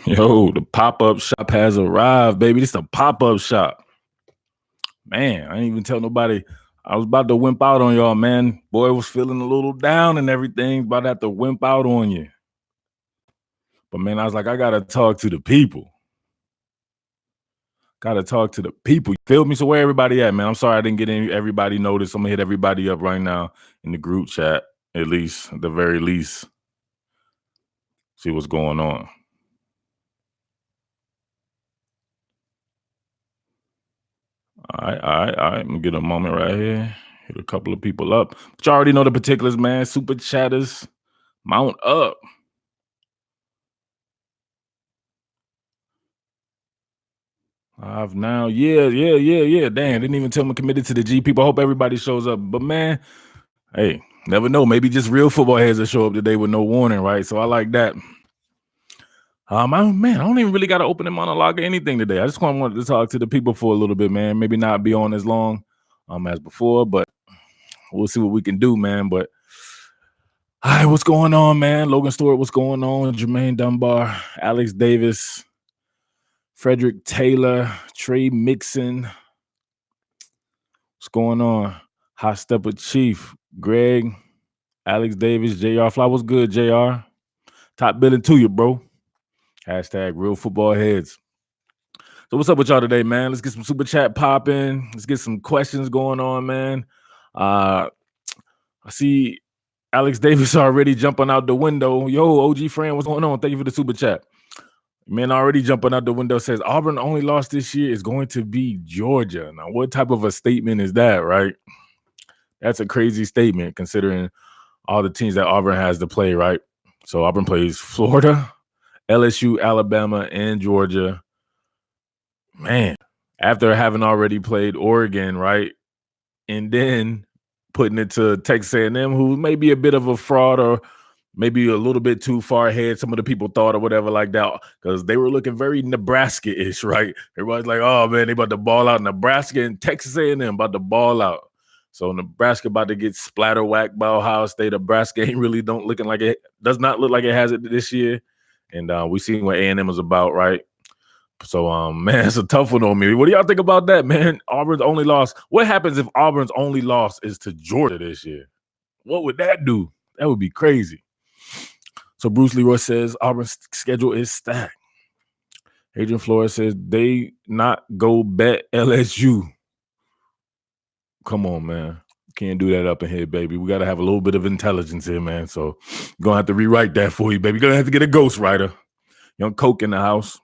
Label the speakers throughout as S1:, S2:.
S1: Yo, the pop-up shop has arrived, baby. This is a pop-up shop. Man, I didn't even tell nobody. I was about to wimp out on y'all, man. Boy was feeling a little down and everything. About to have to wimp out on you. But man, I was like, I gotta talk to the people. Gotta talk to the people. You feel me? So where everybody at, man? I'm sorry I didn't get everybody noticed. I'm gonna hit everybody up right now in the group chat, at the very least. See what's going on. All right. I'm gonna get a moment right here. Hit a couple of people up. But you already know the particulars, man. Super chatters, mount up. I've now, yeah. Damn, didn't even tell me committed to the G people. I hope everybody shows up. But man, hey, never know. Maybe just real football heads will show up today with no warning, right? So I like that. I don't even really got to open a monologue or anything today. I just wanted to talk to the people for a little bit, man. Maybe not be on as long as before, but we'll see what we can do, man. But all right, what's going on, man? Logan Stewart, what's going on? Jermaine Dunbar, Alex Davis, Frederick Taylor, Trey Mixon. What's going on? Hot Stepper Chief, Greg, Alex Davis, JR Fly. What's good, JR? Top billing to you, bro. Hashtag real football heads. So what's up with y'all today, man? Let's get some super chat popping. Let's get some questions going on, man. I see Alex Davis already jumping out the window. Yo, OG friend, what's going on? Thank you for the super chat. Man, already jumping out the window says Auburn only lost this year is going to be Georgia. Now, what type of a statement is that, right? That's a crazy statement considering all the teams that Auburn has to play, right? So Auburn plays Florida, LSU, Alabama, and Georgia. Man, after having already played Oregon, right? And then putting it to Texas A&M, who may be a bit of a fraud or maybe a little bit too far ahead, some of the people thought or whatever like that, because they were looking very Nebraska-ish, right? Everybody's like, oh, man, they about to ball out. Nebraska and Texas A&M about to ball out. So Nebraska about to get splatter-whacked by Ohio State. Nebraska ain't really does not look like it has it this year. And we seen what A&M is about, right? So, man, it's a tough one on me. What do y'all think about that, man? Auburn's only loss. What happens if Auburn's only loss is to Georgia this year? What would that do? That would be crazy. So Bruce Leroy says Auburn's schedule is stacked. Adrian Flores says they not go bet LSU. Come on, man. Can't do that up in here, baby. We got to have a little bit of intelligence here, man. So you're going to have to rewrite that for you, baby. You're going to have to get a ghostwriter. Young Coke in the house.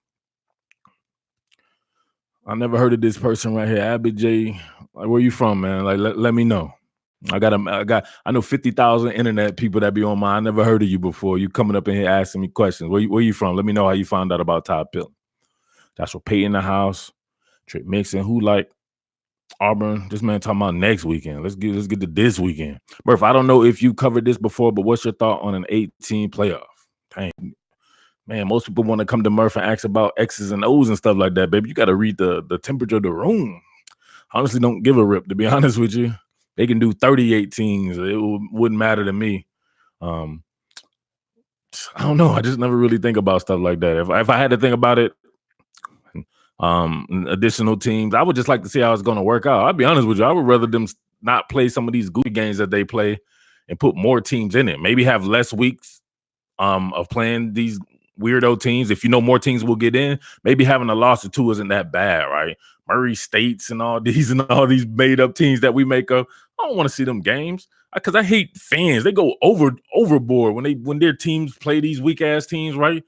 S1: I never heard of this person right here. Abby J. Like, where you from, man? Like, let me know. I know 50,000 internet people that be on mine. I never heard of you before. You coming up in here asking me questions. Where you from? Let me know how you found out about Todd Pill. That's what Peyton in the house. Trey Mixon, who like Auburn? This man talking about next weekend. Let's get to this weekend. Murph, I don't know if you covered this before, but what's your thought on an 18 playoff? Dang. Man, most people want to come to Murph and ask about X's and O's and stuff like that, baby. You got to read the temperature of the room. Honestly, don't give a rip, to be honest with you. They can do 38 teams. It wouldn't matter to me. I don't know. I just never really think about stuff like that. If I had to think about it, additional teams, I would just like to see how it's going to work out. I'll be honest with you. I would rather them not play some of these goofy games that they play and put more teams in it. Maybe have less weeks of playing these weirdo teams. If you know more teams will get in, maybe having a loss or two isn't that bad, right? Murray States and all these made up teams that we make up. I don't want to see them games because I hate fans. They go overboard when their teams play these weak ass teams, right?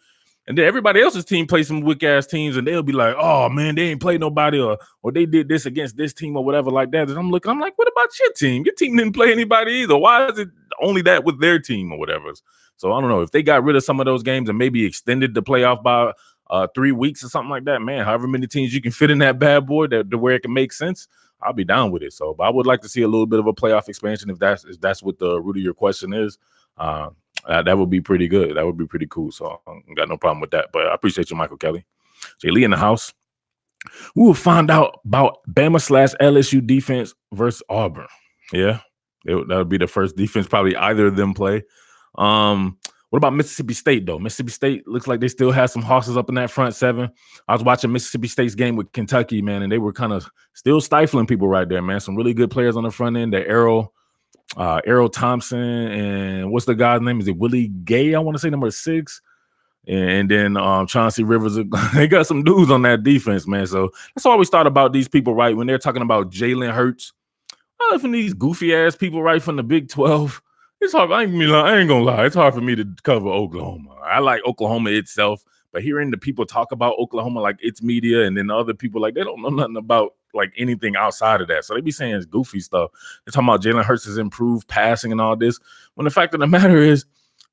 S1: And then everybody else's team plays some weak ass teams, and they'll be like, "Oh man, they ain't played nobody, or they did this against this team or whatever like that." And I'm like, "What about your team? Your team didn't play anybody either. Why is it only that with their team or whatever?" So I don't know if they got rid of some of those games and maybe extended the playoff by 3 weeks or something like that. Man, however many teams you can fit in that bad boy to where it can make sense, I'll be down with it. So, but I would like to see a little bit of a playoff expansion if that's what the root of your question is. That would be pretty good. That would be pretty cool. So I got no problem with that. But I appreciate you, Michael Kelly. Jay Lee in the house. We will find out about Bama/LSU defense versus Auburn. Yeah, that would be the first defense probably either of them play. What about Mississippi State, though? Mississippi State looks like they still have some horses up in that front seven. I was watching Mississippi State's game with Kentucky, man, and they were kind of still stifling people right there, man. Some really good players on the front end. The Errol Thompson, and what's the guy's name? Is it Willie Gay? I want to say number 6. And then Chauncey Rivers. They got some dudes on that defense, man. So that's all we thought about these people, right? When they're talking about Jalen Hurts, from these goofy ass people, right, from the Big 12. It's hard. I ain't gonna lie. It's hard for me to cover Oklahoma. I like Oklahoma itself, but hearing the people talk about Oklahoma like it's media, and then other people like they don't know nothing about like anything outside of that. So they be saying it's goofy stuff. They're talking about Jalen Hurts has improved passing and all this. When the fact of the matter is,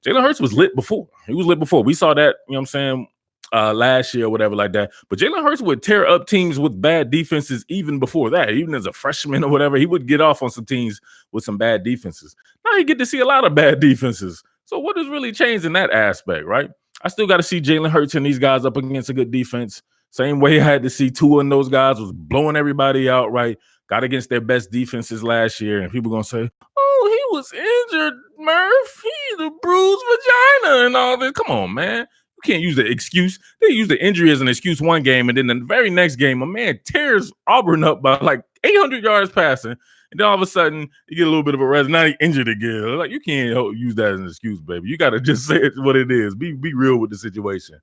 S1: Jalen Hurts was lit before. He was lit before. We saw that, you know what I'm saying, last year or whatever like that. But Jalen Hurts would tear up teams with bad defenses even before that. Even as a freshman or whatever, he would get off on some teams with some bad defenses. Now you get to see a lot of bad defenses. So what has really changed in that aspect, right? I still got to see Jalen Hurts and these guys up against a good defense. Same way I had to see Tua and those guys was blowing everybody out, right? Got against their best defenses last year. And people going to say, oh, he was injured, Murph. He's a bruised vagina and all this. Come on, man. You can't use the excuse. They use the injury as an excuse one game, and then the very next game, a man tears Auburn up by like 800 yards passing, and then all of a sudden, you get a little bit of a rest. Now he injured again. Like, you can't use that as an excuse, baby. You got to just say it what it is. Be real with the situation.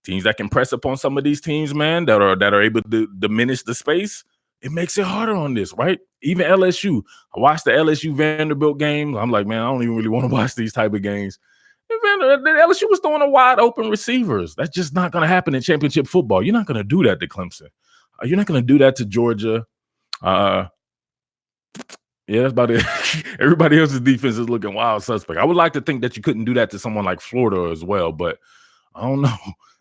S1: Teams that can press upon some of these teams, man, that are able to diminish the space, it makes it harder on this, right? Even LSU. I watched the LSU Vanderbilt game. I'm like, man, I don't even really want to watch these type of games. The LSU was throwing a wide open receivers. That's just not going to happen in championship football. You're not going to do that to Clemson. You're not going to do that to Georgia. Yeah, that's about it. Everybody else's defense is looking wild suspect. I would like to think that you couldn't do that to someone like Florida as well, but I don't know.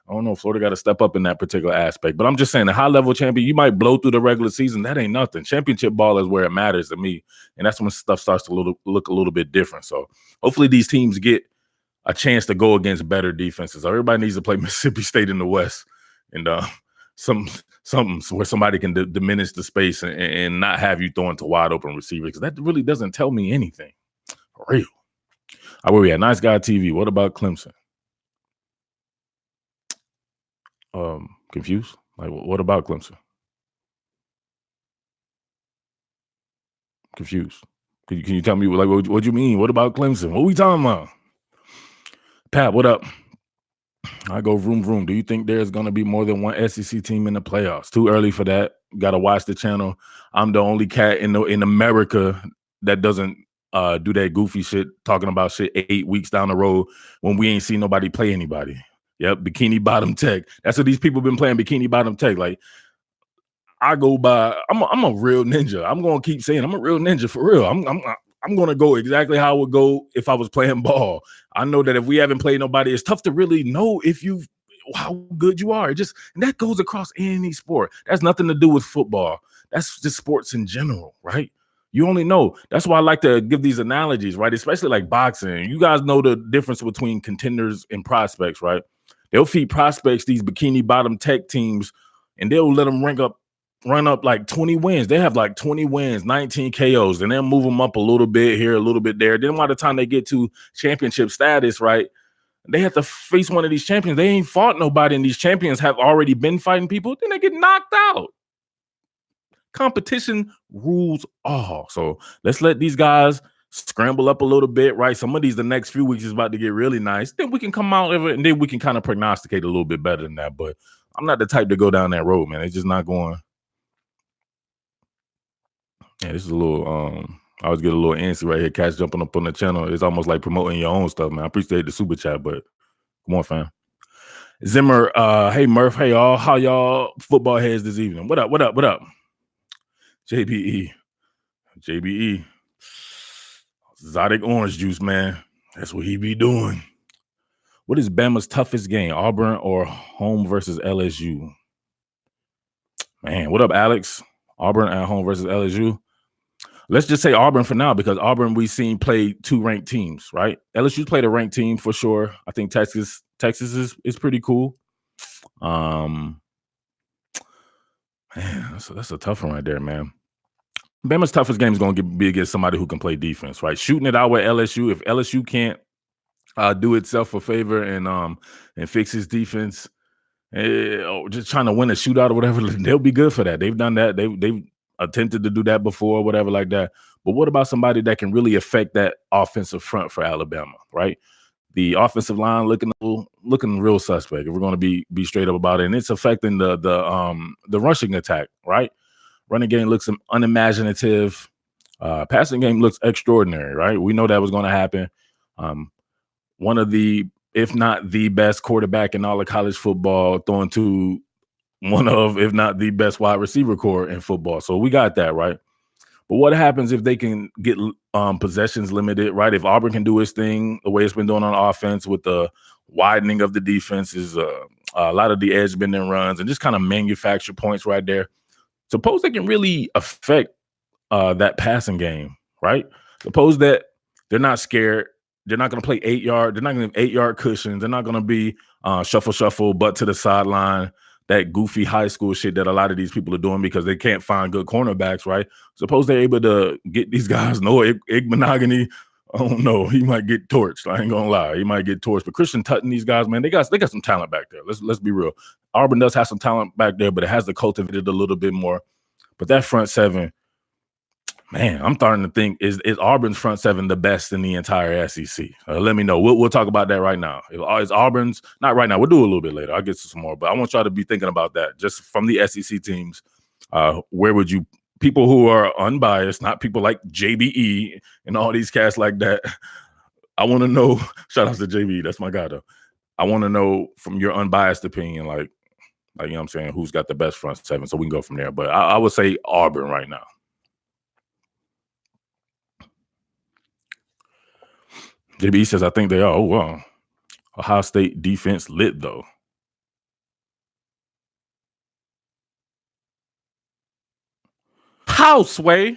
S1: I don't know. Florida got to step up in that particular aspect. But I'm just saying, the high-level champion, you might blow through the regular season. That ain't nothing. Championship ball is where it matters to me, and that's when stuff starts to look a little bit different. So hopefully these teams get a chance to go against better defenses. Everybody needs to play Mississippi State in the West, and something where somebody can diminish the space and not have you throwing to wide open receivers, because that really doesn't tell me anything. For real. Where we at? Nice Guy TV. What about Clemson? Confused? Like, what about Clemson? Confused. Can you tell me like what you mean? What about Clemson? What we talking about? Pat, what up? I go vroom vroom. Do you think there's going to be more than one SEC team in the playoffs? Too early for that. Got to watch the channel. I'm the only cat in America that doesn't do that goofy shit, talking about shit 8 weeks down the road when we ain't seen nobody play anybody. Yep, Bikini Bottom Tech. That's what these people been playing, Bikini Bottom Tech. Like, I go by, I'm a real ninja. I'm gonna keep saying I'm a real ninja for real. I'm gonna go exactly how I would go if I was playing ball. I know that if we haven't played nobody, it's tough to really know how good you are. And that goes across any sport. That's nothing to do with football. That's just sports in general, right? You only know. That's why I like to give these analogies, right? Especially like boxing. You guys know the difference between contenders and prospects, right? They'll feed prospects these Bikini Bottom Tech teams, and they'll let them run up like 20 wins. They have like 20 wins, 19 KOs, and they'll move them up a little bit here, a little bit there. Then by the time they get to championship status, right, they have to face one of these champions. They ain't fought nobody, and these champions have already been fighting people. Then they get knocked out. Competition rules all. So let's let these guys scramble up a little bit, right? Some of these, the next few weeks is about to get really nice. Then we can come out of it, and then we can kind of prognosticate a little bit better than that. But I'm not the type to go down that road, man. It's just not going. Yeah, this is a little, I always get a little antsy right here. Cats jumping up on the channel. It's almost like promoting your own stuff, man. I appreciate the super chat, but come on, fam. Zimmer, hey, Murph, hey, all. How y'all football heads this evening? What up? JBE. Exotic orange juice, man. That's what he be doing. What is Bama's toughest game, Auburn or home versus LSU? Man, what up, Alex? Auburn at home versus LSU. Let's just say Auburn for now, because Auburn we've seen play 2 ranked teams, right? LSU's played a ranked team for sure. I think Texas is pretty cool. Man, that's a tough one right there, man. Bama's toughest game is going to be against somebody who can play defense, right? Shooting it out with LSU. If LSU can't do itself a favor and fix his defense, or just trying to win a shootout or whatever, they'll be good for that. They've done that. They've attempted to do that before, whatever like that. But what about somebody that can really affect that offensive front for Alabama, right? The offensive line looking real suspect. If we're going to be straight up about it, and it's affecting the rushing attack, right? Running game looks unimaginative. Passing game looks extraordinary, right? We know that was going to happen. One of the, if not the best quarterback in all of college football, throwing to one of, if not the best wide receiver core in football. So we got that, right? But what happens if they can get possessions limited, right? If Auburn can do its thing the way it's been doing on offense with the widening of the defenses, a lot of the edge bending runs, and just kind of manufacture points right there. Suppose they can really affect that passing game, right? Suppose that they're not scared. They're not going to play 8 yard. They're not going to have 8 yard cushions. They're not going to be shuffle, butt to the sideline, that goofy high school shit that a lot of these people are doing because they can't find good cornerbacks, right? Suppose they're able to get these guys. No, Igbenogany, oh no, he might get torched. I ain't gonna lie, he might get torched. But Christian Tutton, these guys, man, they got some talent back there. Let's be real. Auburn does have some talent back there, but it has to cultivate it a little bit more. But that front seven, man, I'm starting to think, is Auburn's front seven the best in the entire SEC? Let me know. We'll talk about that right now. Is Auburn's, not right now, we'll do it a little bit later. I'll get to some more, but I want y'all to be thinking about that. Just from the SEC teams, where would you, people who are unbiased, not people like JBE and all these cats like that, I want to know, shout out to JBE, that's my guy though. I want to know from your unbiased opinion, like, you know what I'm saying, who's got the best front seven, so we can go from there. But I would say Auburn right now. JB says, I think they are. Oh, wow. Ohio State defense lit, though. Houseway.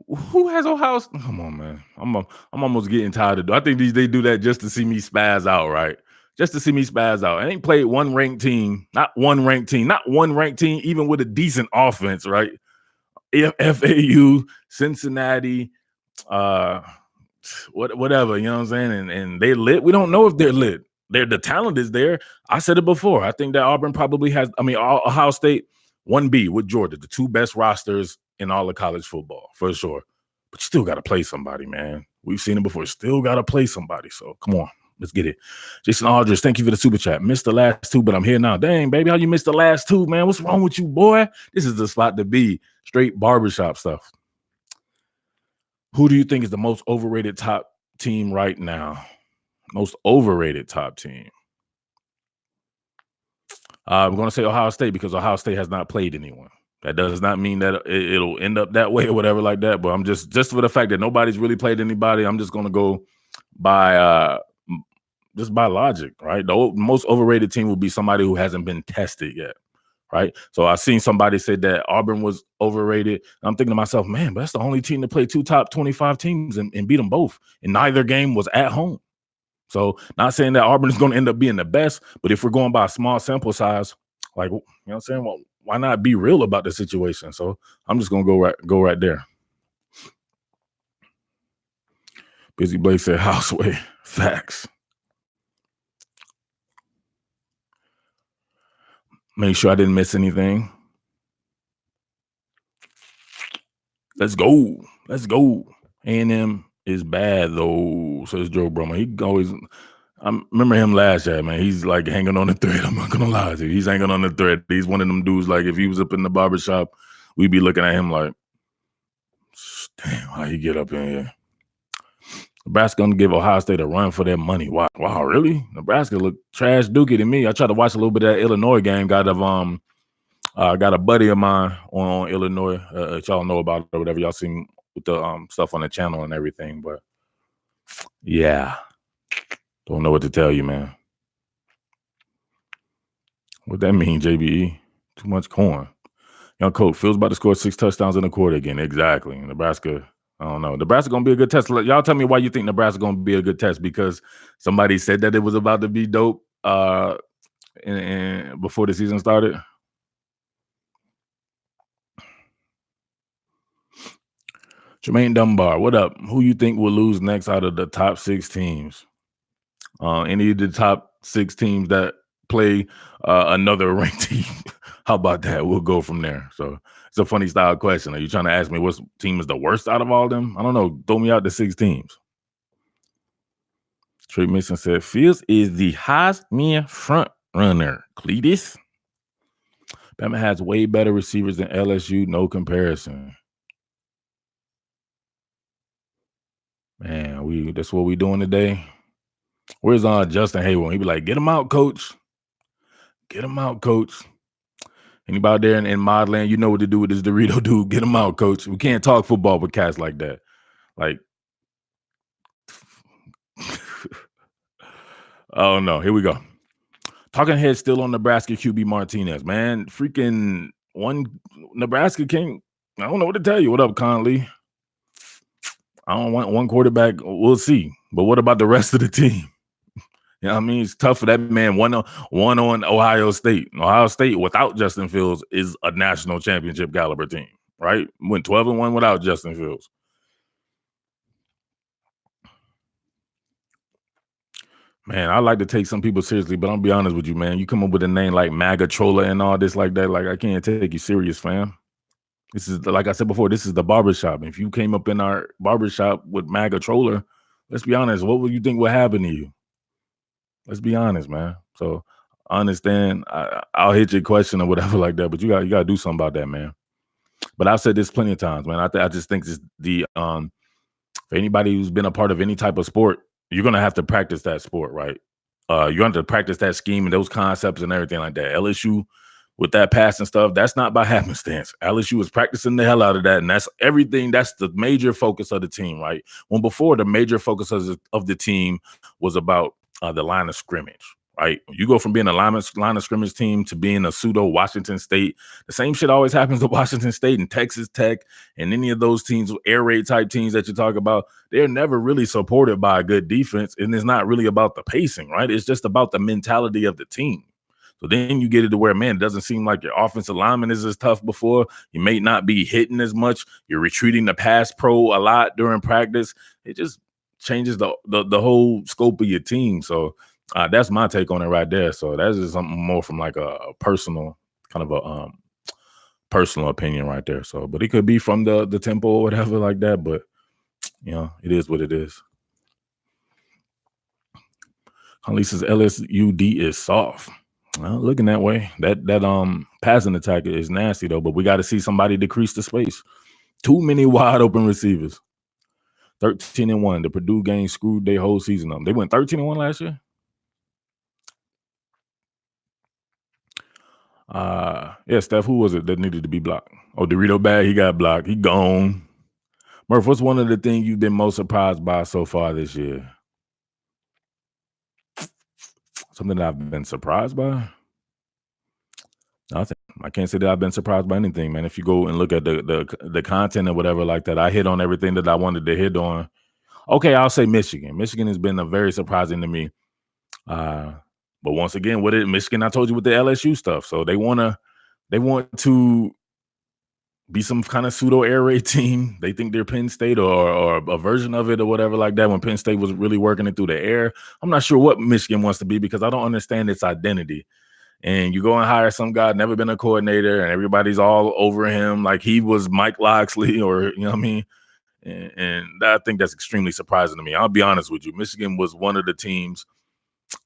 S1: Who has Ohio State? Come on, man. I'm almost getting tired of it. I think they do that just to see me spaz out, right? Just to see me spaz out. I ain't played one ranked team, not one ranked team, even with a decent offense, right? FAU, Cincinnati, whatever, you know what I'm saying? And they lit. We don't know if they're lit. The talent is there. I said it before. I think that Auburn probably has, Ohio State, 1B with Georgia, the two best rosters in all of college football, for sure. But you still got to play somebody, man. We've seen it before. Still got to play somebody. So come on, let's get it. Jason Aldridge, thank you for the super chat. Missed the last two, but I'm here now. Dang, baby, how you missed the last two, man? What's wrong with you, boy? This is the spot to be. Straight barbershop stuff. Who do you think is the most overrated top team right now? Most overrated top team. I'm going to say Ohio State because Ohio State has not played anyone. That does not mean that it'll end up that way or whatever like that. But I'm just for the fact that nobody's really played anybody, I'm just going to go by logic, right? The most overrated team will be somebody who hasn't been tested yet, right? So I've seen somebody say that Auburn was overrated. I'm thinking to myself, man, but that's the only team to play two top 25 teams and beat them both. And neither game was at home. So not saying that Auburn is going to end up being the best, but if we're going by a small sample size, like, you know what I'm saying? Well, why not be real about the situation? So I'm just going to go right there. Busy Blake said, Houseway. Facts. Make sure I didn't miss anything. Let's go. A&M is bad, though, says Joe Brummer. He always... I remember him last year, man. He's like hanging on the thread. I'm not going to lie to you. He's hanging on the thread. He's one of them dudes, like, if he was up in the barbershop, we'd be looking at him like, damn, how he get up in here? Nebraska going to give Ohio State a run for their money. Wow, really? Nebraska look trash dookie to me. I tried to watch a little bit of that Illinois game. Got a buddy of mine on Illinois. Y'all know about it or whatever. Y'all seen with the stuff on the channel and everything. But, yeah. Don't know what to tell you, man. What that mean, JBE? Too much corn. Young coach, Phil's about to score 6 touchdowns in the quarter again. Exactly. Nebraska, I don't know. Nebraska going to be a good test. Y'all tell me why you think Nebraska going to be a good test, because somebody said that it was about to be dope and before the season started. Jermaine Dunbar, what up? Who you think will lose next out of the top 6 teams? Any of the top 6 teams that play another ranked team. How about that? We'll go from there. So it's a funny style question. Are you trying to ask me what team is the worst out of all of them? I don't know. Throw me out the 6 teams. Trey Mason said Fields is the Heisman front runner. Cletus. Bama has way better receivers than LSU. No comparison. Man, that's what we doing today. Where's Justin Hayward? He be like, get him out, coach. Get him out, coach. Anybody there in Modland, you know what to do with this Dorito dude. Get him out, coach. We can't talk football with cats like that. Like, oh no, here we go. Talking head still on Nebraska QB Martinez, man. Freaking one Nebraska king. I don't know what to tell you. What up, Conley? I don't want one quarterback. We'll see. But what about the rest of the team? You know what I mean? It's tough for that man. One on Ohio State. Ohio State without Justin Fields is a national championship caliber team, right? Went 12-1 without Justin Fields. Man, I like to take some people seriously, but I'll be honest with you, man. You come up with a name like MAGA Troller and all this like that, like I can't take you serious, fam. This is, like I said before, this is the barbershop. If you came up in our barbershop with MAGA Troller, let's be honest, what would you think would happen to you? Let's be honest, man. So I understand. I'll hit your question or whatever like that, but you got to do something about that, man. But I've said this plenty of times, man. I just think this for anybody who's been a part of any type of sport, you're gonna have to practice that sport, right? You have to practice that scheme and those concepts and everything like that. LSU with that passing stuff, that's not by happenstance. LSU was practicing the hell out of that, and that's everything. That's the major focus of the team, right? When before the major focus of the team was about the line of scrimmage, right? You go from being a line of scrimmage team to being a pseudo Washington State. The same shit always happens to Washington State and Texas Tech and any of those teams, air raid type teams that you talk about. They're never really supported by a good defense, and it's not really about the pacing, right? It's just about the mentality of the team. So then you get it to where, man, it doesn't seem like your offensive lineman is as tough before. You may not be hitting as much. You're retreating the pass pro a lot during practice. It just changes the whole scope of your team. So that's my take on it right there. So that's just something more from like a personal kind of a personal opinion right there. So, but it could be from the tempo or whatever like that. But you know, it is what it is. Huntley says LSUD is soft. Well, looking that way, that passing attack is nasty though. But we got to see somebody decrease the space. Too many wide open receivers. 13-1. The Purdue game screwed their whole season up. They went 13-1 last year. Yeah, Steph, who was it that needed to be blocked? Oh, Dorito Bag, he got blocked. He gone. Murph, what's one of the things you've been most surprised by so far this year? Something that I've been surprised by? Nothing. I can't say that I've been surprised by anything, man. If you go and look at the content or whatever like that, I hit on everything that I wanted to hit on. Okay, I'll say Michigan. Michigan has been very surprising to me. But once again, with it, Michigan, I told you with the LSU stuff. So they want to be some kind of pseudo air raid team. They think they're Penn State or a version of it or whatever like that when Penn State was really working it through the air. I'm not sure what Michigan wants to be because I don't understand its identity. And you go and hire some guy, never been a coordinator, and everybody's all over him like he was Mike Loxley or, you know what I mean? And I think that's extremely surprising to me. I'll be honest with you. Michigan was one of the teams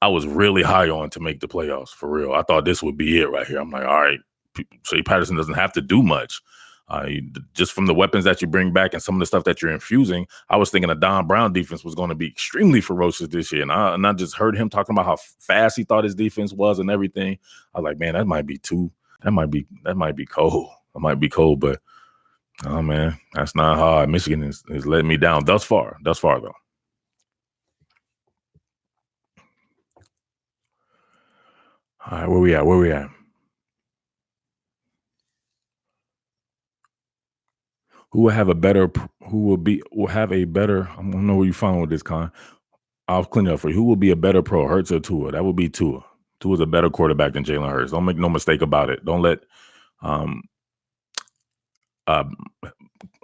S1: I was really high on to make the playoffs, for real. I thought this would be it right here. I'm like, all right, Shea Patterson doesn't have to do much. Just from the weapons that you bring back and some of the stuff that you're infusing, I was thinking a Don Brown defense was going to be extremely ferocious this year. And I just heard him talking about how fast he thought his defense was and everything. I was like, man, that might be cold. That might be cold, but oh man, that's not hard. Michigan is letting me down thus far though. All right, where we at? Will have a better? I don't know where you found with this, Con. I'll clean it up for you. Who will be a better pro, Hurts or Tua? That would be Tua. Tua's a better quarterback than Jalen Hurts. Don't make no mistake about it. Don't let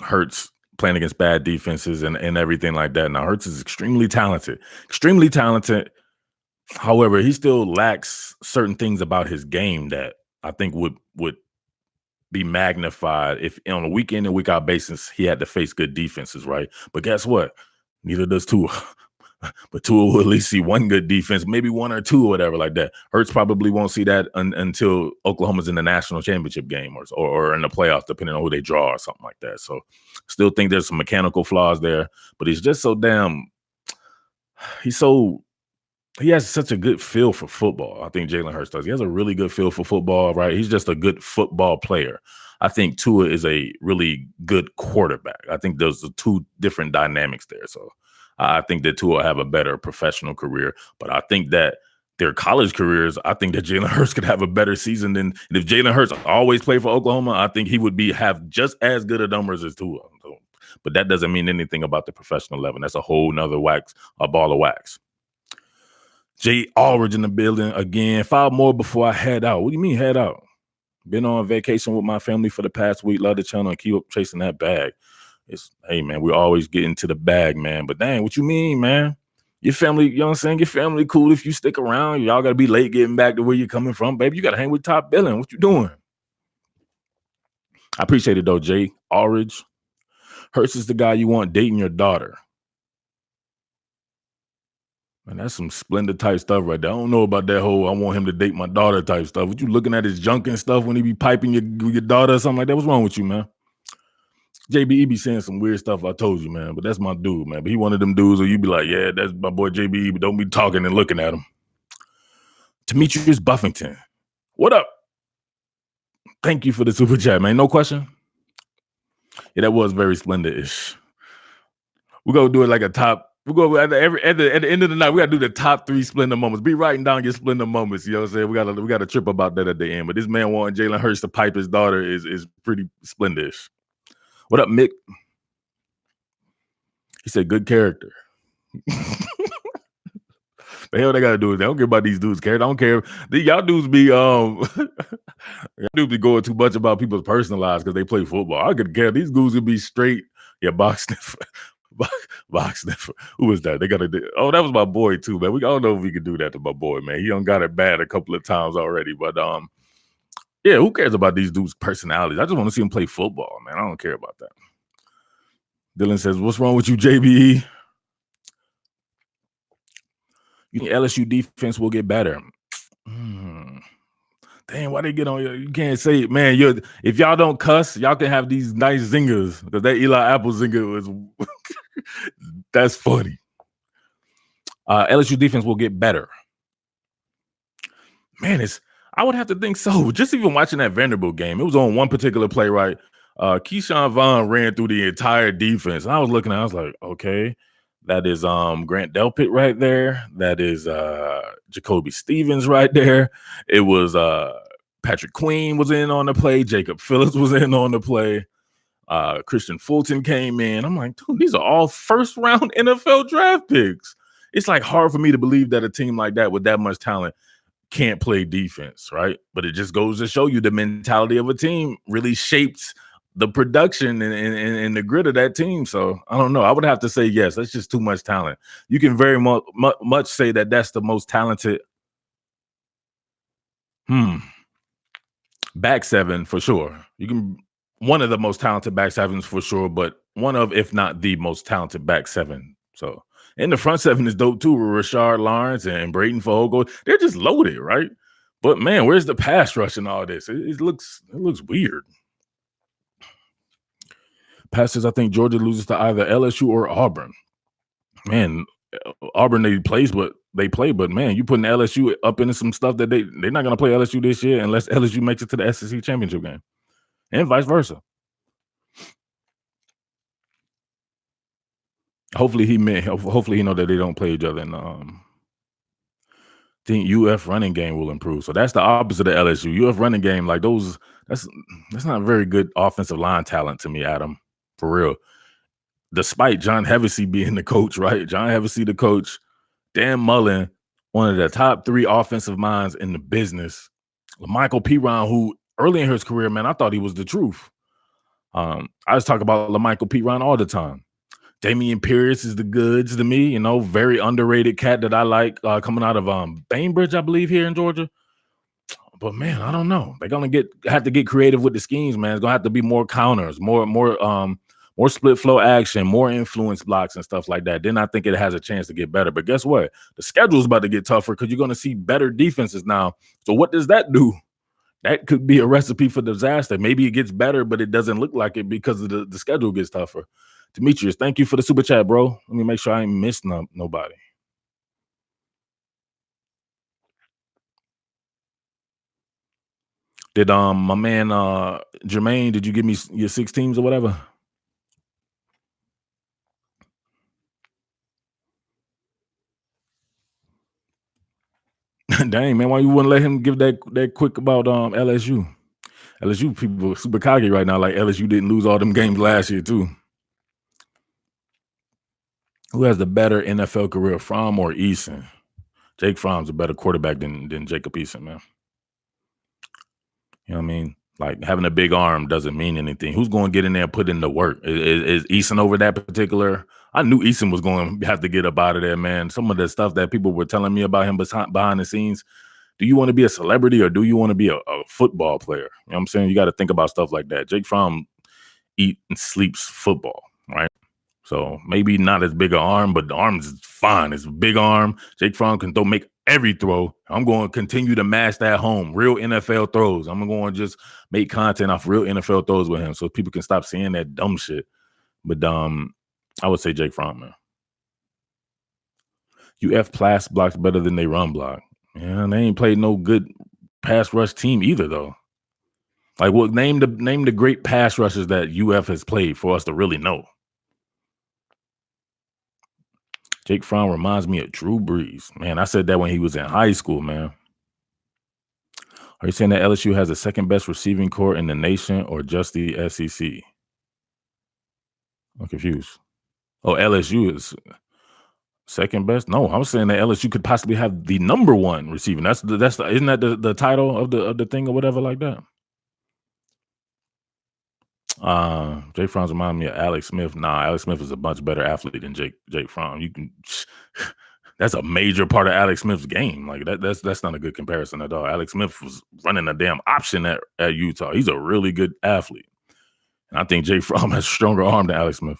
S1: Hurts playing against bad defenses and everything like that. Now Hurts is extremely talented, extremely talented. However, he still lacks certain things about his game that I think would be magnified if on a week in and week out basis he had to face good defenses, right? But guess what? Neither does Tua. But Tua will at least see one good defense, maybe one or two or whatever like that. Hurts probably won't see that until Oklahoma's in the national championship game or in the playoffs, depending on who they draw or something like that. So still think there's some mechanical flaws there, but he's just so damn – he has such a good feel for football. I think Jalen Hurts does. He has a really good feel for football, right? He's just a good football player. I think Tua is a really good quarterback. I think those are two different dynamics there. So I think that Tua will have a better professional career, but I think that their college careers, I think that Jalen Hurts could have a better season than if Jalen Hurts always played for Oklahoma. I think he would have just as good a numbers as Tua. But that doesn't mean anything about the professional level. That's a whole nother ball of wax. Jay Aldridge in the building again. 5 more before I head out. What do you mean head out? Been on vacation with my family for the past week. Love the channel and keep up chasing that bag. Hey, man, we always get into the bag, man. But dang, what you mean, man? Your family, you know what I'm saying? Your family cool if you stick around. Y'all got to be late getting back to where you're coming from. Baby, you got to hang with top billing. What you doing? I appreciate it, though, Jay Aldridge. Hurts is the guy you want dating your daughter. Man, that's some Splendid type stuff right there. I don't know about that whole I want him to date my daughter type stuff. What you looking at his junk and stuff when he be piping your daughter or something like that? What's wrong with you, man? JBE be saying some weird stuff, I told you, man, but that's my dude, man. But he one of them dudes where you be like, yeah, that's my boy JBE, but don't be talking and looking at him. Demetrius Buffington, what up? Thank you for the super chat, man. No question? Yeah, that was very Splendid-ish. We're going to do it like a top. We're going to at the end of the night, we got to do the top 3 Splendid moments. Be writing down your Splendid moments. You know what I'm saying? We got to trip about that at the end. But this man wanting Jalen Hurts to pipe his daughter is pretty Splendid-ish. What up, Mick? He said, good character. The hell they got to do is they don't care about these dudes' character. I don't care. Y'all dudes be y'all dudes be going too much about people's personal lives because they play football. I could care. These dudes would be straight. Yeah, box sniffer. Box sniffer. Who was that? They got to. Oh, that was my boy too, man. I don't know if we could do that to my boy, man. He done got it bad a couple of times already, but yeah, who cares about these dudes' personalities? I just want to see them play football, man. I don't care about that. Dylan says, what's wrong with you, JBE? You think LSU defense will get better? Damn, why they get on you? You can't say it, man. If y'all don't cuss, y'all can have these nice zingers. Because that Eli Apple zinger was that's funny. LSU defense will get better. Man, I would have to think so. Just even watching that Vanderbilt game, it was on one particular play, right? Keyshawn Vaughn ran through the entire defense. And I was looking at it, I was like, okay, that is Grant Delpit right there. That is Jacoby Stevens right there. It was Patrick Queen was in on the play. Jacob Phillips was in on the play. Christian Fulton came in. I'm like, dude, these are all first-round NFL draft picks. It's like hard for me to believe that a team like that with that much talent can't play defense, right? But it just goes to show you the mentality of a team really shapes the production and the grit of that team. So I don't know. I would have to say yes. That's just too much talent. You can very much say that that's the most talented back seven for sure. You can one of the most talented back sevens for sure, but one of, if not the most talented back seven. So and the front seven is dope too with Rashard Lawrence and Braden Fogle. They're just loaded, right? But man, where's the pass rush and all this? It looks weird. Passes, I think Georgia loses to either LSU or Auburn. Man, Auburn they play, but man, you putting LSU up into some stuff that they're not going to play LSU this year unless LSU makes it to the SEC championship game, and vice versa. Hopefully he know that they don't play each other, and think UF running game will improve. So that's the opposite of LSU. UF running game, like those, that's not very good offensive line talent to me, Adam, for real. Despite John Hevesy being the coach, right? John Hevesy, the coach, Dan Mullen, one of the top 3 offensive minds in the business. Michael Piron, who early in his career, man, I thought he was the truth. I just talk about LaMichael Piron all the time. Damian Pierce is the goods to me, very underrated cat that I like, coming out of Bainbridge, I believe, here in Georgia. But man, I don't know. They're gonna have to get creative with the schemes, man. It's gonna have to be more counters, more split flow action, more influence blocks and stuff like that. Then I think it has a chance to get better. But guess what? The schedule's about to get tougher because you're gonna see better defenses now. So what does that do? That could be a recipe for disaster. Maybe it gets better, but it doesn't look like it because of the schedule gets tougher. Demetrius, thank you for the super chat, bro. Let me make sure I ain't missed nobody. Did my man Jermaine, did you give me your 6 teams or whatever? Dang, man, why you wouldn't let him give that quick about LSU? LSU people super cocky right now, like LSU didn't lose all them games last year too. Who has the better NFL career, Fromm or Eason? Jake Fromm's a better quarterback than Jacob Eason, man. You know what I mean? Like having a big arm doesn't mean anything. Who's going to get in there and put in the work? Is Eason over that particular? I knew Eason was going to have to get up out of there, man. Some of the stuff that people were telling me about him behind the scenes. Do you want to be a celebrity or do you want to be a football player? You know what I'm saying? You got to think about stuff like that. Jake Fromm eat and sleeps football, right? So maybe not as big an arm, but the arm is fine. It's a big arm. Jake Fromm can make every throw. I'm going to continue to mash that home. Real NFL throws. I'm going to just make content off real NFL throws with him so people can stop seeing that dumb shit. But I would say Jake Fromm, man. UF pass blocks better than they run block. Yeah, they ain't played no good pass rush team either, though. Like, what? Name the great pass rushers that UF has played for us to really know. Jake Fromm reminds me of Drew Brees. Man, I said that when he was in high school, man. Are you saying that LSU has the second best receiving core in the nation or just the SEC? I'm confused. Oh, LSU is second best? No, I'm saying that LSU could possibly have the number one receiving. Isn't that the title of the thing or whatever like that? Jake Fromm remind me of Alex Smith. Nah, Alex Smith is a much better athlete than Jake Fromm. That's a major part of Alex Smith's game. Like that's not a good comparison at all. Alex Smith was running a damn option at Utah. He's a really good athlete. And I think Jake Fromm has a stronger arm than Alex Smith.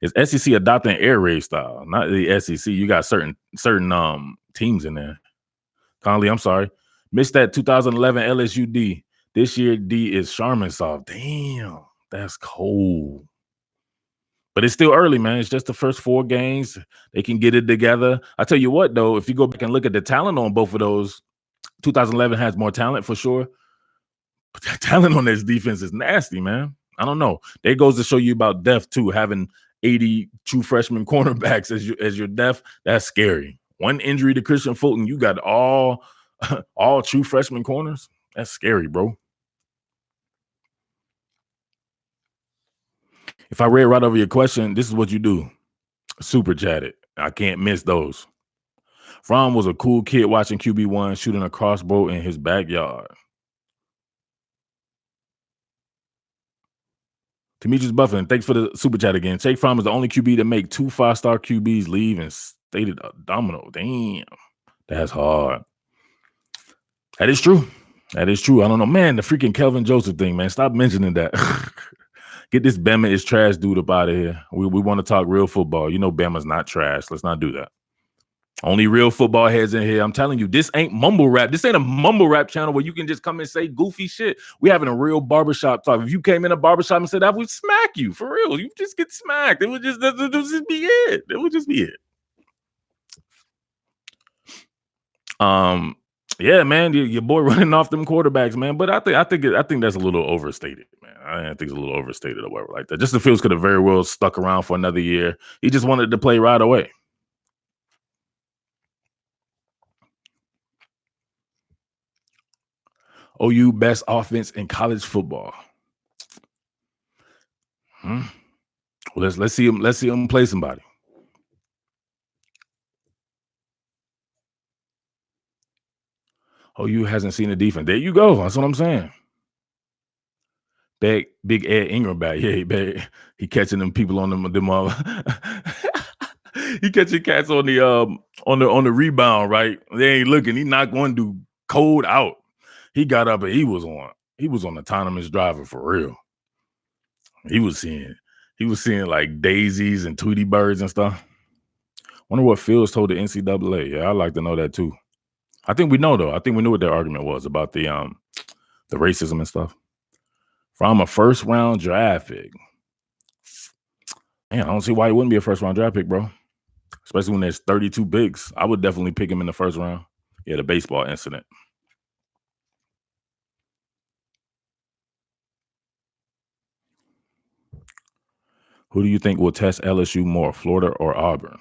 S1: Is SEC adopting air raid style? Not the SEC. You got certain teams in there. Conley, I'm sorry. Missed that 2011 LSU D. This year D is Sharmansoft. Damn. That's cold. But it's still early, man. It's just the first 4 games. They can get it together. I tell you what, though, if you go back and look at the talent on both of those, 2011 has more talent for sure. But that talent on this defense is nasty, man. I don't know. There goes to show you about depth, too. Having 80 true freshman cornerbacks as your depth, that's scary. One injury to Christian Fulton, you got all true freshman corners. That's scary, bro. If I read right over your question, this is what you do. Super chat it. I can't miss those. Fromm was a cool kid watching QB1 shooting a crossbow in his backyard. Demetrius Buffin, thanks for the super chat again. Jake Fromm is the only QB to make 2 5-star QBs leave and stated a domino. Damn, that's hard. That is true. That is true. I don't know, man. The freaking Kelvin Joseph thing, man. Stop mentioning that. Get this Bama is trash dude up out of here. We want to talk real football. You know Bama's not trash. Let's not do that. Only real football heads in here. I'm telling you, this ain't mumble rap. This ain't a mumble rap channel where you can just come and say goofy shit. We having a real barbershop talk. If you came in a barbershop and said that, would smack you for real. You just get smacked. It would just be it. It would just be it. Yeah, man, your boy running off them quarterbacks, man. But I think that's a little overstated, man. I think it's a little overstated or whatever like that. Justin Fields could have very well stuck around for another year. He just wanted to play right away. OU best offense in college football. Well, let's see him. Let's see him play somebody. OU hasn't seen the defense. There you go. That's what I'm saying. Big Ed Ingram back. Yeah, he catching them people on them he catching cats on the rebound, right? They ain't looking. He not going to do cold out. He got up and he was on autonomous driving for real. He was seeing like daisies and Tweety birds and stuff. Wonder what Fields told the NCAA. Yeah, I'd like to know that too. I think we know though. I think we knew what their argument was about the racism and stuff. From a first round draft pick. Man, I don't see why he wouldn't be a first round draft pick, bro. Especially when there's 32 picks. I would definitely pick him in the first round. Yeah, the baseball incident. Who do you think will test LSU more, Florida or Auburn?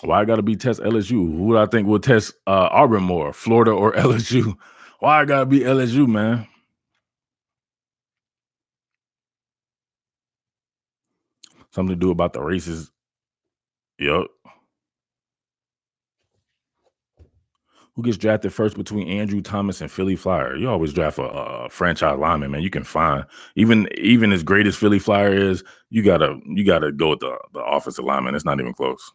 S1: Why I gotta be test LSU? Who do I think will test Auburn more, Florida or LSU? Why I gotta be LSU, man? Something to do about the races. Yup. Who gets drafted first between Andrew Thomas and Philly Flyer? You always draft a franchise lineman, man. You can find even as great as Philly Flyer is, you gotta go with the offensive lineman. It's not even close.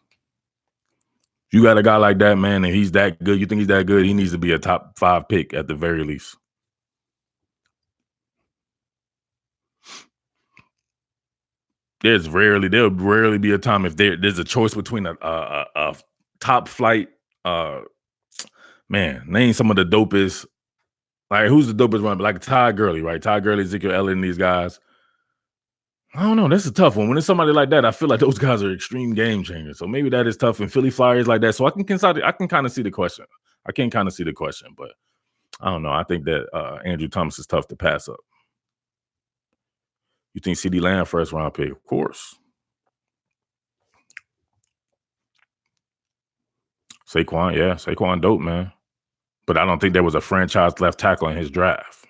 S1: You got a guy like that, man, and he's that good. You think he's that good? He needs to be a top 5 pick at the very least. There'll rarely be a time if there's a choice between a top flight. Man, name some of the dopest. Like who's the dopest runner? Like Todd Gurley, right? Todd Gurley, Ezekiel Elliott, and these guys. I don't know. That's a tough one. When it's somebody like that, I feel like those guys are extreme game changers. So maybe that is tough. And Philly Flyers like that. So I can kind of see the question. I can kind of see the question, but I don't know. I think that Andrew Thomas is tough to pass up. You think CeeDee Lamb first round pick? Of course. Saquon dope, man. But I don't think there was a franchise left tackle in his draft.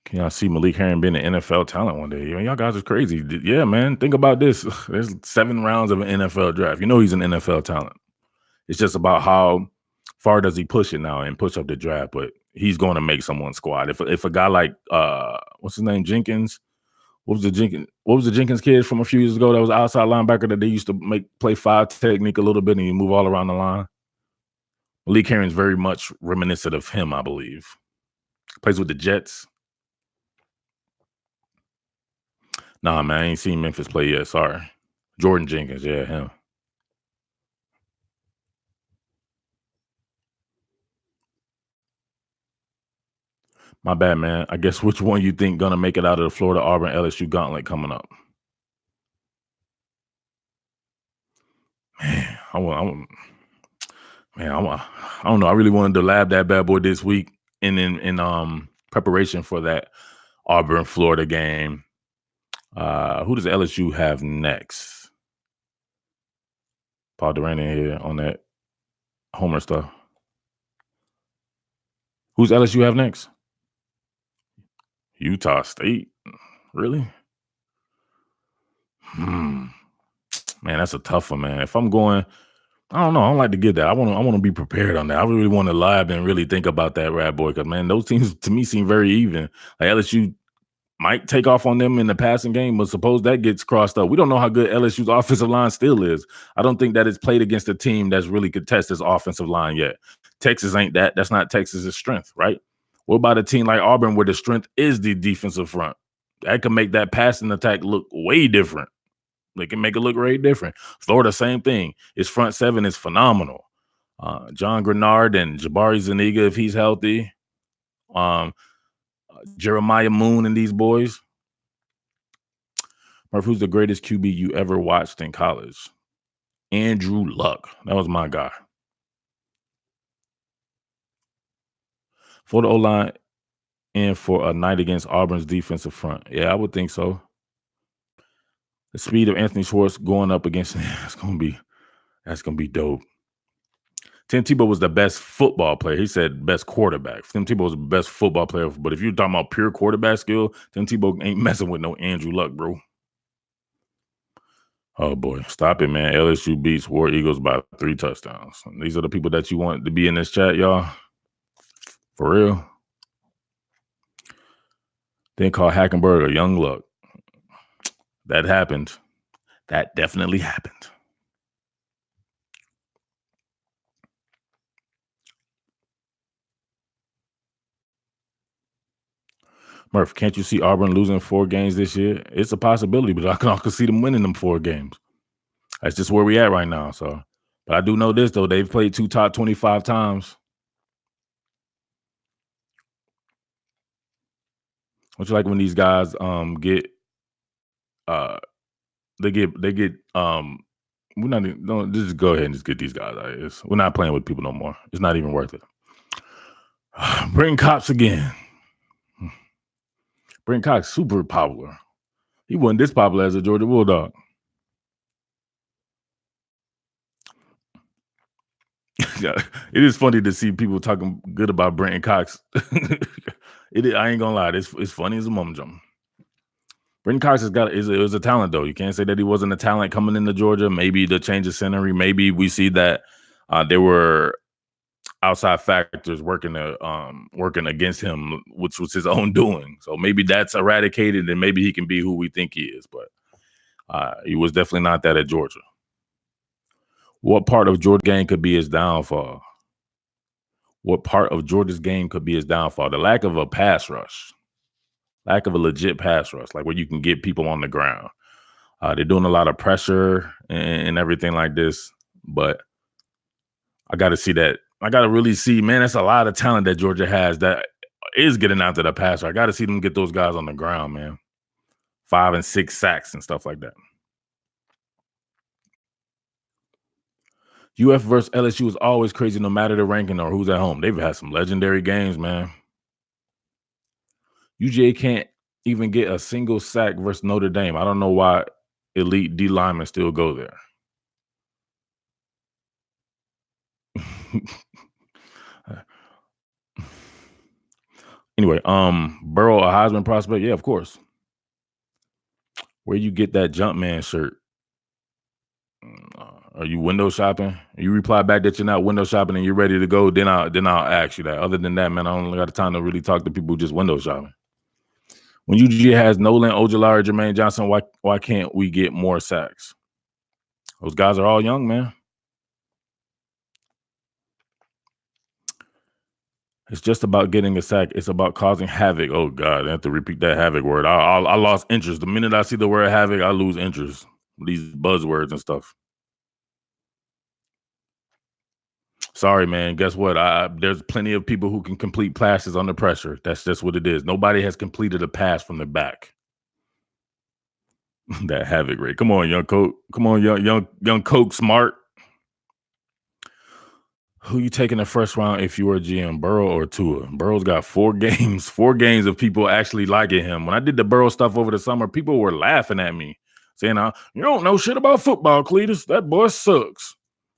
S1: Can y'all see Malik Herring being an NFL talent one day? Y'all guys are crazy. Yeah, man. Think about this. There's 7 rounds of an NFL draft. You know he's an NFL talent. It's just about how far does he push it now and push up the draft. But he's going to make someone's squad. If a guy like what's his name, Jenkins? What was the Jenkins kid from a few years ago that was outside linebacker that they used to play 5 technique a little bit and you move all around the line? Malik Herring's very much reminiscent of him, I believe. Plays with the Jets. Nah, man, I ain't seen Memphis play yet. Sorry. Jordan Jenkins, yeah, him. My bad, man. I guess which one you think gonna make it out of the Florida Auburn LSU gauntlet coming up? Man, I don't know. I really wanted to lab that bad boy this week in preparation for that Auburn Florida game. Who does LSU have next? Paul Durant in here on that Homer stuff. Who's LSU have next? Utah State. Really? Man, that's a tough one, man. If I'm going, I don't know. I don't like to get that. I want to be prepared on that. I really want to lab and really think about that rat boy because man, those teams to me seem very even. Like LSU might take off on them in the passing game, but suppose that gets crossed up. We don't know how good LSU's offensive line still is. I don't think that it's played against a team that's really could test this offensive line yet. Texas ain't that. That's not Texas's strength, right? What about a team like Auburn where the strength is the defensive front? That can make that passing attack look way different. They can make it look very different. Florida, same thing. His front 7 is phenomenal. John Grenard and Jabari Zuniga, if he's healthy. Jeremiah Moon and these boys. Murph, who's the greatest QB you ever watched in college? Andrew Luck. That was my guy. For the O-line and for a night against Auburn's defensive front. Yeah, I would think so. The speed of Anthony Schwartz going up against that's gonna be dope. Tim Tebow was the best football player. He said best quarterback. Tim Tebow was the best football player. But if you're talking about pure quarterback skill, Tim Tebow ain't messing with no Andrew Luck, bro. Oh boy, stop it, man. LSU beats War Eagles by 3 touchdowns. These are the people that you want to be in this chat, y'all. For real. Then call Hackenberg a young luck. That happened. That definitely happened. Murph, can't you see Auburn losing 4 games this year? It's a possibility, but I can also see them winning them 4 games. That's just where we at right now. So, but I do know this though: they've played 2 top 25 times. Don't you like when these guys get they get we're not even, don't just go ahead and just get these guys out of this. We're not playing with people no more. It's not even worth it. Bring Cox again. Bring Cox super popular. He wasn't this popular as a Georgia Bulldog. Yeah, it is funny to see people talking good about Brenton Cox. I ain't gonna lie, it's funny as a mum jump. Brenton Cox is a talent though. You can't say that he wasn't a talent coming into Georgia. Maybe the change of scenery. Maybe we see that there were outside factors working against him, which was his own doing. So maybe that's eradicated, and maybe he can be who we think he is. But he was definitely not that at Georgia. What part of Georgia's game could be his downfall? What part of Georgia's game could be his downfall? The lack of a pass rush. Lack of a legit pass rush, like where you can get people on the ground. They're doing a lot of pressure and everything like this, but I got to see that. I got to really see, man, that's a lot of talent that Georgia has that is getting out to the passer. I got to see them get those guys on the ground, man. 5 and 6 sacks and stuff like that. UF versus LSU is always crazy no matter the ranking or who's at home. They've had some legendary games, man. UGA can't even get a single sack versus Notre Dame. I don't know why elite D linemen still go there. Anyway, Burrow, a Heisman prospect? Yeah, of course. Where you get that Jumpman shirt? Are you window shopping? You reply back that you're not window shopping and you're ready to go, then I'll ask you that. Other than that, man, I don't got the time to really talk to people who just window shopping. When UGA has Nolan, Ojulari, Jermaine Johnson, why can't we get more sacks? Those guys are all young, man. It's just about getting a sack. It's about causing havoc. Oh, God, I have to repeat that havoc word. I lost interest. The minute I see the word havoc, I lose interest. These buzzwords and stuff. Sorry, man. Guess what? There's plenty of people who can complete passes under pressure. That's just what it is. Nobody has completed a pass from the back. That havoc rate. Come on, young Coke. Come on, young Coke Smart. Who you taking the first round if you were GM, Burrow or Tua? Burrow's got 4 games of people actually liking him. When I did the Burrow stuff over the summer, people were laughing at me, saying, you don't know shit about football, Cletus. That boy sucks.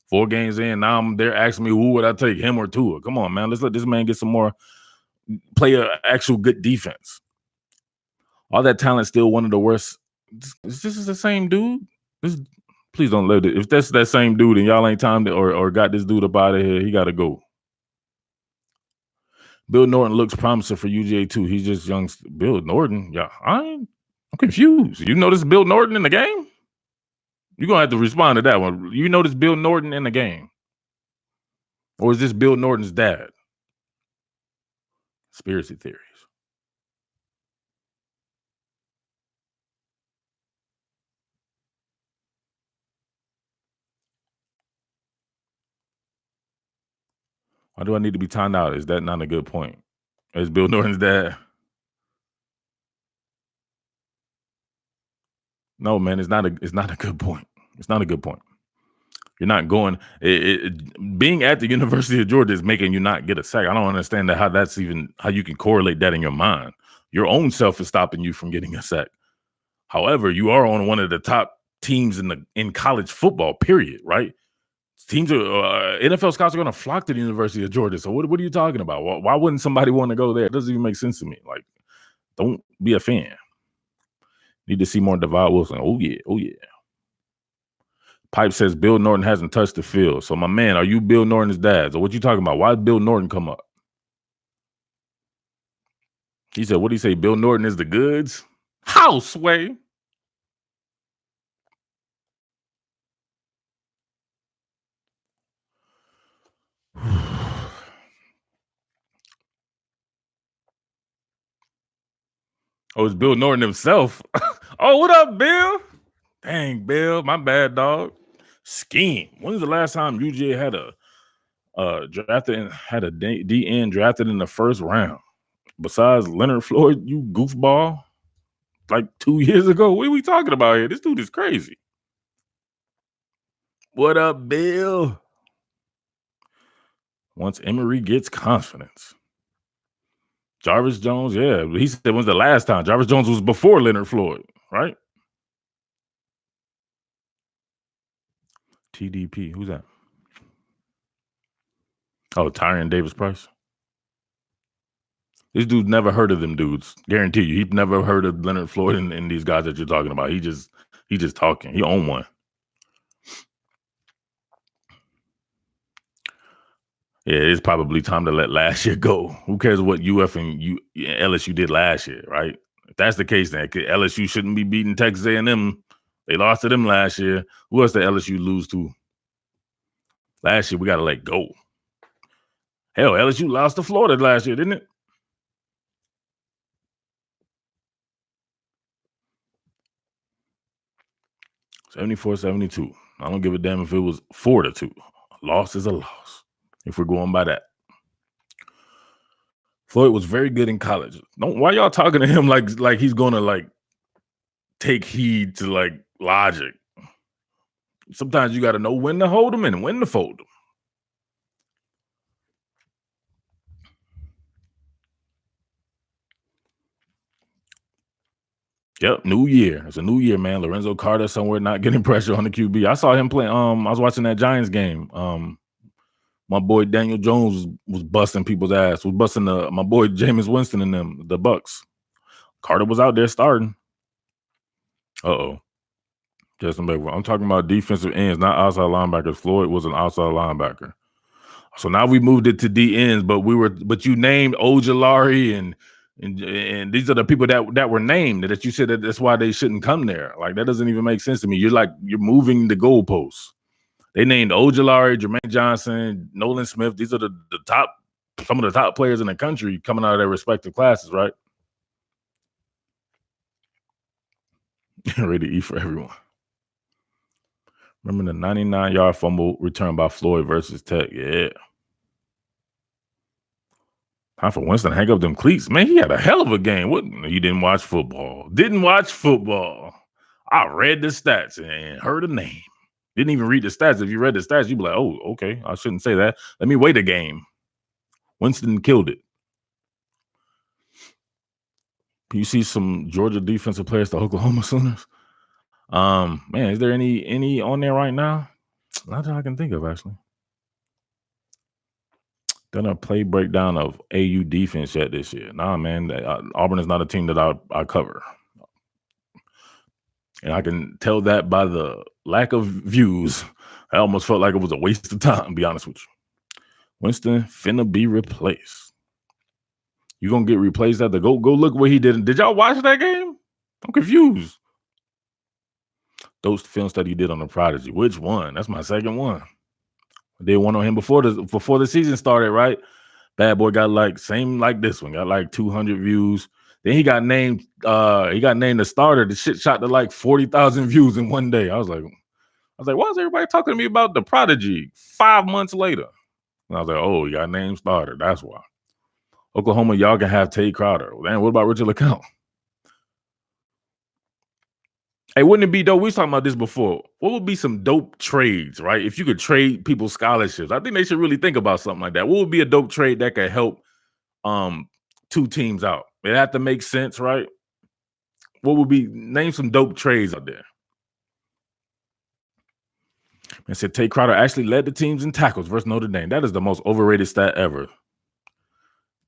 S1: 4 games in, now they're asking me, who would I take, him or Tua? Come on, man. Let's let this man get some more, play an actual good defense. All that talent, still one of the worst. This is the same dude. Please don't let it. If that's that same dude and y'all ain't timed it or got this dude up out of here, he got to go. Bill Norton looks promising for UGA too. He's just young. Bill Norton? Yeah, I'm confused. You notice Bill Norton in the game? You're going to have to respond to that one. You notice Bill Norton in the game? Or is this Bill Norton's dad? Conspiracy theories. Why do I need to be timed out? Is that not a good point? Is Bill Norton's dad? No, man, it's not a good point. It's not a good point. You're not going. Being at the University of Georgia is making you not get a sack. I don't understand how that's even how you can correlate that in your mind. Your own self is stopping you from getting a sack. However, you are on one of the top teams in college football. Period. Right? Teams are NFL scouts are going to flock to the University of Georgia. So what are you talking about? Why wouldn't somebody want to go there? It doesn't even make sense to me. Like, don't be a fan. Need to see more Devon Wilson. Oh yeah. Pipe says Bill Norton hasn't touched the field. So my man, are you Bill Norton's dad? So what you talking about? Why did Bill Norton come up? He said, what did he say? Bill Norton is the goods? How, Sway? Oh, it's Bill Norton himself. Oh, what up, Bill? Dang, Bill, my bad, dog. Scheme. When's the last time UGA had a DN drafted in the first round? Besides Leonard Floyd, you goofball. Like 2 years ago. What are we talking about here? This dude is crazy. What up, Bill? Once Emory gets confidence. Jarvis Jones, yeah. He said when's the last time? Jarvis Jones was before Leonard Floyd, right? TDP. Who's that? Oh, Tyrion Davis Price. This dude never heard of them dudes. Guarantee you. He's never heard of Leonard Floyd and these guys that you're talking about. He just talking. He owned one. Yeah, it's probably time to let last year go. Who cares what UF and LSU did last year, right? If that's the case, then LSU shouldn't be beating Texas A&M. They lost to them last year. Who else did LSU lose to? Last year, we got to let go. Hell, LSU lost to Florida last year, didn't it? $74-72. I don't give a damn if it was 4-2. A loss is a loss. If we're going by that. Floyd was very good in college. Why y'all talking to him like he's gonna like take heed to like logic? Sometimes you got to know when to hold them and when to fold them. Yep, new year. It's a new year, man. Lorenzo Carter somewhere not getting pressure on the QB. I saw him play. I was watching that Giants game. My boy Daniel Jones was busting people's ass. Was busting my boy Jameis Winston and them, the Bucks. Carter was out there starting. Uh-oh. Justin Beck. I'm talking about defensive ends, not outside linebackers. Floyd was an outside linebacker. So now we moved it to D ends, but you named Ojulari and these are the people that were named that you said that's why they shouldn't come there. Like that doesn't even make sense to me. You're moving the goalposts. They named Ojulari, Jermaine Johnson, Nolan Smith. These are the top, some of the top players in the country coming out of their respective classes, right? Ready to eat for everyone. Remember the 99-yard fumble return by Floyd versus Tech? Yeah. Time for Winston to hang up them cleats. Man, he had a hell of a game. What? You didn't watch football. Didn't watch football. I read the stats and heard a name. Didn't even read the stats. If you read the stats, you'd be like, oh, okay, I shouldn't say that. Let me wait a game. Winston killed it. You see some Georgia defensive players to Oklahoma Sooners. Man, is there any on there right now? Not that I can think of, actually. Done a play breakdown of AU defense yet this year. Nah, man, Auburn is not a team that I cover. And I can tell that by the lack of views. I almost felt like it was a waste of time, to be honest with you. Winston finna be replaced. You gonna get replaced at the go look what he did. Did y'all watch that game? I'm confused. Those film study you did on the Prodigy. Which one? That's my second one. I did one on him before the season started, right? Bad Boy got like same like this one, got like 200 views. Then he got named the starter. The shit shot to like 40,000 views in one day. I was like, why is everybody talking to me about the Prodigy 5 months later? And I was like, oh, he got named starter. That's why. Oklahoma, y'all can have Tay Crowder. Man, what about Richard LeCount? Hey, wouldn't it be dope? We was talking about this before. What would be some dope trades, right? If you could trade people's scholarships, I think they should really think about something like that. What would be a dope trade that could help two teams out? It had to make sense, right? What would be name some dope trades out there? And said Tay Crowder actually led the teams in tackles versus Notre Dame. That is the most overrated stat ever.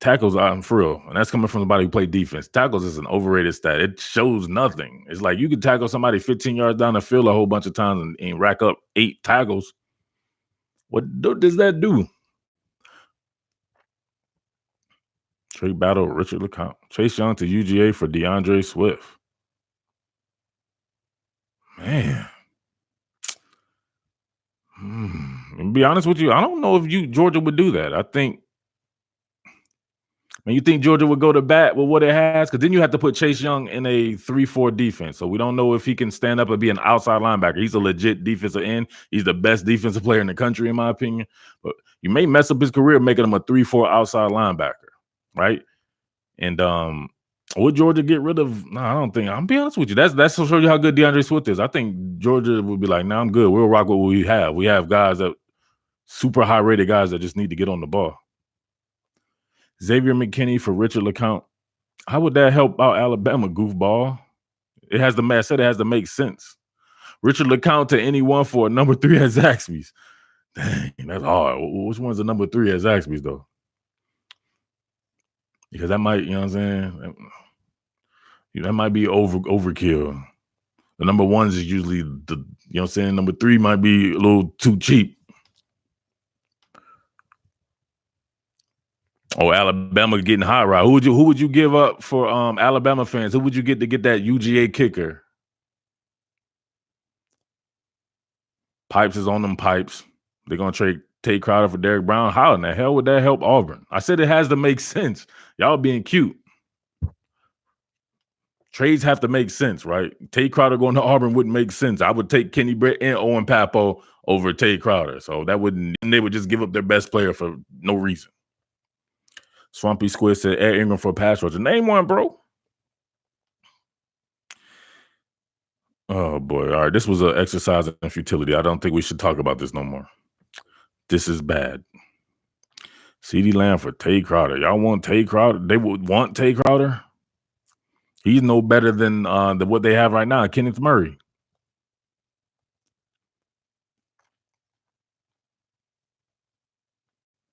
S1: Tackles, for real, and that's coming from somebody who played defense. Tackles is an overrated stat. It shows nothing. It's like you can tackle somebody 15 yards down the field a whole bunch of times and rack up 8 tackles. What does that do? Trade battle, Richard LeCounte. Chase Young to UGA for DeAndre Swift. Man. To be honest with you, I don't know if Georgia would do that. I think you think Georgia would go to bat with what it has, because then you have to put Chase Young in a 3-4 defense. So we don't know if he can stand up and be an outside linebacker. He's a legit defensive end. He's the best defensive player in the country, in my opinion. But you may mess up his career making him a 3-4 outside linebacker, right? And would Georgia get rid of? No, I don't think. I'll be honest with you. That's to show you how good DeAndre Swift is. I think Georgia would be like, "No, I'm good. We'll rock with what we have. We have guys that super high rated guys that just need to get on the ball." Xavier McKinney for Richard LeCounte. How would that help out Alabama, goofball? It has to make sense. Richard LeCounte to anyone for a number 3 at Zaxby's. Dang, that's hard. Which one's the number 3 at Zaxby's though? Because that might, you know what I'm saying? That might be overkill. The number 1s is usually you know what I'm saying? Number 3 might be a little too cheap. Oh, Alabama getting hot right. Who would you give up for Alabama fans? Who would you get to get that UGA kicker? Pipes is on them pipes. They're gonna trade Tate Crowder for Derek Brown. How in the hell would that help Auburn? I said it has to make sense. Y'all being cute. Trades have to make sense, right? Tate Crowder going to Auburn wouldn't make sense. I would take Kenny Britt and Owen Papo over Tate Crowder. So that wouldn't. They would just give up their best player for no reason. Swampy Squid said Ed Ingram for a pass rusher. Name one, bro. Oh boy. All right. This was an exercise in futility. I don't think we should talk about this no more. This is bad. CeeDee Lamb for Tate Crowder. Y'all want Tate Crowder? They would want Tate Crowder? He's no better than what they have right now, Kenneth Murray.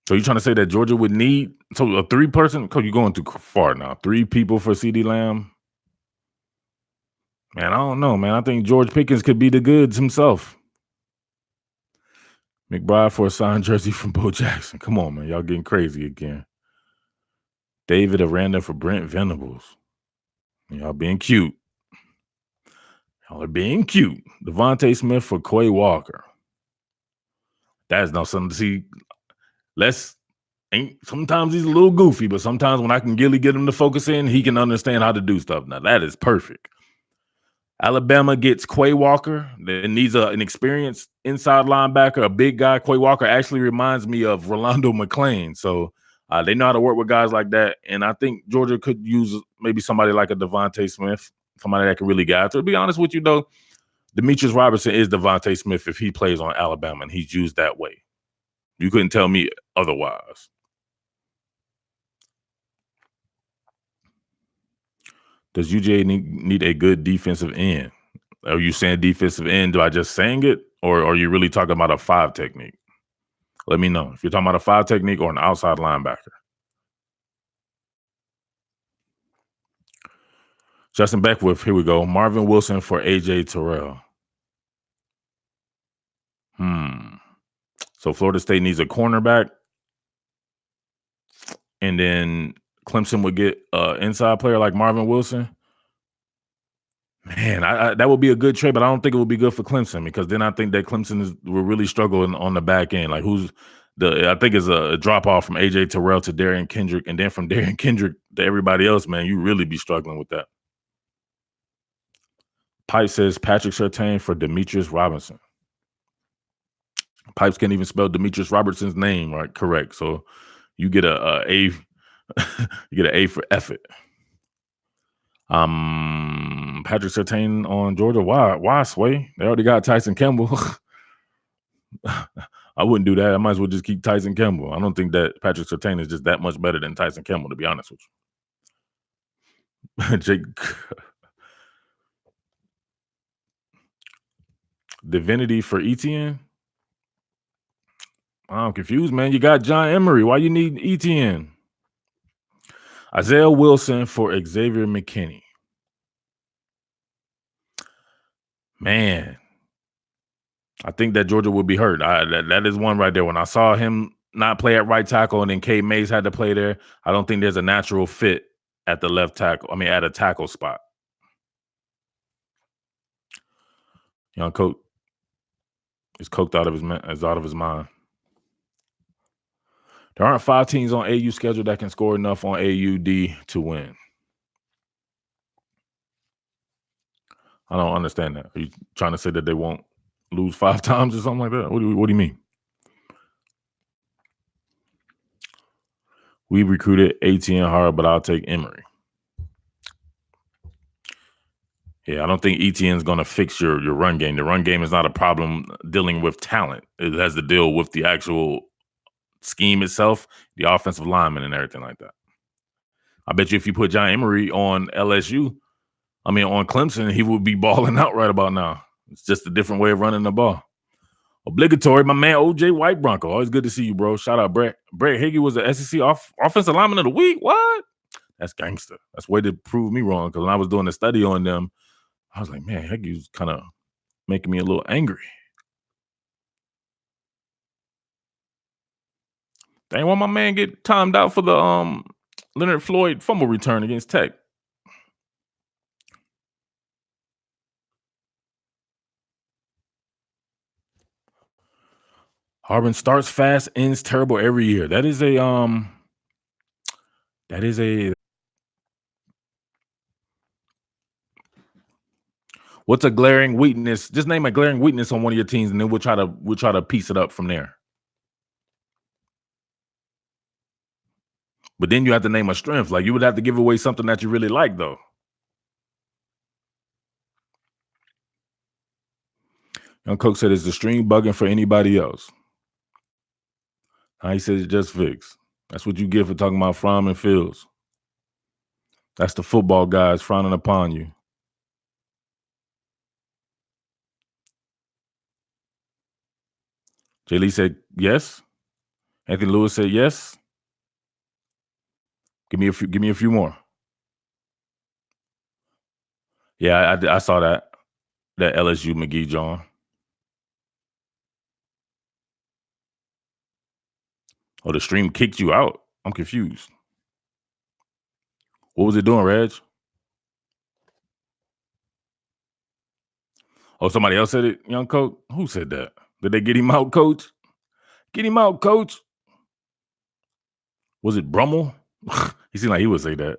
S1: So you're trying to say that Georgia would need a 3-person? Because you're going too far now. 3 people for CeeDee Lamb? Man, I don't know, man. I think George Pickens could be the goods himself. McBride for a signed jersey from Bo Jackson. Come on, man. Y'all getting crazy again. David Aranda for Brent Venables. Y'all being cute. Y'all are being cute. Devontae Smith for Quay Walker. That is not something to see. Sometimes he's a little goofy, but sometimes when I can really get him to focus in, he can understand how to do stuff. Now, that is perfect. Alabama gets Quay Walker. That needs an experienced inside linebacker, a big guy. Quay Walker actually reminds me of Rolando McClain. So they know how to work with guys like that. And I think Georgia could use maybe somebody like a Devontae Smith, somebody that can really guide. To be honest with you, though, Demetrius Robertson is Devontae Smith if he plays on Alabama, and he's used that way. You couldn't tell me otherwise. Does UGA need a good defensive end? Are you saying defensive end? Do I just saying it? Or are you really talking about a 5 technique? Let me know if you're talking about a 5 technique or an outside linebacker. Justin Beckwith, here we go. Marvin Wilson for AJ Terrell. So Florida State needs a cornerback. And then Clemson would get an inside player like Marvin Wilson. Man, that would be a good trade, but I don't think it would be good for Clemson, because then I think that Clemson will really struggle on the back end. Like I think it's a drop off from AJ Terrell to Darian Kendrick, and then from Darian Kendrick to everybody else, man, you really be struggling with that. Pipe says Patrick Surtain for Demetrius Robinson. Pipes can't even spell Demetrius Robertson's name right correct, so you get a you get an A for effort. Patrick Surtain on Georgia. Why Sway? They already got Tyson Campbell. I wouldn't do that. I might as well just keep Tyson Campbell. I don't think that Patrick Surtain is just that much better than Tyson Campbell, to be honest with you. Jake Divinity for ETN. I'm confused, man. You got John Emery. Why you need ETN? Isaiah Wilson for Xavier McKinney. Man, I think that Georgia will be hurt. That is one right there. When I saw him not play at right tackle and then Cade Mays had to play there, I don't think there's a natural fit at the left tackle. I mean, at a tackle spot. Young coach is coked out of his mind. There aren't 5 teams on AU schedule that can score enough on AUD to win. I don't understand that. Are you trying to say that they won't lose 5 times or something like that? What do you mean? We recruited ATN hard, but I'll take Emory. Yeah, I don't think ETN is going to fix your run game. The run game is not a problem dealing with talent. It has to deal with the actual scheme itself, the offensive linemen and everything like that. I bet you if you put John Emery on LSU, on Clemson, he would be balling out right about now. It's just a different way of running the ball. Obligatory, my man OJ White Bronco. Always good to see you, bro. Shout out Brett. Brett Higgy was the SEC offensive lineman of the week. What? That's gangster. That's way to prove me wrong, because when I was doing a study on them, I was like, man, Higgy's kind of making me a little angry. Dang, why my man get timed out for the Leonard Floyd fumble return against Tech? Auburn starts fast, ends terrible every year. That is a what's a glaring weakness? Just name a glaring weakness on one of your teams, and then we'll try to piece it up from there. But then you have to name a strength. Like, you would have to give away something that you really like, though. Young Coke said, "Is the stream bugging for anybody else?" He says, "Just fix." That's what you get for talking about Fromm and Fields. That's the football guys frowning upon you. Jay Lee said yes. Anthony Lewis said yes. Give me a few more. Yeah, I saw that LSU McGee John. Oh, the stream kicked you out. I'm confused. What was it doing, Reg? Oh, somebody else said it, Young Coach? Who said that? Did they get him out, Coach? Get him out, Coach. Was it Brummel? He seemed like he would say that.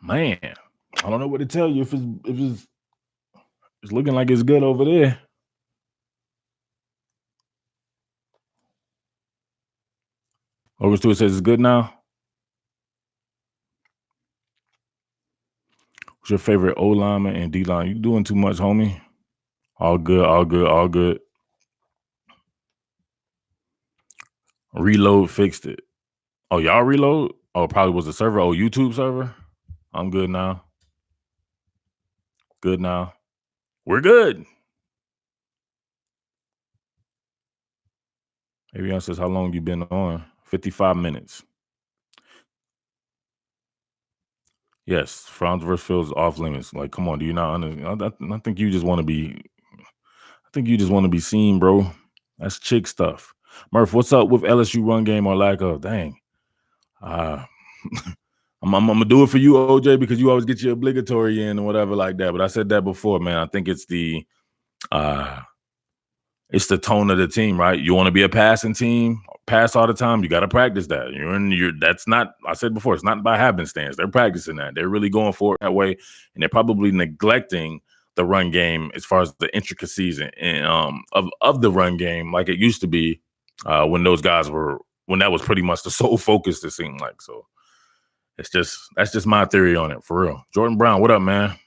S1: Man, I don't know what to tell you if it's looking like it's good over there. Over to it says it's good now. What's your favorite O lineman and D line? You doing too much, homie. All good, all good, all good. Reload fixed it. Oh, y'all reload? Oh, it probably was the server. Oh, YouTube server? I'm good now. Good now. We're good. Avion says, how long you been on? 55 minutes. Yes, Franz versus Fields off limits. Like, come on, do you not understand? I think you just want to be. I think you just want to be seen, bro. That's chick stuff. Murph, what's up with LSU run game or lack of? Dang. I'm gonna do it for you, OJ, because you always get your obligatory in and whatever like that. But I said that before, man. I think it's the tone of the team, right? You want to be a passing team, pass all the time. You got to practice that. That's not. I said before, it's not by happenstance. They're practicing that. They're really going for it that way, and they're probably neglecting the run game as far as the intricacies and of the run game, like it used to be when those guys were, when that was pretty much the sole focus. It seemed like. So that's just my theory on it, for real. Jordan Brown, what up, man?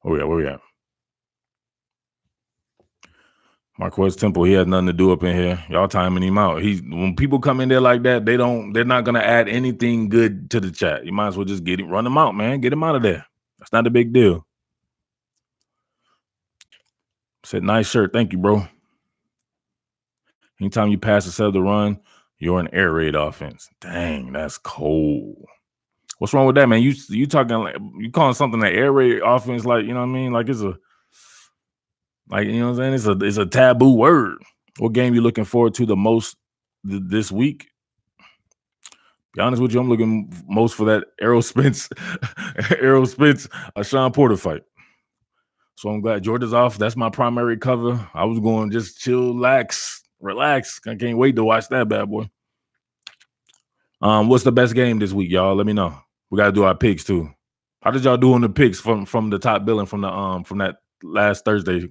S1: Where we at? Marquez Temple, he has nothing to do up in here. Y'all timing him out. When people come in there like that, they're not gonna add anything good to the chat. You might as well just run him out, man. Get him out of there. That's not a big deal. Said, nice shirt. Thank you, bro. Anytime you pass instead of the run, you're an air raid offense. Dang, that's cold. What's wrong with that, man? You talking like you calling something an air raid offense, like, you know what I mean? Like, it's a, like, you know what I'm saying? It's a taboo word. What game you looking forward to the most this week? Be honest with you, I'm looking most for that Errol Spence, Sean Porter fight. So I'm glad Georgia's off. That's my primary cover. I was going just chill, relax. I can't wait to watch that bad boy. What's the best game this week, y'all? Let me know. We gotta do our picks too. How did y'all do on the picks from the top billing from that last Thursday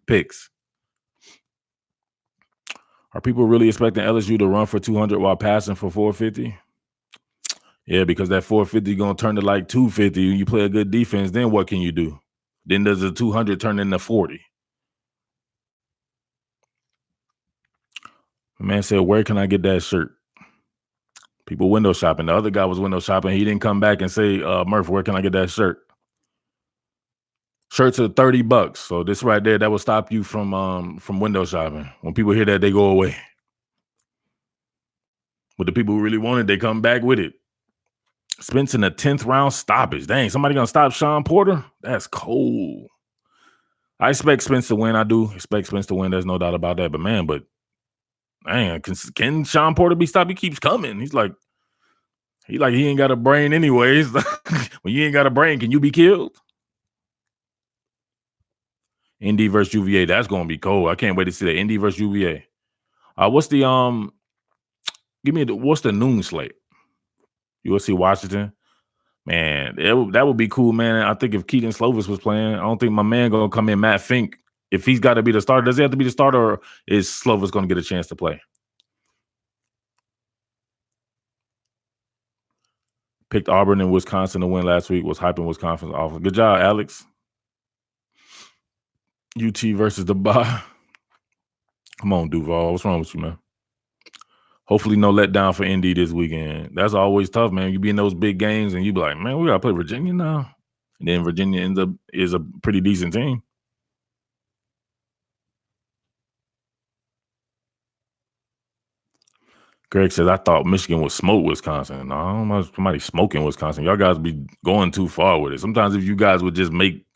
S1: picks? Are people really expecting LSU to run for 200 while passing for 450? Yeah, because that 450 gonna turn to like 250. You play a good defense, then what can you do? Then does the 200 turn into 40? The man said, where can I get that shirt? People window shopping. The other guy was window shopping. He didn't come back and say, Murph, where can I get that shirt? Shirts are $30. So this right there, that will stop you from window shopping. When people hear that, they go away. But the people who really want it, they come back with it. Spence in the 10th round stoppage. Dang, somebody gonna stop Sean Porter? That's cold. I expect Spence to win. I do expect Spence to win. There's no doubt about that. But man, man, can Sean Porter be stopped? He keeps coming. He ain't got a brain anyways. When you ain't got a brain, can you be killed? Indy versus UVA. That's gonna be cold. I can't wait to see that. Indy versus UVA. What's the what's the noon slate? USC Washington. Man, that would be cool, man. I think if Keaton Slovis was playing, I don't think my man gonna come in, Matt Fink. If he's got to be the starter, does he have to be the starter, or is Slovis gonna get a chance to play? Picked Auburn and Wisconsin to win last week. Was hyping Wisconsin's offense. Good job, Alex. UT versus the bye. Come on, Duval. What's wrong with you, man? Hopefully no letdown for Indy this weekend. That's always tough, man. You be in those big games and you be like, man, we got to play Virginia now. And then Virginia is a pretty decent team. Greg says, I thought Michigan would smoke Wisconsin. No, I don't know somebody smoking Wisconsin. Y'all guys be going too far with it. Sometimes if you guys would just make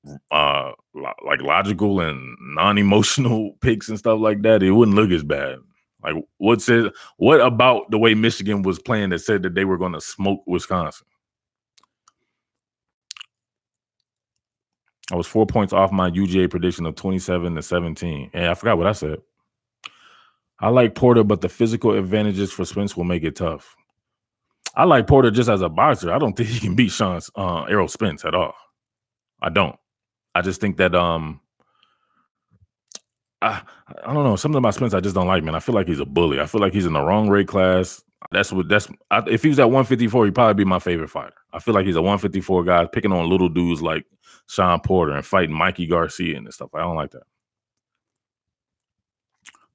S1: like logical and non-emotional picks and stuff like that, it wouldn't look as bad. Like, what about the way Michigan was playing that said that they were going to smoke Wisconsin? I was 4 points off my UGA prediction of 27-17. And I forgot what I said. I like Porter, but the physical advantages for Spence will make it tough. I like Porter just as a boxer. I don't think he can beat Errol Spence at all. I don't. I just think that I don't know, something about Spence I just don't like, man. I feel like he's a bully. I feel like he's in the wrong weight class. If he was at 154, he'd probably be my favorite fighter. I feel like he's a 154 guy picking on little dudes like Sean Porter and fighting Mikey Garcia and stuff. I don't like that.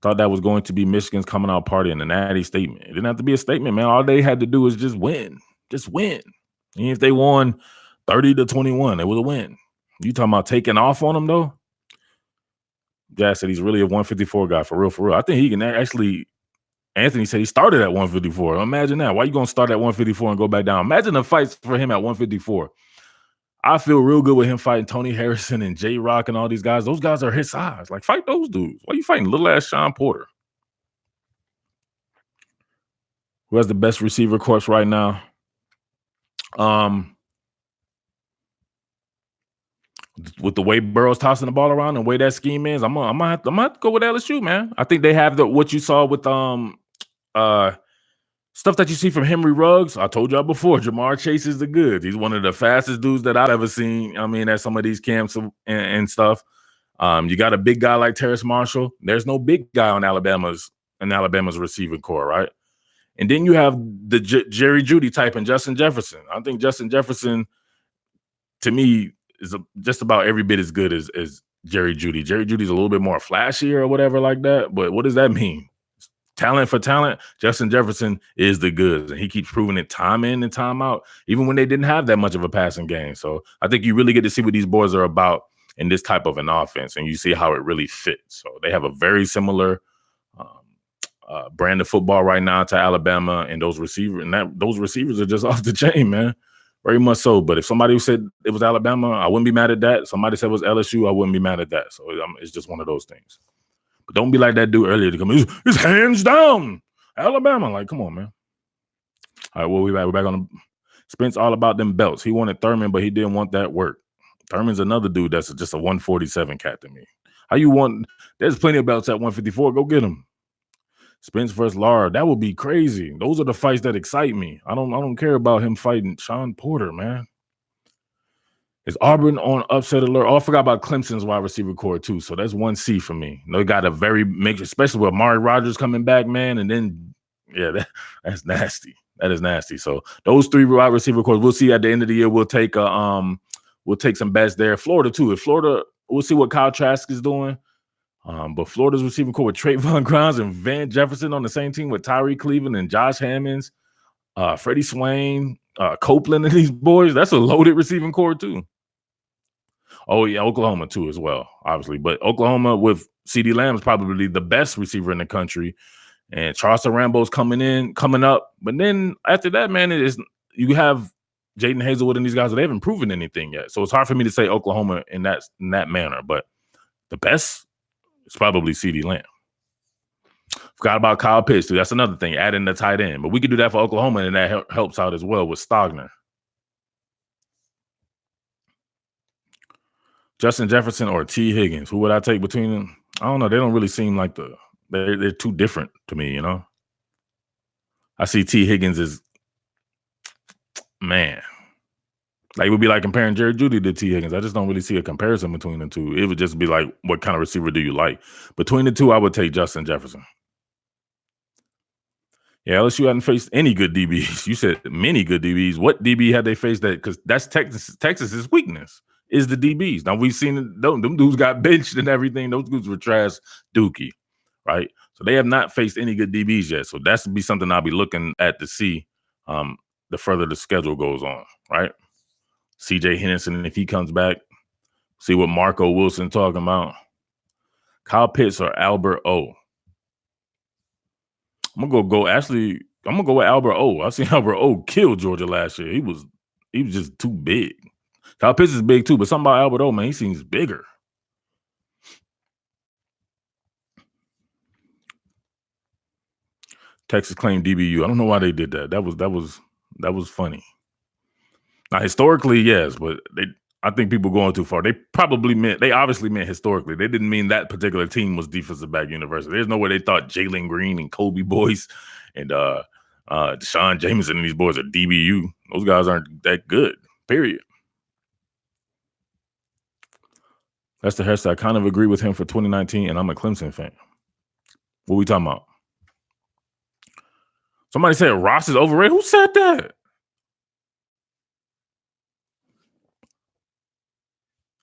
S1: Thought that was going to be Michigan's coming out party and a natty statement. It didn't have to be a statement, man. All they had to do was just win. Just win. And if they won 30-21, it was a win. You talking about taking off on them, though? Jack said he's really a 154 guy, for real, for real. I think he can actually. Anthony said he started at 154. Imagine that. Why you going to start at 154 and go back down? Imagine the fights for him at 154. I feel real good with him fighting Tony Harrison and J-Rock and all these guys. Those guys are his size. Like, fight those dudes. Why are you fighting little-ass Sean Porter? Who has the best receiver corps right now? With the way Burrow's tossing the ball around and the way that scheme is, I'm gonna have to go with LSU, man. I think they have what you saw with stuff that you see from Henry Ruggs. I told y'all before, Jamar Chase is the goods. He's one of the fastest dudes that I've ever seen. I mean, at some of these camps and stuff. You got a big guy like Terrace Marshall. There's no big guy on Alabama's receiving core, right? And then you have the Jerry Jeudy type and Justin Jefferson. I think Justin Jefferson, to me, is just about every bit as good as Jerry Jeudy. Jerry Judy's a little bit more flashy or whatever like that. But what does that mean? Talent for talent, Justin Jefferson is the goods, and he keeps proving it time in and time out, even when they didn't have that much of a passing game. So I think you really get to see what these boys are about in this type of an offense, and you see how it really fits. So they have a very similar brand of football right now to Alabama, and those receivers are just off the chain, man. Very much so. But if somebody said it was Alabama, I wouldn't be mad at that. Somebody said it was LSU, I wouldn't be mad at that. So it's just one of those things. But don't be like that dude earlier to come. It's hands down Alabama. Like, come on, man. All right, well, we're back on the Spence. All about them belts. He wanted Thurman, but he didn't want that work. Thurman's another dude that's just a 147 cat to me. How you want? There's plenty of belts at 154. Go get him. Spence versus Lara. That would be crazy. Those are the fights that excite me. I don't care about him fighting Sean Porter, man. Is Auburn on upset alert? Oh, I forgot about Clemson's wide receiver core too. So that's 1C for me. They got a very major, especially with Amari Rodgers coming back, man. And then, yeah, that's nasty. That is nasty. So those 3 wide receiver cores, we'll see at the end of the year. We'll take some bets there. Florida too. If Florida, we'll see what Kyle Trask is doing. But Florida's receiving core with Trayvon Grimes and Van Jefferson on the same team with Tyree Cleveland and Josh Hammonds, Freddie Swain, Copeland, and these boys. That's a loaded receiving core too. Oh yeah, Oklahoma too as well, obviously. But Oklahoma with CeeDee Lamb is probably the best receiver in the country, and Charleston Rambo's coming up. But then after that, man, you have Jaden Hazelwood and these guys. They haven't proven anything yet, so it's hard for me to say Oklahoma in that manner. But the best is probably CeeDee Lamb. Forgot about Kyle Pitts too. That's another thing. Adding the tight end, but we could do that for Oklahoma, and that helps out as well with Stogner. Justin Jefferson or T. Higgins? Who would I take between them? I don't know. They don't really seem like they're too different to me, you know? I see T. Higgins as, man. Like, it would be like comparing Jerry Jeudy to T. Higgins. I just don't really see a comparison between the two. It would just be like, what kind of receiver do you like? Between the two, I would take Justin Jefferson. Yeah, LSU hadn't faced any good DBs. You said many good DBs. What DB had they faced that? Because that's Texas's weakness. Is the DBs. Now we've seen them dudes got benched and everything. Those dudes were trash dookie, right? So they have not faced any good DBs yet. So that's to be something I'll be looking at to see the further the schedule goes on, right? CJ Henderson, if he comes back, see what Marco Wilson talking about. Kyle Pitts or Albert O. I'm gonna go with Albert O. I seen Albert O kill Georgia last year. He was just too big. Kyle Pitts is big too, but something about Albert O, man, he seems bigger. Texas claimed DBU. I don't know why they did that. That was funny. Now historically, yes, but I think people going too far. They obviously meant historically. They didn't mean that particular team was defensive back university. There's no way they thought Jalen Green and Kobe Boyce and Deshaun Jameson and these boys are DBU. Those guys aren't that good, period. That's the hairstyle. I kind of agree with him for 2019, and I'm a Clemson fan. What we talking about? Somebody said Ross is overrated. Who said that?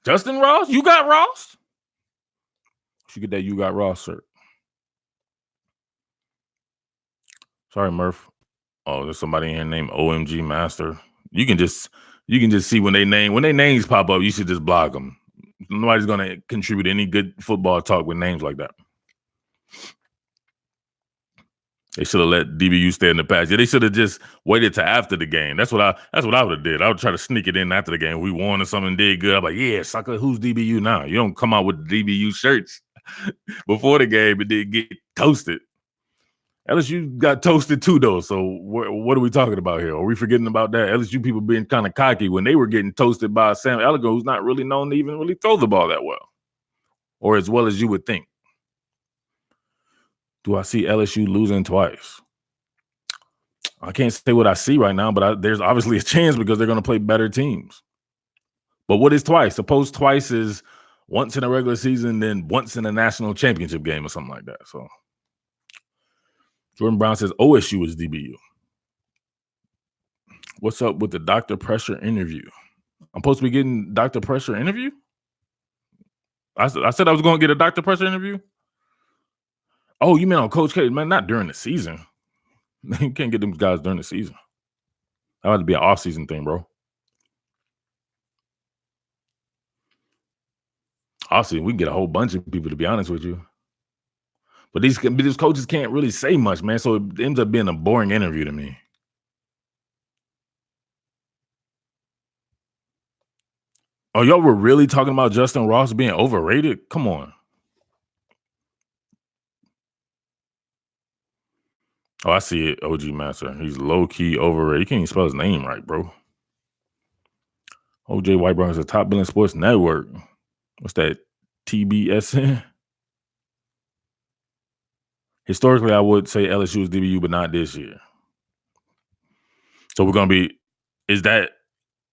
S1: Justin Ross? You got Ross? You should get that You Got Ross shirt. Sorry, Murph. Oh, there's somebody in here named OMG Master. You can just see when their names pop up, you should just block them. Nobody's gonna contribute any good football talk with names like that. They should have let DBU stay in the past. Yeah, they should have just waited to after the game. That's what I would have did. I would try to sneak it in after the game. We won or something did good. I'm like, yeah, sucker, who's DBU now? You don't come out with DBU shirts before the game and then get toasted. LSU got toasted too, though. So what are we talking about here? Are we forgetting about that? LSU people being kind of cocky when they were getting toasted by Sam Ellinger, who's not really known to even really throw the ball that well, or as well as you would think. Do I see LSU losing twice? I can't say what I see right now, but there's obviously a chance because they're going to play better teams. But what is twice? Suppose twice is once in a regular season, then once in a national championship game or something like that. So Jordan Brown says OSU is DBU. What's up with the Dr. Pressure interview? I'm supposed to be getting Dr. Pressure interview? I said I was going to get a Dr. Pressure interview? Oh, you mean on Coach K? Man, not during the season. You can't get them guys during the season. That had to be an off-season thing, bro. Honestly, we can get a whole bunch of people, to be honest with you. But these coaches can't really say much, man. So it ends up being a boring interview to me. Oh, y'all were really talking about Justin Ross being overrated? Come on. Oh, I see it. OG Master. He's low-key overrated. He can't even spell his name right, bro. OJ Whitebrown is a top billing sports network. What's that? TBSN? Historically, I would say LSU is DBU, but not this year. So we're going to be,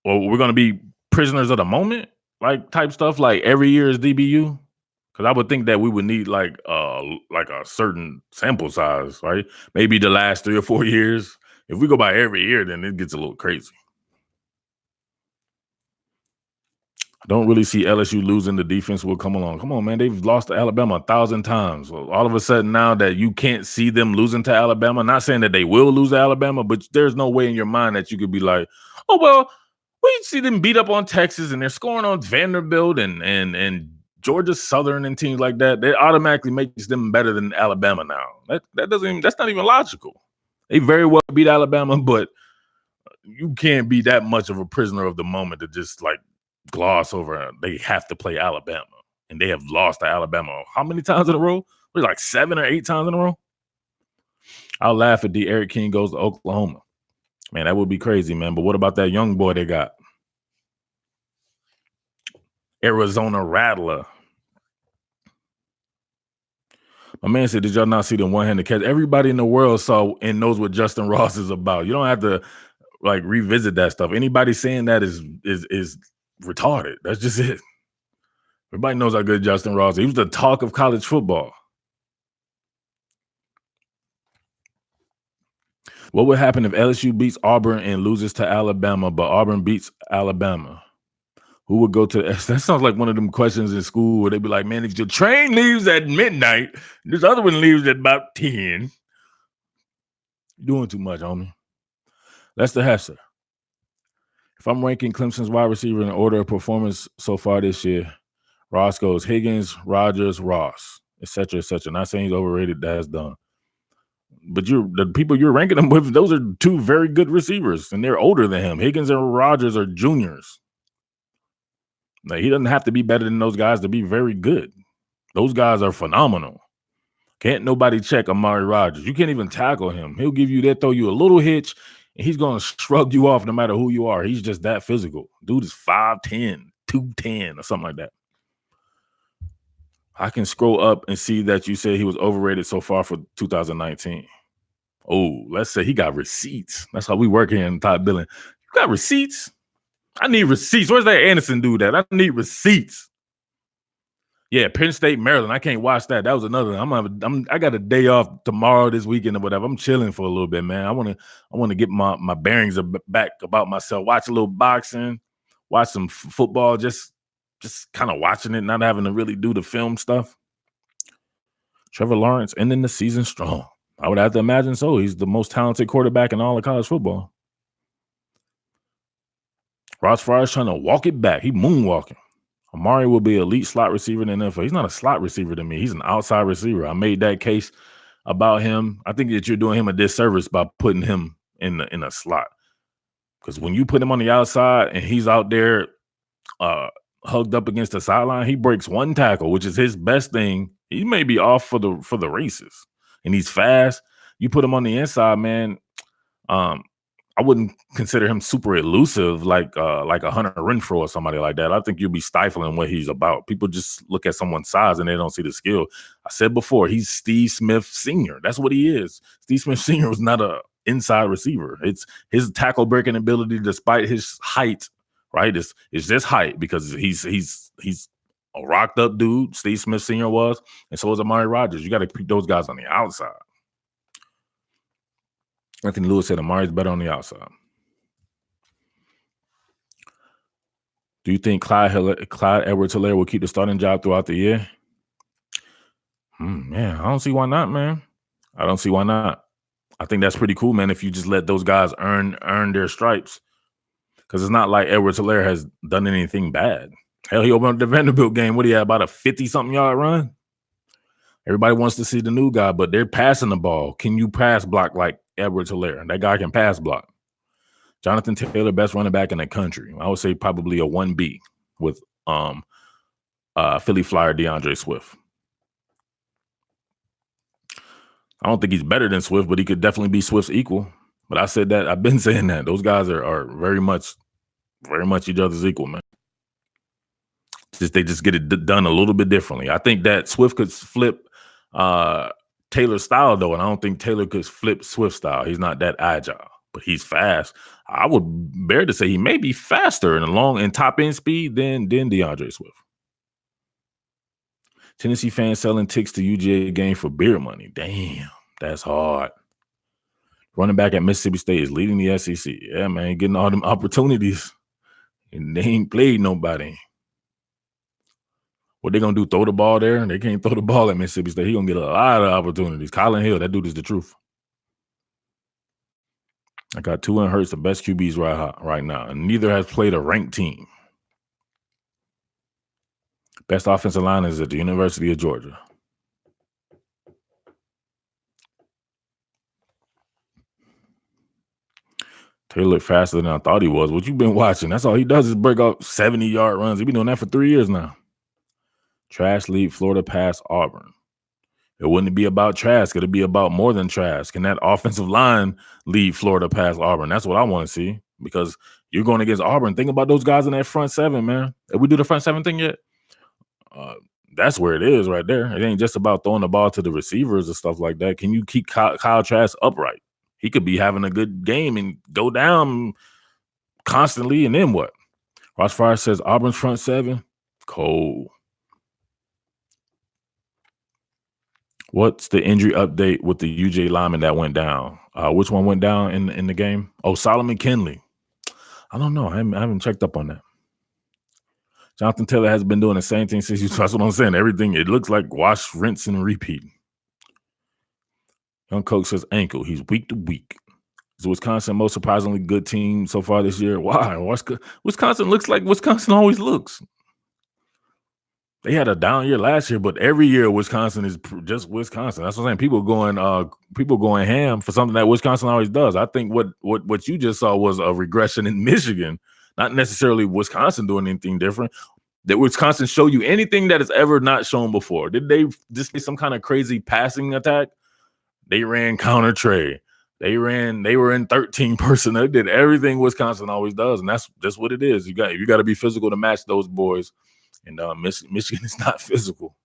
S1: we're going to be prisoners of the moment? Like type stuff, like every year is DBU? Because I would think that we would need like a certain sample size, right? Maybe the last 3 or 4 years. If we go by every year, then it gets a little crazy. I don't really see LSU losing. The defense will come along. Come on, man. They've lost to Alabama 1,000 times. Well, all of a sudden now that you can't see them losing to Alabama, not saying that they will lose to Alabama, but there's no way in your mind that you could be like, oh, well, we see them beat up on Texas and they're scoring on Vanderbilt and Georgia Southern and teams like that. That automatically makes them better than Alabama now. That's not even logical. They very well beat Alabama, but you can't be that much of a prisoner of the moment to just like gloss over. They have to play Alabama, and they have lost to Alabama how many times in a row? Like 7 or 8 times in a row. I'll laugh at the Eric King goes to Oklahoma. Man, that would be crazy, man. But what about that young boy they got? Arizona Rattler. My man said, did y'all not see the one-handed catch? Everybody in the world saw and knows what Justin Ross is about. You don't have to like revisit that stuff. Anybody saying that is retarded. That's just it. Everybody knows how good Justin Ross is. He was the talk of college football. What would happen if LSU beats Auburn and loses to Alabama, but Auburn beats Alabama? Who would go to that? That sounds like one of them questions in school where they'd be like, man, if your train leaves at midnight, this other one leaves at about 10. You're doing too much, homie. Lester Hester. If I'm ranking Clemson's wide receiver in order of performance so far this year, Ross goes Higgins, Rodgers, Ross, etc., etc. Not saying he's overrated. That's done. But the people you're ranking them with, those are 2 very good receivers, and they're older than him. Higgins and Rodgers are juniors. Like, he doesn't have to be better than those guys to be very good. Those guys are phenomenal. Can't nobody check Amari Rodgers. You can't even tackle him. He'll give you that, throw you a little hitch, and he's going to shrug you off no matter who you are. He's just that physical. Dude is 5'10", 210 or something like that. I can scroll up and see that you said he was overrated so far for 2019. Oh, let's say he got receipts. That's how we work here in top billing. You got receipts? I need receipts. Where's that Anderson dude at? I need receipts. Yeah, Penn State, Maryland. I can't watch that. That was another. I got a day off tomorrow, this weekend, or whatever. I'm chilling for a little bit, man. I want to get my bearings back about myself. Watch a little boxing, watch some football. Just kind of watching it, not having to really do the film stuff. Trevor Lawrence ending the season strong. I would have to imagine so. He's the most talented quarterback in all of college football. Ross Fryer's trying to walk it back. He moonwalking. Amari will be elite slot receiver in the NFL. He's not a slot receiver to me. He's an outside receiver. I made that case about him. I think that you're doing him a disservice by putting him in a slot. Because when you put him on the outside and he's out there hugged up against the sideline, he breaks one tackle, which is his best thing. He may be off for the races, and he's fast. You put him on the inside, man. I wouldn't consider him super elusive like a Hunter Renfrow or somebody like that. I think you'll be stifling what he's about. People just look at someone's size and they don't see the skill. I said before, he's Steve Smith Sr. That's what he is. Steve Smith Sr. was not a inside receiver. It's his tackle breaking ability, despite his height. Right? It's just height because he's a rocked up dude. Steve Smith Sr. was, and so was Amari Rodgers. You got to keep those guys on the outside. Anthony Lewis said Amari's better on the outside. Do you think Clyde Edwards-Helaire will keep the starting job throughout the year? Man, I don't see why not, man. I don't see why not. I think that's pretty cool, man, if you just let those guys earn their stripes. Because it's not like Edwards-Helaire has done anything bad. Hell, he opened up the Vanderbilt game. What do you have, about a 50-something yard run? Everybody wants to see the new guy, but they're passing the ball. Can you pass block like Edwards-Helaire? That guy can pass block. Jonathan Taylor, best running back in the country. I would say probably a 1B with Philly Flyer DeAndre Swift. I don't think he's better than Swift, but he could definitely be Swift's equal. But I said that. I've been saying that. Those guys are very much each other's equal, man. They just get it done a little bit differently. I think that Swift could flip Taylor's style, though, and I don't think Taylor could flip Swift's style. He's not that agile, but he's fast. I would bear to say he may be faster in top end speed than DeAndre Swift. Tennessee fans selling tickets to UGA game for beer money. Damn, that's hard. Running back at Mississippi State is leading the SEC. Yeah, man, getting all them opportunities, and they ain't played nobody. What they gonna do? Throw the ball there? They can't throw the ball at Mississippi State. He gonna get a lot of opportunities. Colin Hill, that dude is the truth. I got Tua and Hurts, the best QBs right now, and neither has played a ranked team. Best offensive line is at the University of Georgia. Taylor looked faster than I thought he was. What you been watching? That's all he does is break out 70-yard runs. He been doing that for 3 years now. Trash lead Florida past Auburn. It wouldn't be about Trask. It'd be about more than Trask. Can that offensive line lead Florida past Auburn? That's what I want to see, because you're going against Auburn. Think about those guys in that front seven, man. Did we do the front seven thing yet? That's where it is right there. It ain't just about throwing the ball to the receivers and stuff like that. Can you keep Kyle Trask upright? He could be having a good game and go down constantly, and then what? Ross Fryer says Auburn's front seven, cold. What's the injury update with the UJ lineman that went down? Which one went down in the game? Oh, Solomon Kinley. I don't know. I haven't checked up on that. Jonathan Taylor has been doing the same thing since you. That's what I'm saying. Everything, it looks like wash, rinse, and repeat. Young coach says ankle. He's week to week. Is Wisconsin most surprisingly good team so far this year? Why? Wisconsin looks like Wisconsin always looks. They had a down year last year, but every year Wisconsin is just Wisconsin. That's what I'm saying. People going ham for something that Wisconsin always does. I think what you just saw was a regression in Michigan, not necessarily Wisconsin doing anything different. Did Wisconsin show you anything that is ever not shown before? Did they just be some kind of crazy passing attack? They ran counter trade. They were in 13 personnel. They did everything Wisconsin always does, and that's just what it is. You got to be physical to match those boys. And Michigan is not physical.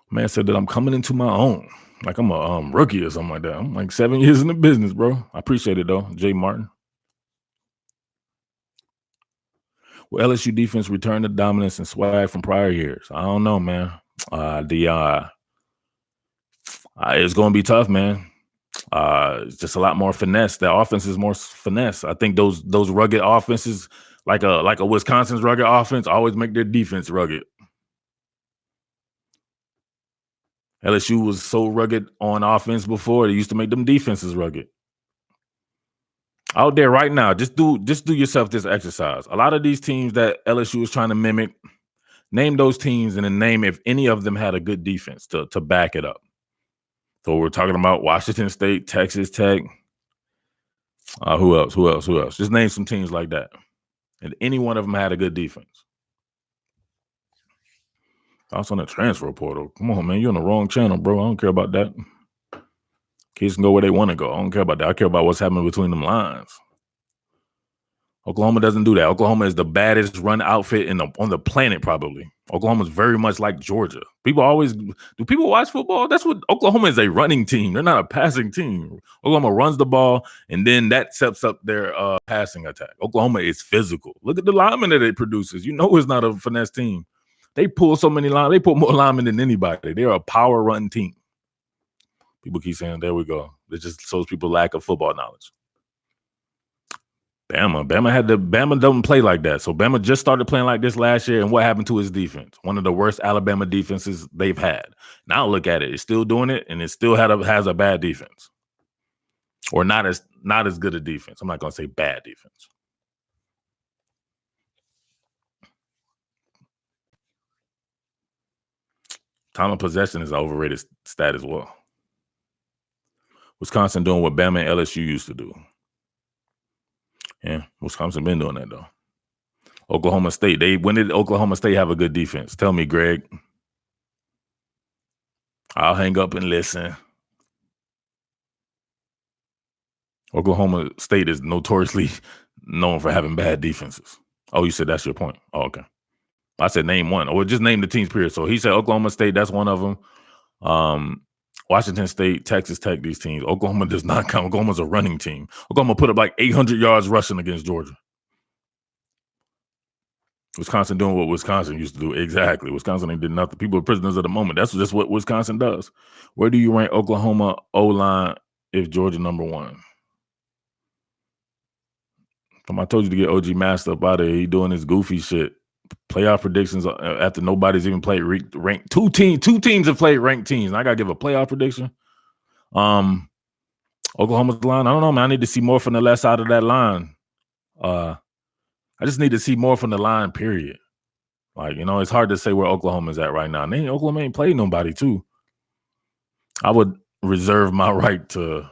S1: Man said that I'm coming into my own, like I'm a rookie or something like that. I'm like 7 years in the business, bro. I appreciate it though, Jay Martin. Will LSU defense return to dominance and swag from prior years? I don't know, man. It's going to be tough, man. It's just a lot more finesse. The offense is more finesse. I think those rugged offenses, like a Wisconsin's rugged offense, always make their defense rugged. LSU was so rugged on offense before; they used to make them defenses rugged. Out there right now, just do yourself this exercise. A lot of these teams that LSU is trying to mimic, name those teams and then name if any of them had a good defense to back it up. So we're talking about Washington State, Texas Tech. Who else? Just name some teams like that. And any one of them had a good defense. I was on the transfer portal. Come on, man. You're on the wrong channel, bro. I don't care about that. Kids can go where they want to go. I don't care about that. I care about what's happening between them lines. Oklahoma doesn't do that. Oklahoma is the baddest run outfit on the planet, probably. Oklahoma is very much like Georgia. Do people watch football? That's what Oklahoma is, a running team. They're not a passing team. Oklahoma runs the ball, and then that sets up their passing attack. Oklahoma is physical. Look at the linemen that it produces. You know it's not a finesse team. They pull so many linemen. They pull more linemen than anybody. They're a power run team. People keep saying, there we go. It just shows people lack of football knowledge. Bama don't play like that. So Bama just started playing like this last year, and what happened to his defense? One of the worst Alabama defenses they've had. Now look at it. It's still doing it, and it still has a bad defense. or not as good a defense. I'm not going to say bad defense. Time of possession is an overrated stat as well. Wisconsin doing what Bama and LSU used to do. Yeah, Wisconsin been doing that though. Oklahoma State. When did Oklahoma State have a good defense? Tell me, Greg. I'll hang up and listen. Oklahoma State is notoriously known for having bad defenses. Oh, you said that's your point. Oh, okay. I said name one, or just name the teams, period. So he said Oklahoma State, that's one of them. Washington State, Texas Tech, these teams. Oklahoma does not count. Oklahoma's a running team. Oklahoma put up like 800 yards rushing against Georgia. Wisconsin doing what Wisconsin used to do. Exactly. Wisconsin ain't did nothing. People are prisoners of the moment. That's just what Wisconsin does. Where do you rank Oklahoma O-line if Georgia number one? I told you to get OG Master up out of here. He doing his goofy shit. Playoff predictions after nobody's even played ranked. Two teams have played ranked teams. And I gotta give a playoff prediction. Oklahoma's line. I don't know, man. I need to see more from the left side of that line. I just need to see more from the line, period. Like, it's hard to say where Oklahoma's at right now. And Oklahoma ain't played nobody, too. I would reserve my right to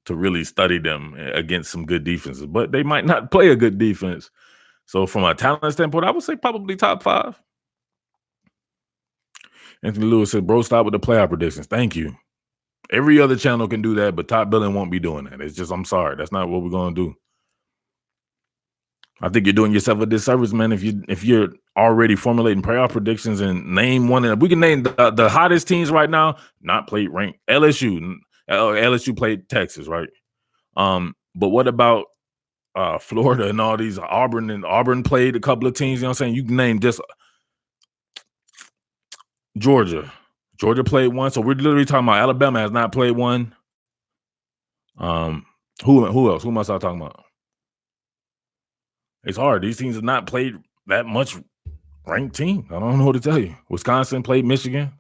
S1: really study them against some good defenses, but they might not play a good defense. So from a talent standpoint, I would say probably top 5. Anthony Lewis said, bro, stop with the playoff predictions. Thank you. Every other channel can do that, but Top Billing won't be doing that. It's just, I'm sorry. That's not what we're going to do. I think you're doing yourself a disservice, man, if you're already formulating playoff predictions and name one. And we can name the hottest teams right now, not played ranked. LSU played Texas, right? But what about Florida and all these Auburn played a couple of teams, you know what I'm saying? You can name just Georgia. Georgia played one, so we're literally talking about Alabama has not played one. Who else? Who must I talking about? It's hard. These teams have not played that much ranked team. I don't know what to tell you. Wisconsin played Michigan.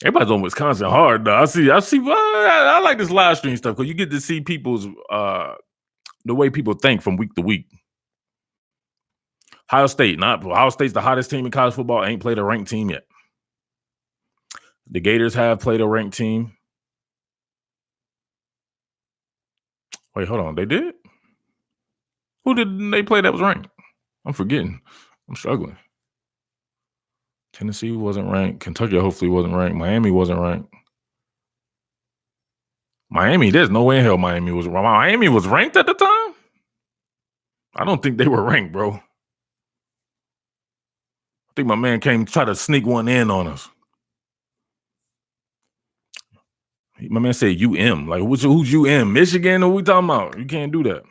S1: Everybody's on Wisconsin hard, though. I see. I like this live stream stuff because you get to see people's the way people think from week to week. Ohio State's the hottest team in college football. Ain't played a ranked team yet. The Gators have played a ranked team. Wait, hold on. They did? Who did they play that was ranked? I'm forgetting. I'm struggling. Tennessee wasn't ranked. Kentucky hopefully wasn't ranked. Miami wasn't ranked. Miami, there's no way in hell Miami was ranked at the time? I don't think they were ranked, bro. I think my man came to try to sneak one in on us. My man said UM. Like, who's UM? Michigan? Who we talking about? You can't do that.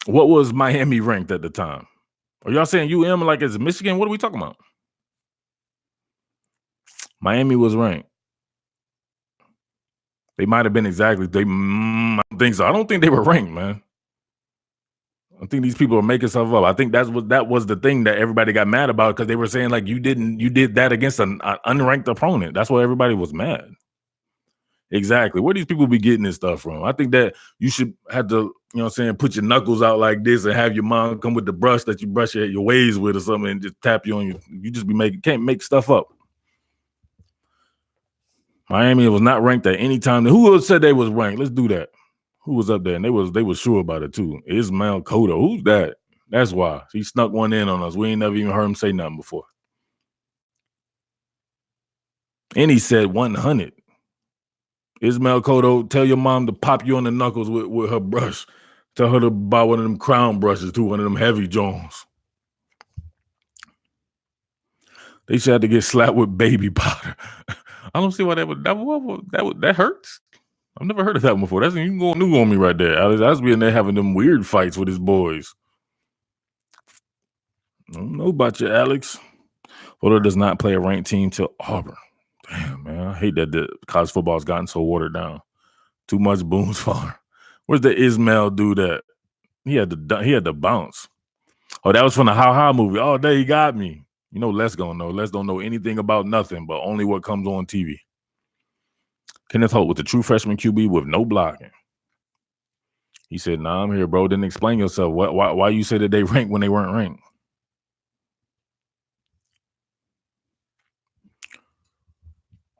S1: What was Miami ranked at the time? Are y'all saying UM like it's Michigan? What are we talking about? Miami was ranked. They might have been exactly. I don't think so. I don't think they were ranked, man. I think these people are making stuff up. I think that was the thing that everybody got mad about because they were saying like you did that against an unranked opponent. That's why everybody was mad. Exactly. Where these people be getting this stuff from? I think that you should have to, put your knuckles out like this and have your mom come with the brush that you brush your ways with or something and just tap you on your. You just can't make stuff up. Miami was not ranked at any time. Who else said they was ranked? Let's do that. Who was up there? And they was sure about it too. Ismail Cotto. Who's that? That's why. He snuck one in on us. We ain't never even heard him say nothing before. And he said 100. Ismail Cotto, tell your mom to pop you on the knuckles with her brush. Tell her to buy one of them crown brushes too, one of them heavy Jones. They should have to get slapped with baby powder. I don't see why that hurts. I've never heard of that one before. That's you going new on me right there. Alex Osby in there having them weird fights with his boys. I don't know about you, Alex. Florida does not play a ranked team till Auburn. Damn, man. I hate that the college football has gotten so watered down. Too much Boone's Farm. Where's the Ismail dude at? He had to bounce. Oh, that was from the How High movie. Oh, there he got me. Les gonna know. Les don't know anything about nothing, but only what comes on TV. Kenneth Holt with the true freshman QB with no blocking. He said, "Nah, I'm here, bro. Didn't explain yourself. Why you say that they ranked when they weren't ranked?"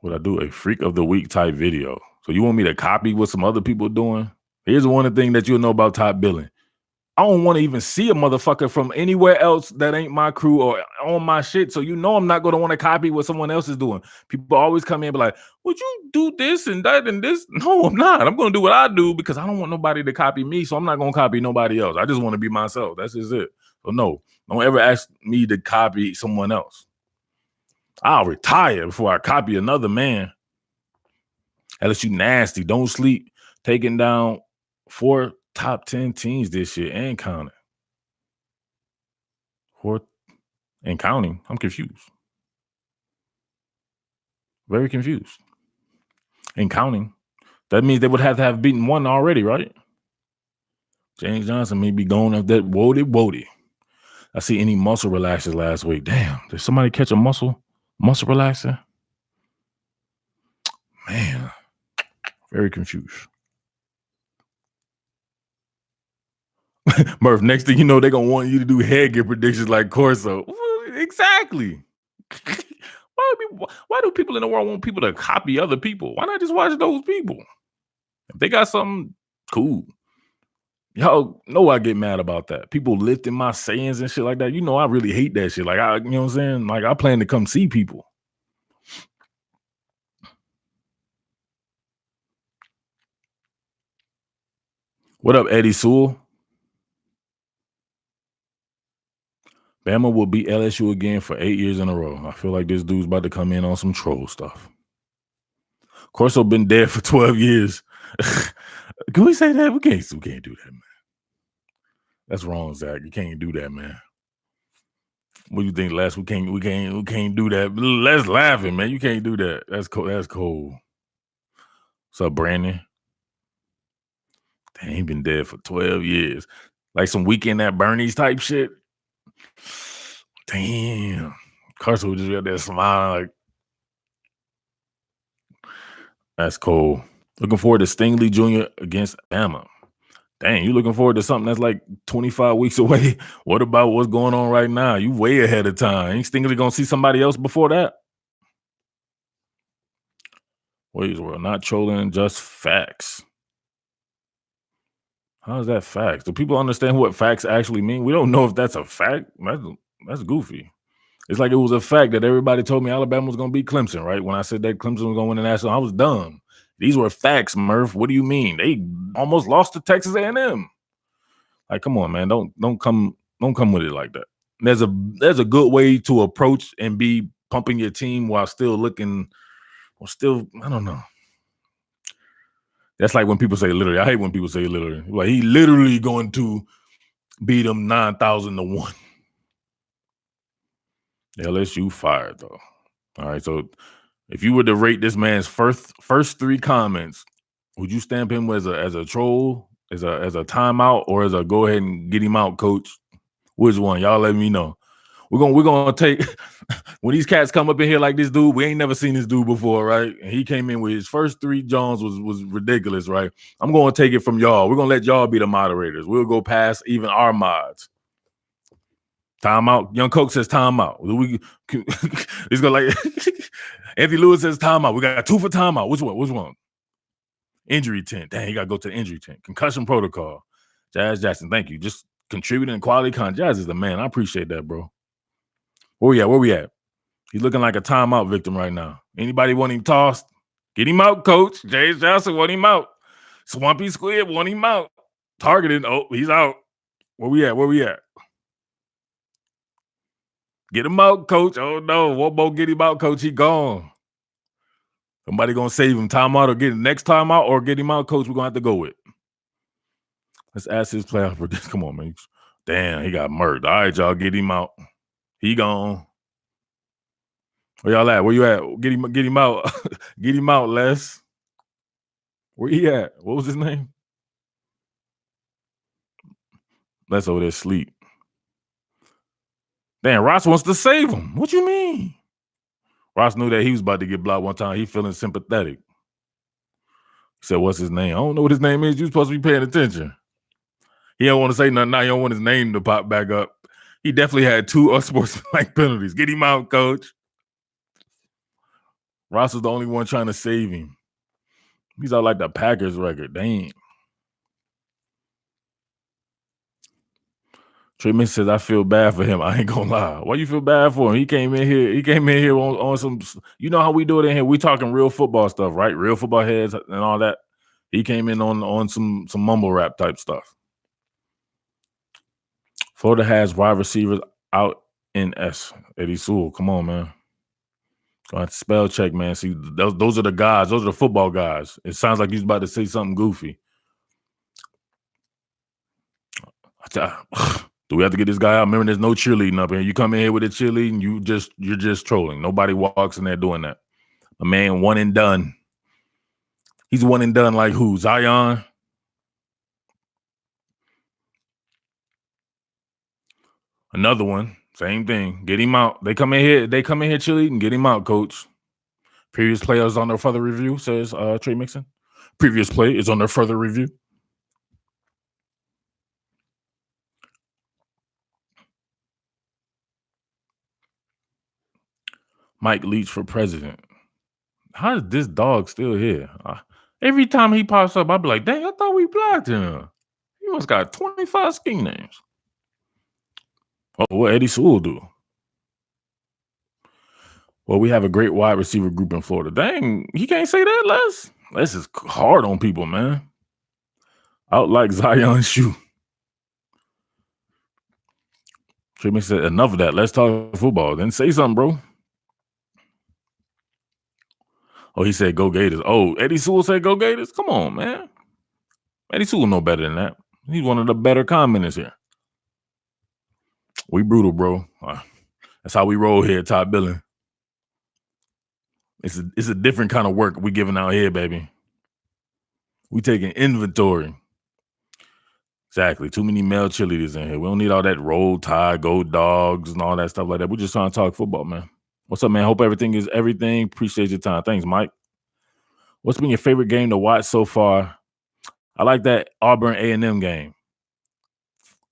S1: Would I do a freak of the week type video? So you want me to copy what some other people doing? Here's one thing that you'll know about top billing. I don't want to even see a motherfucker from anywhere else that ain't my crew or on my shit. So you know I'm not going to want to copy what someone else is doing. People always come in and be like, would you do this and that and this? No, I'm not. I'm going to do what I do because I don't want nobody to copy me. So I'm not going to copy nobody else. I just want to be myself. That's just it. So no, don't ever ask me to copy someone else. I'll retire before I copy another man. LSU nasty. Don't sleep. Taking down 4 top 10 teams this year and counting. 4 and counting. I'm confused. Very confused. And counting. That means they would have to have beaten 1 already, right? James Johnson may be going up that woody. I see any muscle relaxers last week. Damn, did somebody catch a muscle relaxer? Man, very confused. Murph, next thing you know, they're going to want you to do headgear predictions like Corso. Exactly. Why do people in the world want people to copy other people? Why not just watch those people? If they got something cool. Y'all know I get mad about that. People lifting my sayings and shit like that. You know I really hate that shit. Like, you know what I'm saying? Like, I plan to come see people. What up, Eddie Sewell? Bama will beat LSU again for 8 years in a row. I feel like this dude's about to come in on some troll stuff. Corso been dead for 12 years. Can we say that? We can't do that, man. That's wrong, Zach. You can't do that, man. What do you think, Les? We can't do that. Les laughing, man. You can't do that. That's cool. That's cool. What's up, Brandon? Dang, he been dead for 12 years. Like some Weekend at Bernie's type shit. Damn. Carson was just out there smiling like, that's cool. Looking forward to Stingley Jr. against Bama. Dang, you looking forward to something that's like 25 weeks away? What about what's going on right now? You way ahead of time. Ain't Stingley gonna see somebody else before that? Wait, we're not trolling, just facts. How is that facts? Do people understand what facts actually mean? We don't know if that's a fact. That's goofy. It's like it was a fact that everybody told me Alabama was going to beat Clemson, right? When I said that Clemson was going to win the national, I was dumb. These were facts, Murph. What do you mean? They almost lost to Texas A&M. Like, come on, man. Don't come with it like that. There's a good way to approach and be pumping your team while still looking, I don't know. That's like when people say literally. I hate when people say literally. Like, he literally going to beat them 9,000-1. LSU fired though. All right, so if you were to rate this man's first 3 comments, would you stamp him as a troll, as a timeout, or as a go ahead and get him out, coach? Which one? Y'all let me know. We're gonna take when these cats come up in here like this dude. We ain't never seen this dude before, right? And he came in with his first 3 Jones was ridiculous, right? I'm gonna take it from y'all. We're gonna let y'all be the moderators. We'll go past even our mods. Timeout. Young Coke says timeout. It's gonna like Anthony Lewis says timeout. We got 2 for timeout. Which one? Injury tent. Dang, you gotta go to the injury tent. Concussion protocol. Jazz Jackson, thank you. Just contributing quality content. Jazz is the man. I appreciate that, bro. Where we at? He's looking like a timeout victim right now. Anybody want him tossed? Get him out, coach. James Johnson want him out. Swampy Squid want him out. Targeted. Oh, he's out. Where we at? Get him out, coach. Oh no, Wobo, get him out, coach. He gone. Somebody gonna save him. Timeout or get him next timeout or get him out, coach. We're gonna have to go with. Let's ask his playoff for this. Come on, man. Damn, he got murdered. All right, y'all, get him out. He gone. Where y'all at? Where you at? Get him out. Get him out, Les. Where he at? What was his name? Les over there sleep. Damn, Ross wants to save him. What you mean? Ross knew that he was about to get blocked one time. He feeling sympathetic. He said, "What's his name?" I don't know what his name is. You're supposed to be paying attention. He don't want to say nothing now. He don't want his name to pop back up. He definitely had 2 unsportsmanlike penalties. Get him out, coach. Ross was the only one trying to save him. He's out like the Packers record. Dang. Trey Mix says, "I feel bad for him. I ain't gonna lie. Why you feel bad for him? He came in here on some. You know how we do it in here. We talking real football stuff, right? Real football heads and all that. He came in on some mumble rap type stuff. Florida has wide receivers out in S. Eddie Sewell, come on, man. Going to spell check, man. See, those are the guys. Those are the football guys. It sounds like he's about to say something goofy. Do we have to get this guy out? Remember, there's no cheerleading up here. You come in here with a cheerleading, you're just trolling. Nobody walks in there doing that. A man one and done. He's one and done like who? Zion? Another one. Same thing. Get him out. They come in here cheerleading. Get him out, coach. Previous players on their further review, says Trey Mixon. Previous play is on their further review. Mike Leach for president. How is this dog still here? Every time he pops up, I'll be like, dang, I thought we blocked him. He must got 25 scheme names. Oh, what Eddie Sewell do? Well, we have a great wide receiver group in Florida. Dang, he can't say that, Les. Les is hard on people, man. Out like Zion's shoe. Trey Mixon said, enough of that. Let's talk football. Then say something, bro. Oh, he said, go Gators. Oh, Eddie Sewell said, go Gators? Come on, man. Eddie Sewell know better than that. He's one of the better commenters here. We brutal, bro. That's how we roll here, top billing. It's a different kind of work we giving out here, baby. We taking inventory. Exactly. Too many male cheerleaders in here. We don't need all that roll tide, go dogs, and all that stuff like that. We're just trying to talk football, man. What's up, man? Hope everything is everything. Appreciate your time. Thanks, Mike. What's been your favorite game to watch so far? I like that Auburn A&M game.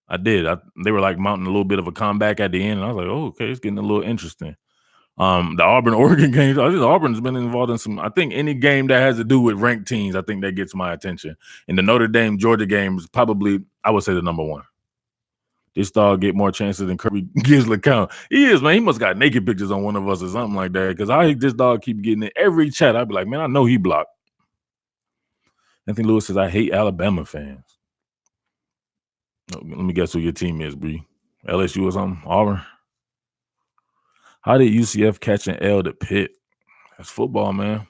S1: I did. They were like mounting a little bit of a comeback at the end, and I was like, oh, okay, it's getting a little interesting. The Auburn-Oregon games, I think Auburn's been involved in some, I think any game that has to do with ranked teams, I think that gets my attention. And the Notre Dame-Georgia game is probably, I would say, the number one. This dog get more chances than Kirby gives LeCount. He is, man. He must got naked pictures on one of us or something like that. Because I hate this dog keep getting in every chat. I'd be like, man, I know he blocked. Anthony Lewis says, I hate Alabama fans. Let me guess who your team is, Bree. LSU or something? Auburn? How did UCF catch an L to Pitt? That's football, man.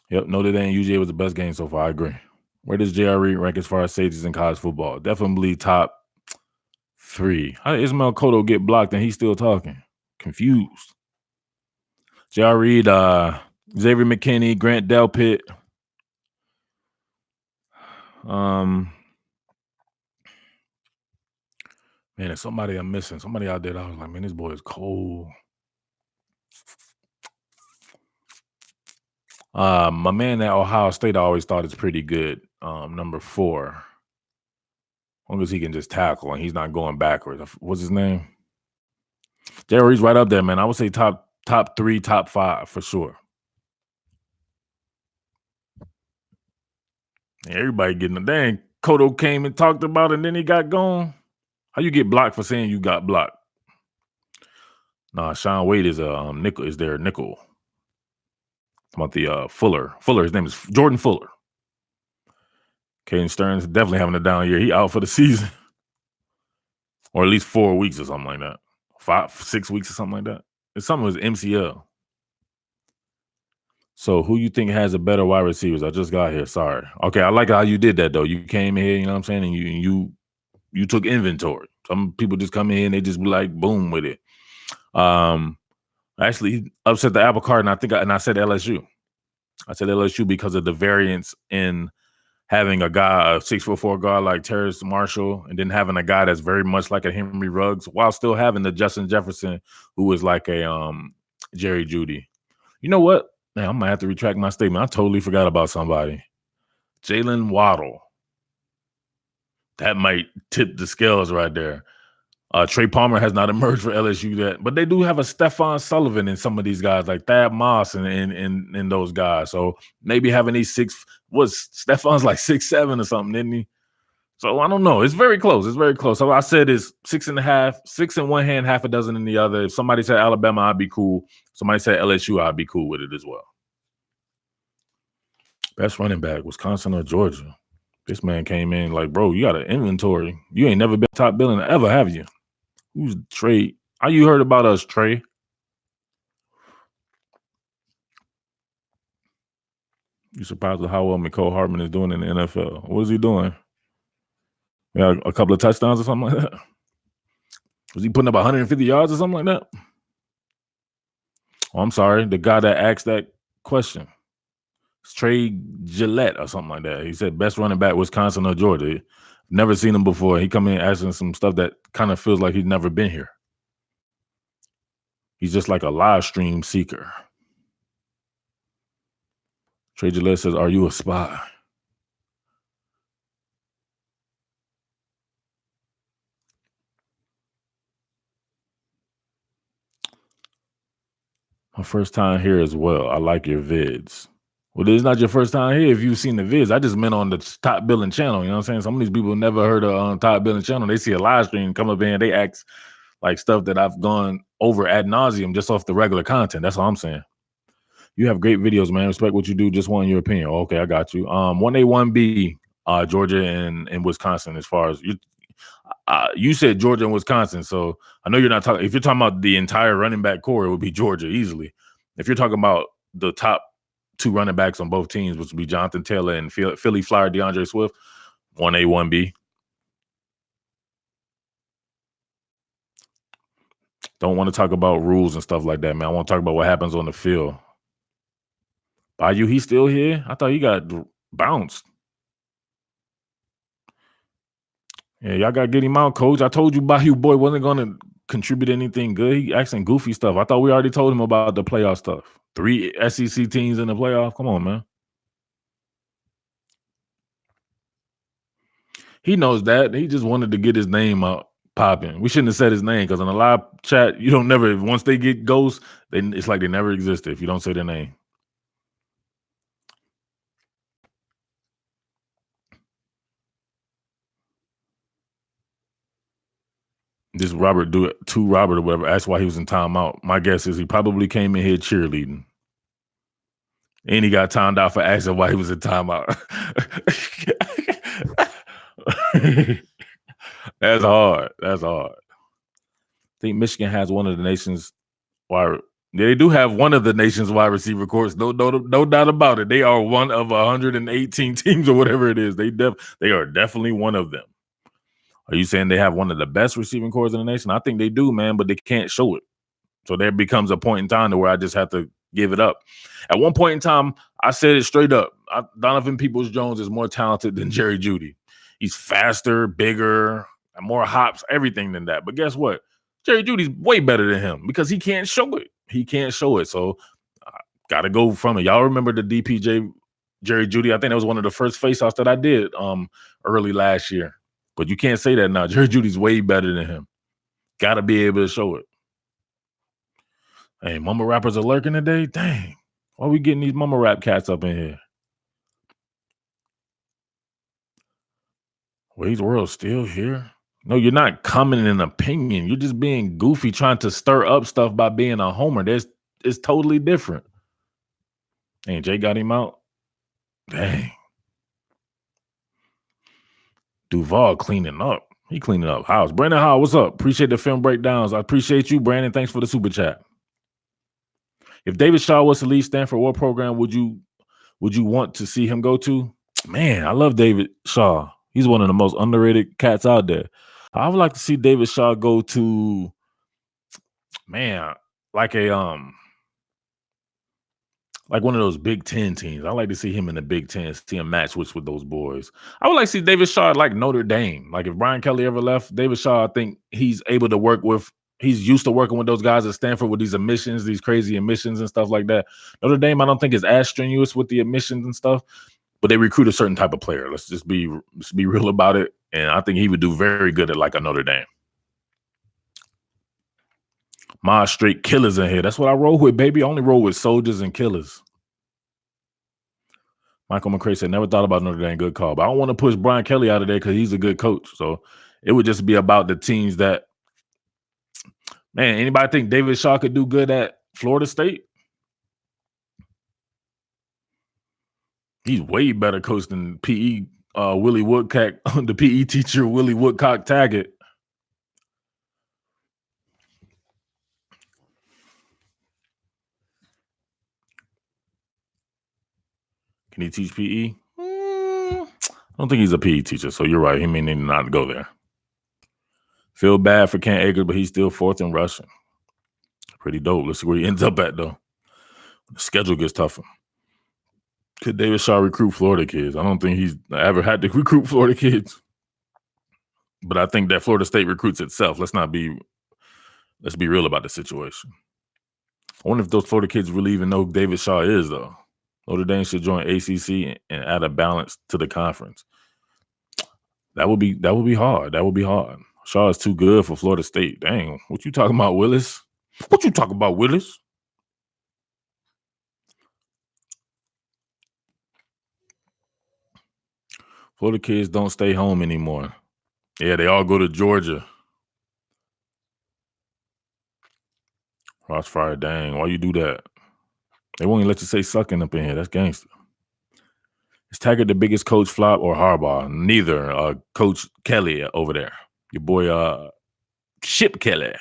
S1: Yep, Notre Dame UGA was the best game so far. I agree. Where does J.R. Reed rank as far as safeties in college football? Definitely top 3. How did Ismail Cotto get blocked and he's still talking? Confused. J.R. Reed, Xavier McKinney, Grant Delpit. Man, there's somebody I'm missing. Somebody out there that I was like, man, this boy is cold. My man at Ohio State I always thought is pretty good. Number 4. As long as he can just tackle and he's not going backwards. What's his name? Jerry's right up there, man. I would say top 3, top 5 for sure. Everybody getting a dang. Cotto came and talked about it and then he got gone. How you get blocked for saying you got blocked? Nah, Sean Wade is a nickel. Is there a nickel? About the Fuller. His name is Jordan Fuller. Caden Stearns definitely having a down year. He out for the season. Or at least 4 weeks or something like that. 5-6 weeks or something like that. It's something with MCL. So who you think has a better wide receivers? I just got here. Sorry. Okay, I like how you did that though. You came in here, you know what I'm saying, and you took inventory. Some people just come in here and they just be like boom with it. Actually upset the apple cart, and I said LSU. I said LSU because of the variance in having a guy, a 6'4" guy like Terrace Marshall, and then having a guy that's very much like a Henry Ruggs, while still having the Justin Jefferson, who is like a Jerry Jeudy. You know what? Man, I might have to retract my statement. I totally forgot about somebody. Jalen Waddle. That might tip the scales right there. Trey Palmer has not emerged for LSU yet, but they do have a Stephon Sullivan in some of these guys, like Thad Moss and those guys. So maybe having these Stephon's like 6'7" or something, isn't he? So I don't know. It's very close. It's very close. So I said it's 6.5, 6 in one hand, half a dozen in the other. If somebody said Alabama, I'd be cool. Somebody said LSU, I'd be cool with it as well. Best running back, Wisconsin or Georgia? This man came in like, bro, you got an inventory. You ain't never been top billing ever, have you? Who's Trey? How you heard about us, Trey? You surprised with how well McCole Hardman is doing in the NFL? What is he doing? Yeah, a couple of touchdowns or something like that? Was he putting up 150 yards or something like that? Oh, I'm sorry. The guy that asked that question. It's Trey Gillette or something like that. He said best running back, Wisconsin or Georgia. Never seen him before. He come in asking some stuff that kind of feels like he's never been here. He's just like a live stream seeker. Trey Gillette says, are you a spy? My first time here as well. I like your vids. Well, this is not your first time here if you've seen the vids. I just meant on the top billing channel. You know what I'm saying? Some of these people never heard of top billing channel. They see a live stream come up in, they ask like stuff that I've gone over ad nauseum just off the regular content. That's all I'm saying. You have great videos, man. Respect what you do. Just want your opinion. Okay, I got you. 1A, 1B, Georgia and Wisconsin. As far as you said Georgia and Wisconsin, so I know you're not talking. If you're talking about the entire running back core, it would be Georgia easily. If you're talking about the top two running backs on both teams, which would be Jonathan Taylor and Philly Flyer DeAndre Swift, 1A, 1B. Don't want to talk about rules and stuff like that, man. I want to talk about what happens on the field. Bayou, he's still here? I thought he got bounced. Yeah, y'all got to get him out, coach. I told you Bayou boy wasn't going to contribute anything good. He asking goofy stuff. I thought we already told him about the playoff stuff. 3 SEC teams in the playoff. Come on, man. He knows that. He just wanted to get his name out popping. We shouldn't have said his name because in a live chat, you don't never, once they get ghosts, it's like they never existed if you don't say their name. This Robert do it to Robert or whatever. That's why he was in timeout. My guess is he probably came in here cheerleading. And he got timed out for asking why he was in timeout. That's hard. That's hard. I think Michigan has one of the nation's wide. They do have one of the nation's wide receiver corps. No doubt about it. They are one of 118 teams or whatever it is. They are definitely one of them. Are you saying they have one of the best receiving corps in the nation? I think they do, man, but they can't show it. So there becomes a point in time to where I just have to give it up. At one point in time, I said it straight up. Donovan Peoples-Jones is more talented than Jerry Jeudy. He's faster, bigger, more hops, everything than that. But guess what? Jerry Jeudy's way better than him because he can't show it. He can't show it. So got to go from it. Y'all remember the DPJ Jerry Jeudy? I think that was one of the first face-offs that I did early last year. But you can't say that now. Jerry Jeudy's way better than him. Got to be able to show it. Hey, mama rappers are lurking today? Dang. Why are we getting these mama rap cats up in here? Wayne's World still here? No, you're not coming in opinion. You're just being goofy, trying to stir up stuff by being a homer. It's totally different. And Jay got him out. Dang. Duval cleaning up. He cleaning up house. Brandon Howell, what's up? Appreciate the film breakdowns. I appreciate you, Brandon. Thanks for the super chat. If David Shaw was to lead Stanford, what program would you want to see him go to? Man, I love David Shaw. He's one of the most underrated cats out there. I would like to see David Shaw go to, man, like one of those Big Ten teams. I like to see him in the Big Ten, see him match with those boys. I would like to see David Shaw like Notre Dame. Like if Brian Kelly ever left, David Shaw, I think he's able to work with he's used to working with those guys at Stanford with these admissions, these crazy admissions and stuff like that. Notre Dame, I don't think is as strenuous with the admissions and stuff, but they recruit a certain type of player. Let's be real about it. And I think he would do very good at like a Notre Dame. My straight killers in here. That's what I roll with, baby. I only roll with soldiers and killers. Michael McCray said, never thought about Notre Dame. Good call. But I don't want to push Brian Kelly out of there because he's a good coach. So it would just be about the teams that, man, anybody think David Shaw could do good at Florida State? He's way better coach than PE Willie Woodcock, the PE teacher Willie Woodcock Taggart. Can he teach PE? I don't think he's a PE teacher, so you're right. He may need not to go there. Feel bad for Kent Akers, but he's still fourth in rushing. Pretty dope. Let's see where he ends up at, though. The schedule gets tougher. Could David Shaw recruit Florida kids? I don't think he's ever had to recruit Florida kids. But I think that Florida State recruits itself. Let's be real about the situation. I wonder if those Florida kids really even know who David Shaw is, though. Notre Dame should join ACC and add a balance to the conference. That would be hard. That would be hard. Shaw is too good for Florida State. Dang, what you talking about, Willis? What you talking about, Willis? Florida kids don't stay home anymore. Yeah, they all go to Georgia. Crossfire, dang, why you do that? They won't even let you say sucking up in here. That's gangster. Is Taggart the biggest coach flop or Harbaugh? Neither. Coach Kelly over there. Your boy Chip Kelly.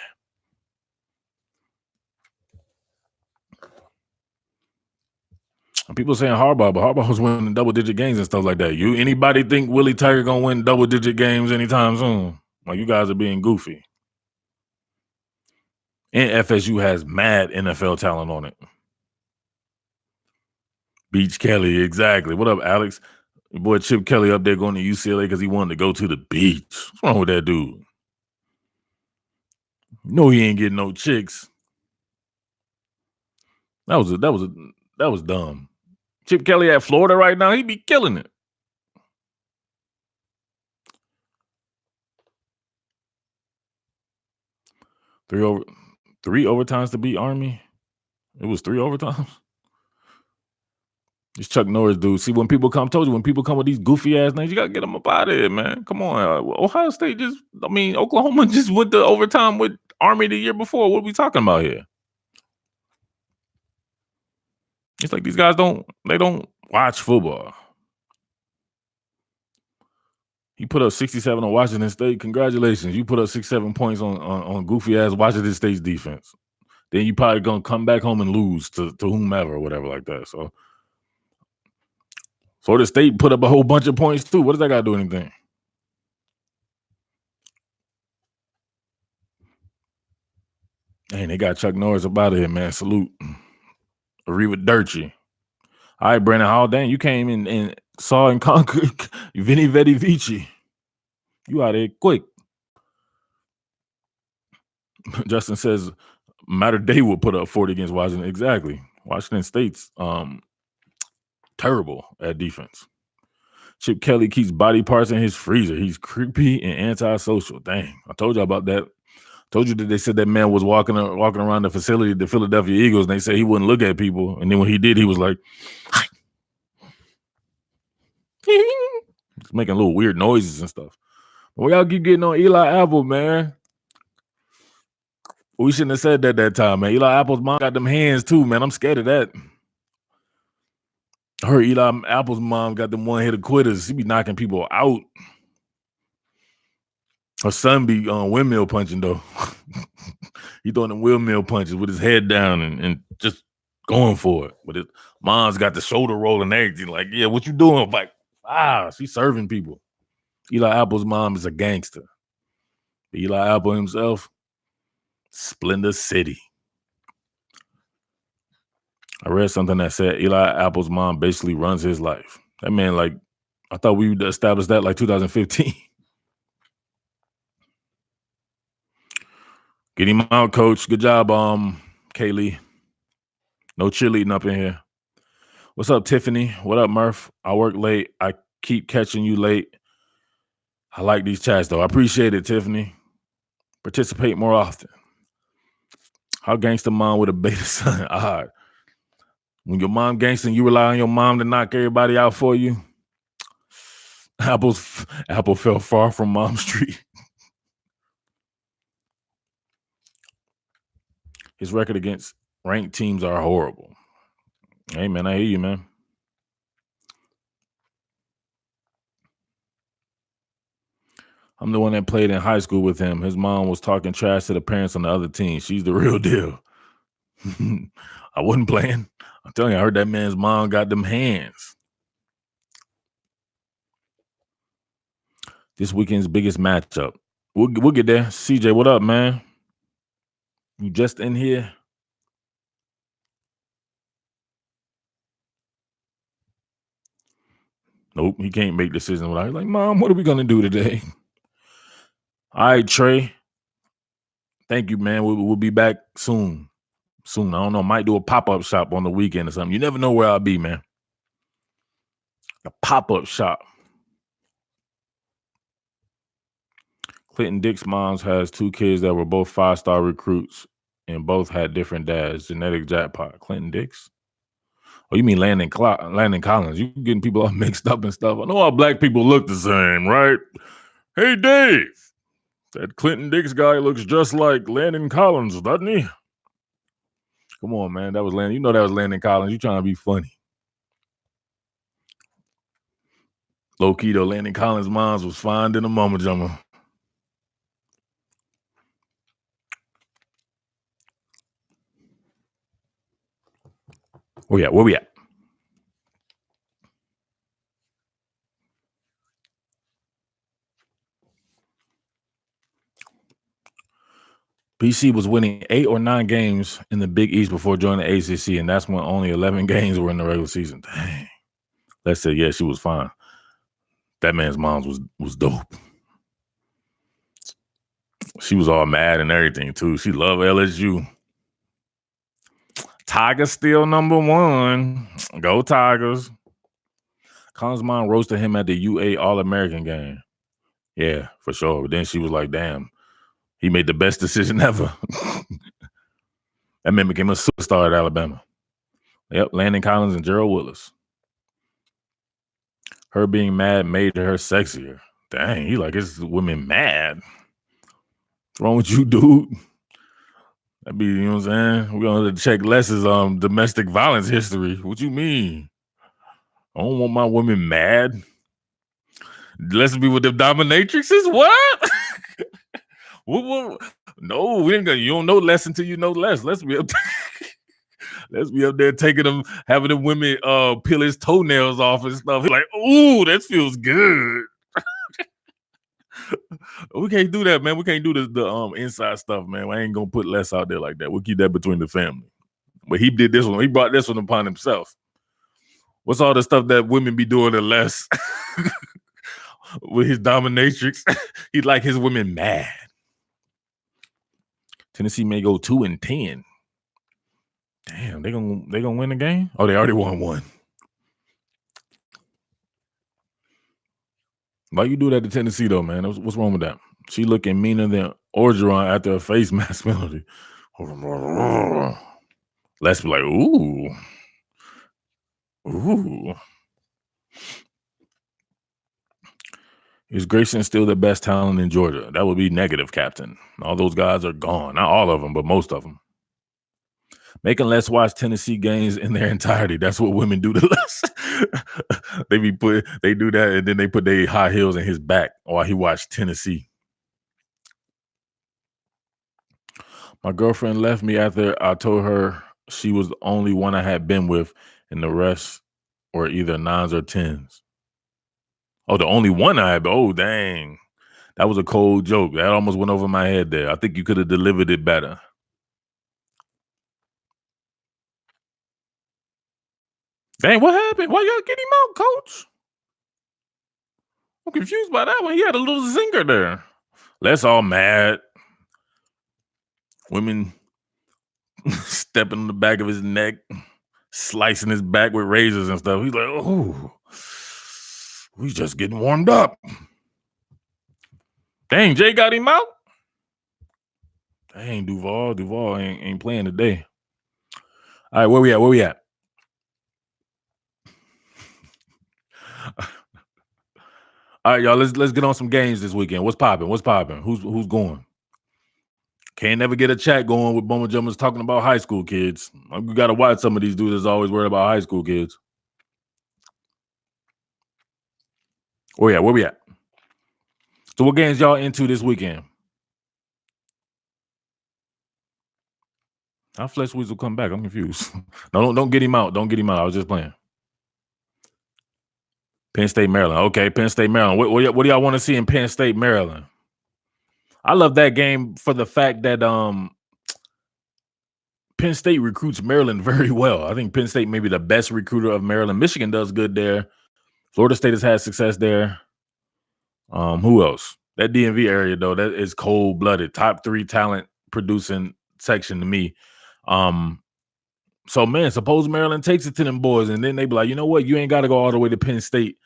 S1: People saying Harbaugh, but Harbaugh was winning double-digit games and stuff like that. Anybody think Willie Taggart gonna win double-digit games anytime soon? Like, you guys are being goofy. And FSU has mad NFL talent on it. Beach Kelly, exactly. What up, Alex? Your boy Chip Kelly up there going to UCLA because he wanted to go to the beach. What's wrong with that dude? No, he ain't getting no chicks. That was dumb. Chip Kelly at Florida right now, he be killing it. Three overtimes to beat Army. It was 3 overtimes. This Chuck Norris dude. See, when people come with these goofy ass names, you gotta get them up out of here, man. Come on, Ohio State Oklahoma just went to overtime with Army the year before. What are we talking about here? It's like these guys don't watch football. He put up 67 on Washington State. Congratulations. You put up 6-7 points on goofy ass Washington State's defense. Then you probably gonna come back home and lose to whomever or whatever like that. So Florida State put up a whole bunch of points too. What does that got to do anything? Dang, they got Chuck Norris up out of here, man. Salute. Arrivederci. All right, Brandon Hall. Dang, you came in and saw and conquered Vinny Vedi Vici. You out there quick. Justin says Matter Day will put up 40 against Washington. Exactly. Washington State's terrible at defense. Chip Kelly keeps body parts in his freezer. He's creepy and antisocial. Dang, I told you about that. Told you that they said that man was walking around the facility, the Philadelphia Eagles, and they said he wouldn't look at people. And then when he did, he was like, he's making little weird noises and stuff. Well, y'all keep getting on Eli Apple, man. We shouldn't have said that time, man. Eli Apple's mom got them hands too, man. I'm scared of that. I heard Eli Apple's mom got them one-hitter quitters. She be knocking people out. Her son be windmill punching, though. He throwing them windmill punches with his head down and just going for it. But his mom's got the shoulder rolling and everything. Like, yeah, what you doing? Like, she's serving people. Eli Apple's mom is a gangster. Eli Apple himself, Splendor City. I read something that said Eli Apple's mom basically runs his life. That man, like, I thought we established that like 2015. Get him out, coach. Good job, Kaylee. No cheerleading up in here. What's up, Tiffany? What up, Murph? I work late. I keep catching you late. I like these chats, though. I appreciate it, Tiffany. Participate more often. How gangster mom with a beta son? Odd. When your mom gangster and you rely on your mom to knock everybody out for you, Apple fell far from Mom Street. His record against ranked teams are horrible. Hey, man, I hear you, man. I'm the one that played in high school with him. His mom was talking trash to the parents on the other team. She's the real deal. I wasn't playing. I'm telling you, I heard that man's mom got them hands. This weekend's biggest matchup. We'll get there. CJ, what up, man? You just in here? Nope, he can't make decisions without like, Mom, what are we gonna do today? All right, Trey. Thank you, man. We'll be back soon. I don't know. Might do a pop-up shop on the weekend or something. You never know where I'll be, man. A pop-up shop. Clinton Dick's mom's has 2 kids that were both 5-star recruits and both had different dads. Genetic jackpot. Clinton Dick's? Oh, you mean Landon Collins? You getting people all mixed up and stuff. I know all black people look the same, right? Hey, Dave. That Clinton Dick's guy looks just like Landon Collins, doesn't he? Come on, man. That was Landon. You know that was Landon Collins. You trying to be funny. Low key, though, Landon Collins' mom's was fine in a mama jummer. Where we at? BC was winning 8 or 9 games in the Big East before joining the ACC, and that's when only 11 games were in the regular season. Dang. Let's say, yeah, she was fine. That man's mom was dope. She was all mad and everything, too. She loved LSU. Tigers still number 1. Go Tigers. Collins' mom roasted him at the UA All-American game. Yeah, for sure. But then she was like, damn, he made the best decision ever. That man became a superstar at Alabama. Yep, Landon Collins and Gerald Willis. Her being mad made her sexier. Dang, he like his women mad. What's wrong with you, dude? That be, you know what I'm saying? We're going to check Les's domestic violence history. What you mean? I don't want my women mad. Let's be with the dominatrixes? What? What? No, we ain't gonna. You don't know less until you know less. Let's be up there taking them, having the women peel his toenails off and stuff. He's like, ooh, that feels good. We can't do that, man. We can't do the inside stuff, man. I ain't gonna put Les out there like that. We'll keep that between the family. But he did this one. He brought this one upon himself. What's all the stuff that women be doing to Les with his dominatrix? He'd like his women mad. Tennessee may go 2-10. Damn, they gonna win the game? Oh, they already won 1. Why you do that to Tennessee though, man? What's wrong with that? She looking meaner than Orgeron after a face mask penalty. Let's be like, ooh. Is Grayson still the best talent in Georgia? That would be negative, Captain. All those guys are gone. Not all of them, but most of them. Making Les watch Tennessee games in their entirety. That's what women do to Les. They do that, and then they put their high heels in his back while he watched Tennessee. My girlfriend left me after I told her she was the only one I had been with, and the rest were either 9s or 10s. Oh, the only one I had. Oh, dang. That was a cold joke. That almost went over my head there. I think you could have delivered it better. Dang, what happened? Why y'all get him out, coach? I'm confused by that one. He had a little zinger there. Let's all mad. Women stepping on the back of his neck, slicing his back with razors and stuff. He's like, oh, we just getting warmed up. Dang, Jay got him out. Dang, Duval ain't playing today. All right, where we at? All right, y'all. Let's get on some games this weekend. What's popping? Who's going? Can't never get a chat going with Bama Jumpers talking about high school kids. We gotta watch some of these dudes that's always worried about high school kids. Where we at? So what games y'all into this weekend? How Flesh Weasel come back? I'm confused. No, don't get him out. Don't get him out. I was just playing. Penn State, Maryland. Okay, Penn State, Maryland. What do y'all want to see in Penn State, Maryland? I love that game for the fact that Penn State recruits Maryland very well. I think Penn State may be the best recruiter of Maryland. Michigan does good there. Florida State has had success there. Who else? That DMV area, though, that is cold-blooded. Top 3 talent producing section to me. So, man, suppose Maryland takes it to them boys, and then they be like, you know what? You ain't got to go all the way to Penn State.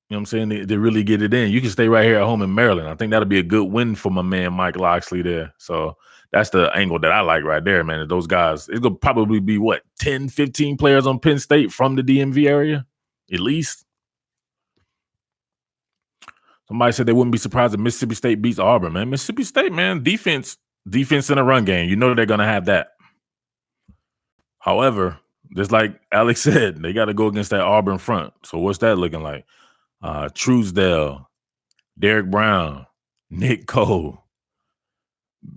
S1: You know what I'm saying? They really get it in. You can stay right here at home in Maryland. I think that'll be a good win for my man Mike Loxley there. So that's the angle that I like right there, man. Those guys, it'll probably be, 10, 15 players on Penn State from the DMV area, at least. Somebody said they wouldn't be surprised if Mississippi State beats Auburn, man. Mississippi State, man, defense in a run game. You know they're going to have that. However, just like Alex said, they got to go against that Auburn front. So what's that looking like? Truesdale, Derek Brown, Nick Cole,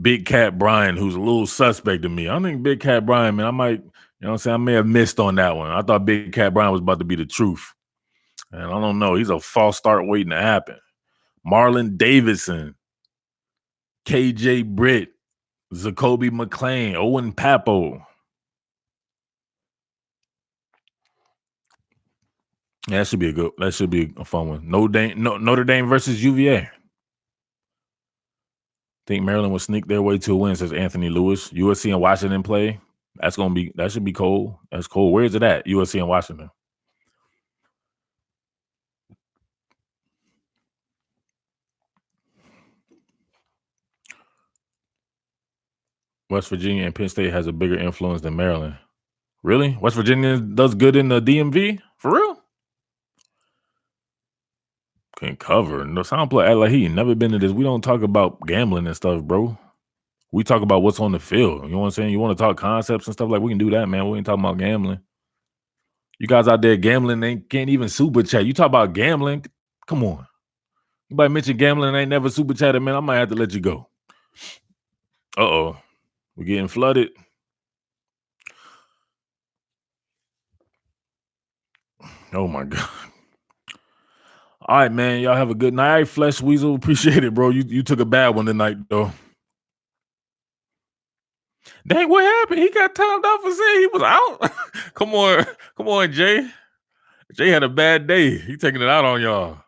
S1: Big Cat Brian, who's a little suspect to me. I think Big Cat Brian, man, I might, I may have missed on that one. I thought Big Cat Brian was about to be the truth. And I don't know. He's a false start waiting to happen. Marlon Davidson, KJ Britt, Zacoby McClain, Owen Papo. Yeah, that should be a fun one. Notre Dame versus UVA. Think Maryland will sneak their way to a win, says Anthony Lewis. USC and Washington play. That should be cold. That's cold. Where is it at? USC and Washington. West Virginia and Penn State has a bigger influence than Maryland. Really? West Virginia does good in the DMV? For real? Can cover. No sound play like he ain't never been to this. We don't talk about gambling and stuff, bro. We talk about what's on the field. You know what I'm saying? You want to talk concepts and stuff, like we can do that, man. We ain't talking about gambling. You guys out there gambling, they can't even super chat. You talk about gambling. Come on. Anybody mention gambling ain't never super chatted, man, I might have to let you go. Uh-oh. We're getting flooded. Oh, my God. All right, man. Y'all have a good night. Flesh Weasel, appreciate it, bro. You took a bad one tonight, though. Dang, what happened? He got timed out for saying he was out. Come on, Jay. Jay had a bad day. He taking it out on y'all.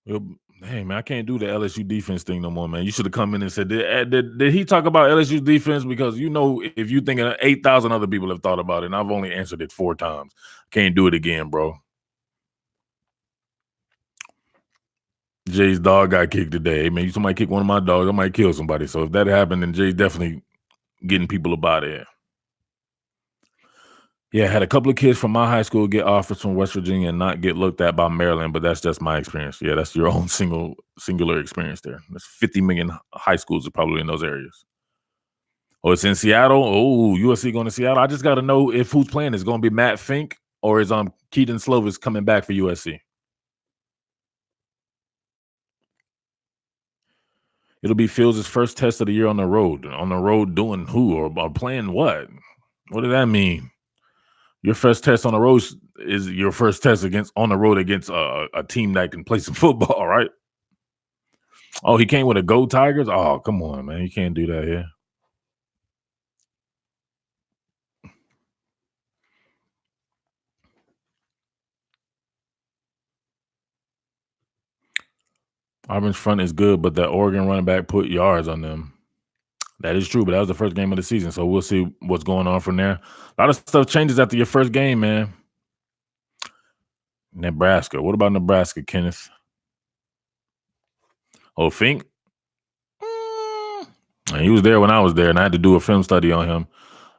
S1: Well, hey, man, I can't do the LSU defense thing no more, man. You should have come in and said, did he talk about LSU defense? Because if you think 8,000 other people have thought about it, and I've only answered it 4 times. Can't do it again, bro. Jay's dog got kicked today. Hey, man, somebody kick one of my dogs, I might kill somebody. So if that happened, then Jay's definitely getting people up out of here. Yeah, I had a couple of kids from my high school get offers from West Virginia and not get looked at by Maryland, but that's just my experience. Yeah, that's your own singular experience there. There's 50 million high schools are probably in those areas. Oh, it's in Seattle? Oh, USC going to Seattle? I just got to know if who's playing. Is it going to be Matt Fink or is Keaton Slovis coming back for USC? It'll be Fields' first test of the year on the road. On the road doing who or playing what? What does that mean? Your first test on the road is your first test on the road against a team that can play some football, right? Oh, he came with a Go Tigers? Oh, come on, man. You can't do that here. Auburn's front is good, but that Oregon running back put yards on them. That is true, but that was the first game of the season, so we'll see what's going on from there. A lot of stuff changes after your first game, man. Nebraska. What about Nebraska, Kenneth? Oh, Fink? And he was there when I was there, and I had to do a film study on him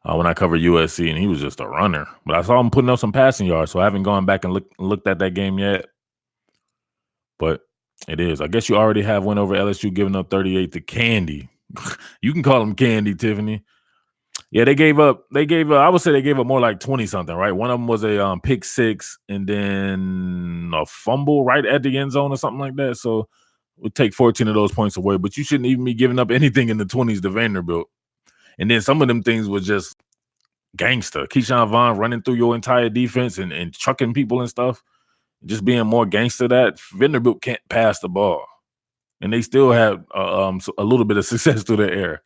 S1: when I covered USC, and he was just a runner. But I saw him putting up some passing yards, so I haven't gone back and looked at that game yet. But it is. I guess you already have went over LSU giving up 38 to Candy. You can call him Candy, Tiffany. Yeah, they gave up. I would say they gave up more like 20 something, right? One of them was a pick six and then a fumble right at the end zone or something like that. So we'll take 14 of those points away. But you shouldn't even be giving up anything in the 20s to Vanderbilt. And then some of them things were just gangster. Keyshawn Vaughn running through your entire defense and chucking people and stuff. Just being more gangster that Vanderbilt can't pass the ball. And they still have a little bit of success through the air.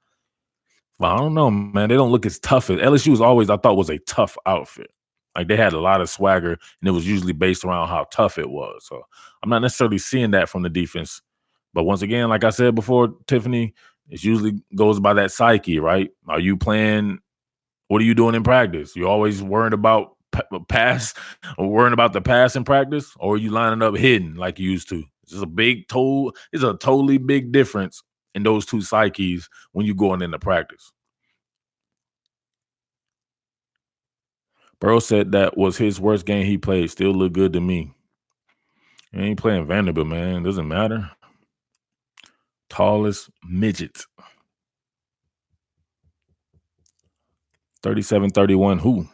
S1: Well, I don't know, man. They don't look as tough as LSU was always, I thought, was a tough outfit. Like they had a lot of swagger, and it was usually based around how tough it was. So I'm not necessarily seeing that from the defense. But once again, like I said before, Tiffany, it usually goes by that psyche, right? Are you playing? What are you doing in practice? You always worried about pass or worrying about the pass in practice, or are you lining up hidden like you used to? It's a totally big difference in those two psyches when you're going into practice. Burrow said that was his worst game he played. Still look good to me. He ain't playing Vanderbilt, man. Doesn't matter. Tallest midget. 37-31. Who?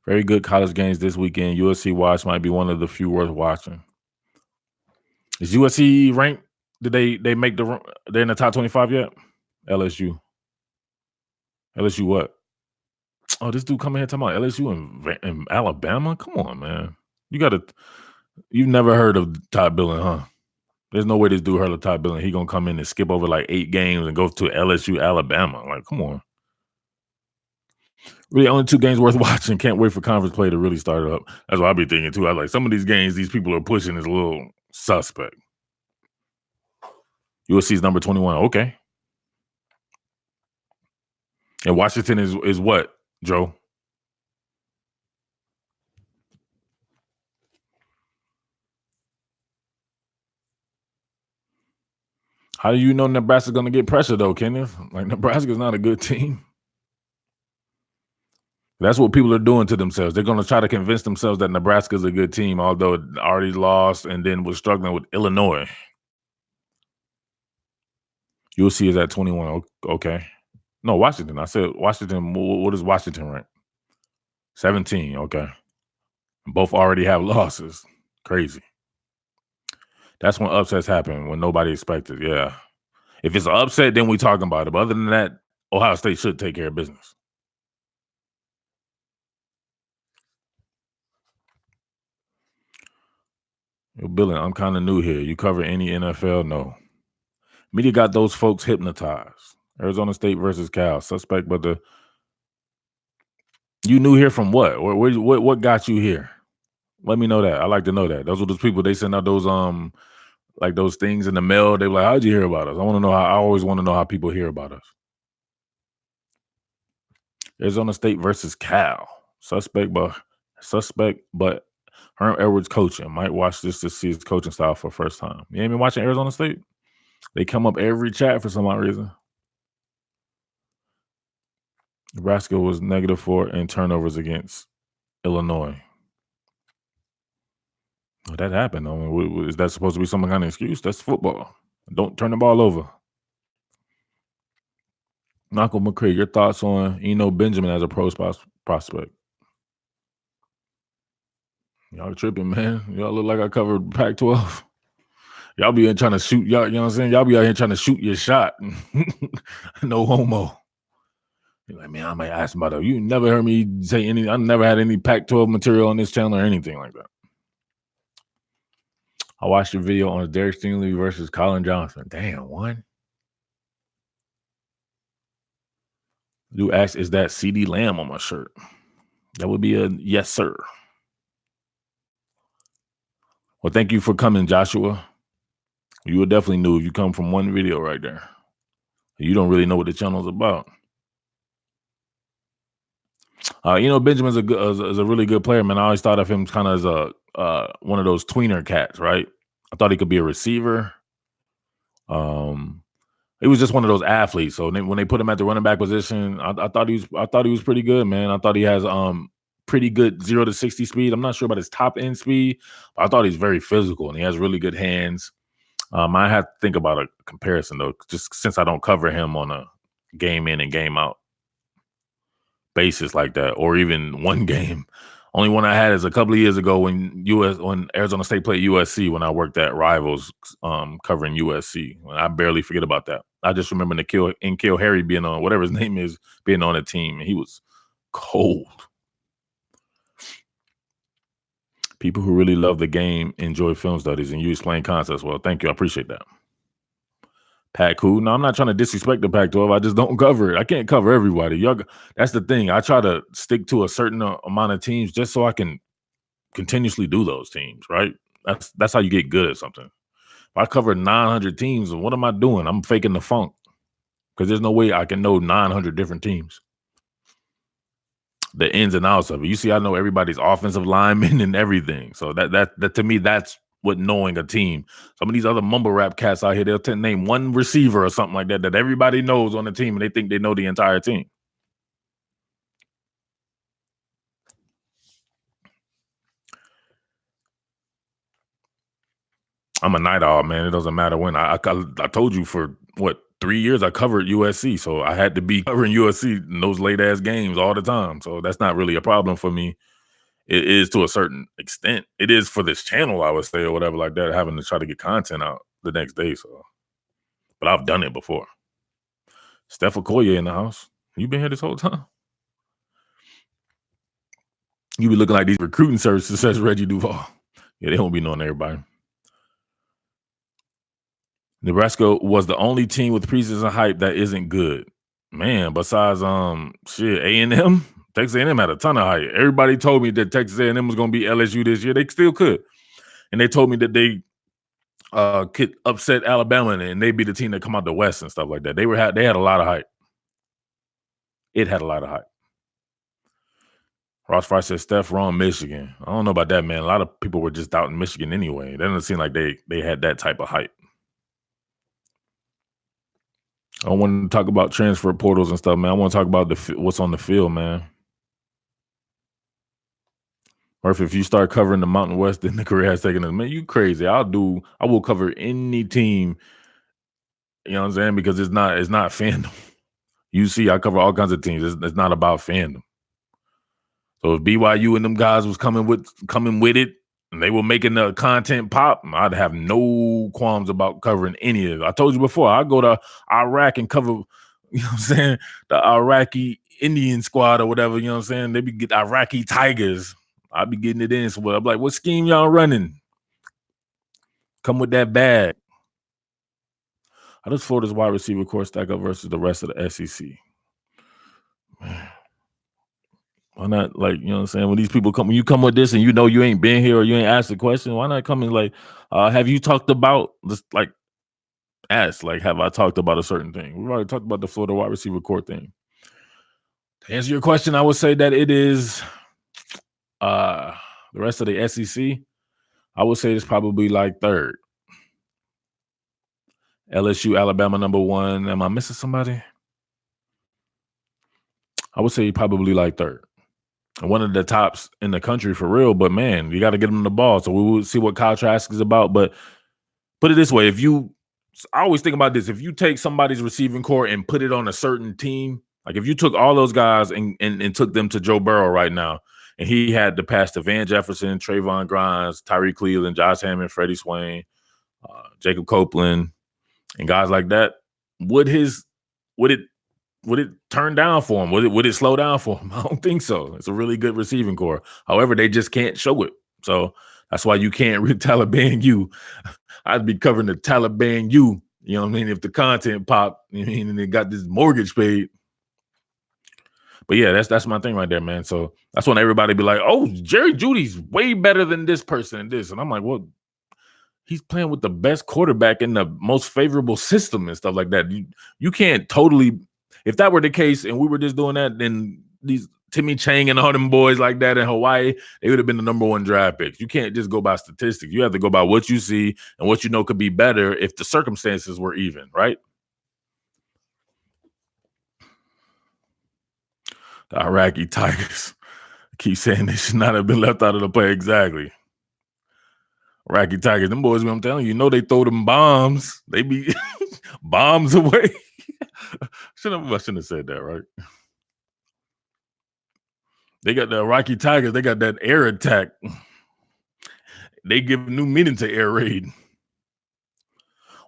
S1: Very good college games this weekend. USC watch might be one of the few worth watching. Is USC ranked? Did they make they're in the top 25 yet? LSU. LSU what? Oh, this dude coming here talking about LSU and Alabama? Come on, man. You've never heard of Todd Billing, huh? There's no way this dude heard of Todd Billing. He gonna come in and skip over like 8 games and go to LSU, Alabama. Like, come on. Really, only 2 games worth watching. Can't wait for conference play to really start it up. That's what I be thinking too. I like some of these games these people are pushing is a little suspect. USC's number 21. Okay. And Washington is what, Joe? How do you know Nebraska's going to get pressure, though, Kenneth? Like, Nebraska's not a good team. That's what people are doing to themselves. They're going to try to convince themselves that Nebraska's a good team, although it already lost and then was struggling with Illinois. USC is at 21. Okay. No, Washington. I said Washington. What is Washington rank? 17. Okay. Both already have losses. Crazy. That's when upsets happen, when nobody expected. Yeah. If it's an upset, then we talking about it. But other than that, Ohio State should take care of business. Yo, Billy, I'm kind of new here. You cover any NFL? No. Media got those folks hypnotized. Arizona State versus Cal. Suspect, but you new here from what? What got you here? Let me know that. I like to know that. Those are those people, they send out those like those things in the mail. They were like, how'd you hear about us? I always want to know how people hear about us. Arizona State versus Cal. Suspect, but Herm Edwards coaching. Might watch this to see his coaching style for the first time. You ain't been watching Arizona State? They come up every chat for some odd reason. Nebraska was -4 in turnovers against Illinois. Well, that happened. I mean, is that supposed to be some kind of excuse? That's football. Don't turn the ball over. Malcolm McCray, your thoughts on Benjamin as a pro prospect? Y'all tripping, man. Y'all look like I covered Pac-12. Y'all be in trying to shoot. Y'all, you know what I'm saying? Y'all be out here trying to shoot your shot. No homo. You're like, man, I might ask about it. You never heard me say anything. I never had any Pac-12 material on this channel or anything like that. I watched your video on Derek Stingley versus Colin Johnson. Damn, one. You asked, is that CD Lamb on my shirt? That would be a yes, sir. Well, thank you for coming, Joshua. You would definitely know if you come from one video right there. You don't really know what the channel's about. Benjamin's is a really good player, man. I always thought of him kind of as one of those tweener cats, right? I thought he could be a receiver. He was just one of those athletes. So when they put him at the running back position, I thought he was pretty good, man. I thought he has pretty good 0 to 60 speed. I'm not sure about his top end speed, but I thought he's very physical and he has really good hands. I have to think about a comparison though, just since I don't cover him on a game in and game out basis like that, or even one game. Only one I had is a couple of years ago when Arizona State played USC when I worked at Rivals covering USC. I barely forget about that. I just remember N'Keal Harry being on, whatever his name is, being on the team, and he was cold. People who really love the game enjoy film studies, and you explain concepts well. Thank you. I appreciate that. Pac-12. No, I'm not trying to disrespect the Pac-12. I just don't cover it. I can't cover everybody. That's the thing. I try to stick to a certain amount of teams just so I can continuously do those teams, right? That's how you get good at something. If I cover 900 teams, what am I doing? I'm faking the funk because there's no way I can know 900 different teams. The ins and outs of it. You see, I know everybody's offensive linemen and everything. So that to me, that's what knowing a team. Some of these other mumble rap cats out here, they'll name one receiver or something like that everybody knows on the team, and they think they know the entire team. I'm a night owl, man. It doesn't matter when. I told you for 3 years I covered USC, so I had to be covering USC in those late ass games all the time. So that's not really a problem for me. It is to a certain extent. It is for this channel, I would say, or whatever like that, having to try to get content out the next day. So, but I've done it before. Steph Okoye in the house. You been here this whole time? You be looking like these recruiting services, says Reggie Duval. Yeah, they don't be knowing everybody. Nebraska was the only team with preseason hype that isn't good. Man, besides A&M, Texas A&M had a ton of hype. Everybody told me that Texas A&M was going to be LSU this year. They still could. And they told me that they could upset Alabama and they'd be the team that come out the West and stuff like that. They had a lot of hype. It had a lot of hype. Ross Fry says Steph wrong Michigan. I don't know about that, man. A lot of people were just doubting Michigan anyway. It doesn't seem like they had that type of hype. I want to talk about transfer portals and stuff, man. I want to talk about what's on the field, man. Murphy, if you start covering the Mountain West, then the career has taken us. Man, you crazy. I will cover any team, you know what I'm saying? Because it's not fandom. You see, I cover all kinds of teams. It's not about fandom. So if BYU and them guys was coming with it, and they were making the content pop, I'd have no qualms about covering any of it. I told you before, I go to Iraq and cover, you know what I'm saying, the Iraqi Indian squad or whatever, you know what I'm saying? They be get Iraqi Tigers. I'd be getting it in. So I'm like, what scheme y'all running? Come with that bag. How does Florida's wide receiver core stack up versus the rest of the SEC? Man. Why not, like, you know what I'm saying? When these people when you come with this and you know you ain't been here or you ain't asked the question, why not come in like, have you talked about this? Like, ask, like, have I talked about a certain thing? We've already talked about the Florida wide receiver core thing. To answer your question, I would say that it is the rest of the SEC. I would say it's probably like third. LSU, Alabama, number one. Am I missing somebody? I would say probably like third. One of the tops in the country for real, but man, you got to get them the ball. So we will see what Kyle Trask is about. But put it this way, I always think about this. If you take somebody's receiving core and put it on a certain team, like if you took all those guys and took them to Joe Burrow right now, and he had to pass to Van Jefferson, Trayvon Grimes, Tyree Cleveland, Josh Hammond, Freddie Swain, Jacob Copeland, and guys like that, would it turn down for him? Would it slow down for him? I don't think so. It's a really good receiving core. However, they just can't show it. So that's why you can't read Taliban U. I'd be covering the Taliban U. You know what I mean? If the content pop, you know, and they got this mortgage paid. But yeah, that's my thing right there, man. So that's when everybody be like, oh, Jerry Judy's way better than this person and this. And I'm like, well, he's playing with the best quarterback in the most favorable system and stuff like that. You can't totally, if that were the case and we were just doing that, then these Timmy Chang and all them boys like that in Hawaii, they would have been the number 1 draft picks. You can't just go by statistics. You have to go by what you see and what you know could be better if the circumstances were even, right? The Iraqi Tigers keep saying they should not have been left out of the play. Exactly. Iraqi Tigers, them boys, I'm telling you, they throw them bombs. They be bombs away. I shouldn't have said that, right? They got the Iraqi Tigers. They got that air attack. They give new meaning to air raid.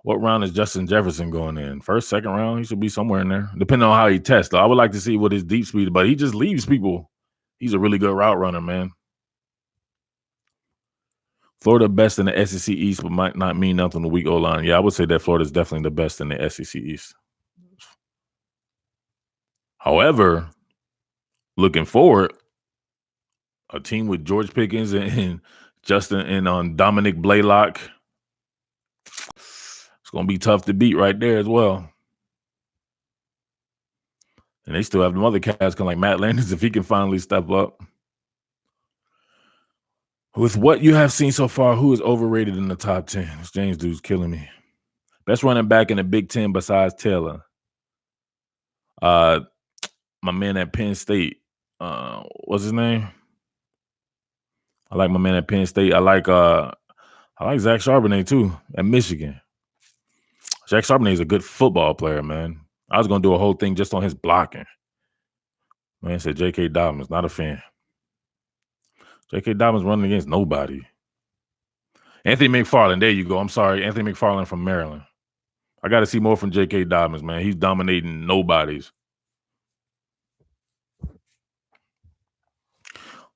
S1: What round is Justin Jefferson going in? First, second round? He should be somewhere in there, depending on how he tests. Though. I would like to see what his deep speed, but he just leaves people. He's a really good route runner, man. Florida best in the SEC East, but might not mean nothing to weak O-line. Yeah, I would say that Florida's definitely the best in the SEC East. However, looking forward, a team with George Pickens and Justin and on Dominic Blaylock, it's going to be tough to beat right there as well. And they still have them other cats like Matt Landis if he can finally step up. With what you have seen so far, who is overrated in the top 10? This James dude's killing me. Best running back in the Big Ten besides Taylor. My man at Penn State. What's his name? I like my man at Penn State. I like Zach Charbonnet too at Michigan. Zach Charbonnet is a good football player, man. I was gonna do a whole thing just on his blocking. Man said J.K. Dobbins, not a fan. J.K. Dobbins running against nobody. Anthony McFarland, there you go. I'm sorry, Anthony McFarland from Maryland. I got to see more from J.K. Dobbins, man. He's dominating nobodies.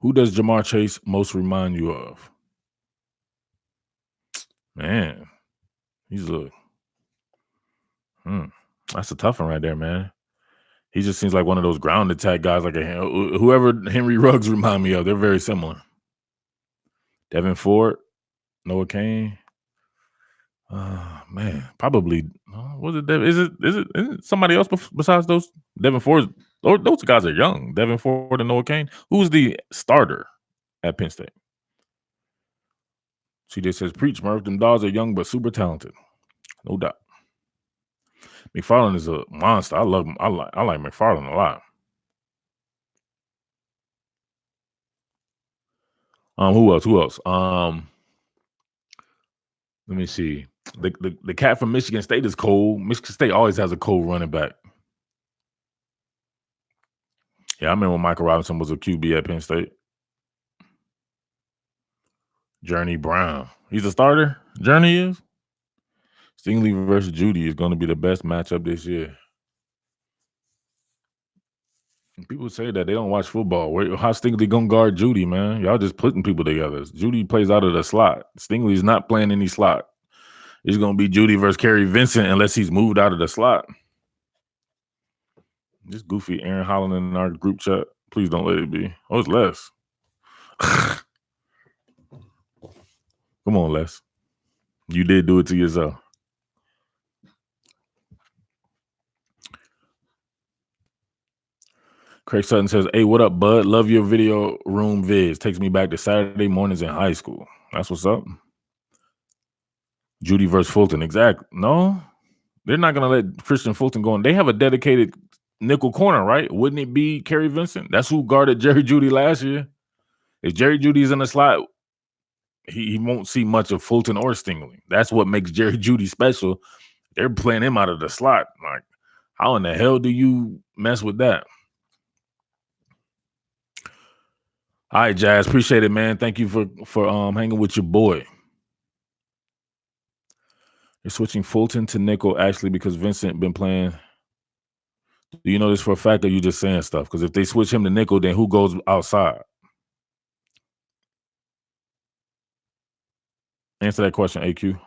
S1: Who does Jamar Chase most remind you of? Man, he's that's a tough one right there, man. He just seems like one of those ground attack guys, like whoever Henry Ruggs remind me of. They're very similar. Devin Ford, Noah Cain. Man, probably. Was it Devin? Is it somebody else besides those? Devin Ford. Those guys are young. Devin Ford and Noah Cain. Who's the starter at Penn State? CJ says, "Preach, Murph. Them dogs are young but super talented, no doubt." McFarland is a monster. I love him. I like McFarland a lot. Who else? Let me see. The cat from Michigan State is cold. Michigan State always has a cold running back. Yeah, I remember when Michael Robinson was a QB at Penn State. Journey Brown. He's a starter? Journey is? Stingley versus Judy is going to be the best matchup this year. People say that they don't watch football. How Stingley gonna guard Judy, man? Y'all just putting people together. Judy plays out of the slot. Stingley's not playing any slot. It's gonna be Judy versus Kerry Vincent unless he's moved out of the slot. This goofy Aaron Holland in our group chat. Please don't let it be. Oh, it's Les. Come on, Les. You did do it to yourself. Craig Sutton says, "Hey, what up, bud? Love your video room vids. Takes me back to Saturday mornings in high school." That's what's up. Judy versus Fulton. Exactly. No, they're not going to let Christian Fulton go in. They have a dedicated nickel corner, right? Wouldn't it be Kerry Vincent? That's who guarded Jerry Judy last year. If Jerry Judy's in the slot, he won't see much of Fulton or Stingley. That's what makes Jerry Judy special. They're playing him out of the slot. Like, how in the hell do you mess with that? All right, Jazz. Appreciate it, man. Thank you for hanging with your boy. They're switching Fulton to nickel actually because Vincent been playing. Do you know this for a fact, or you just saying stuff? Because if they switch him to nickel, then who goes outside? Answer that question, AQ.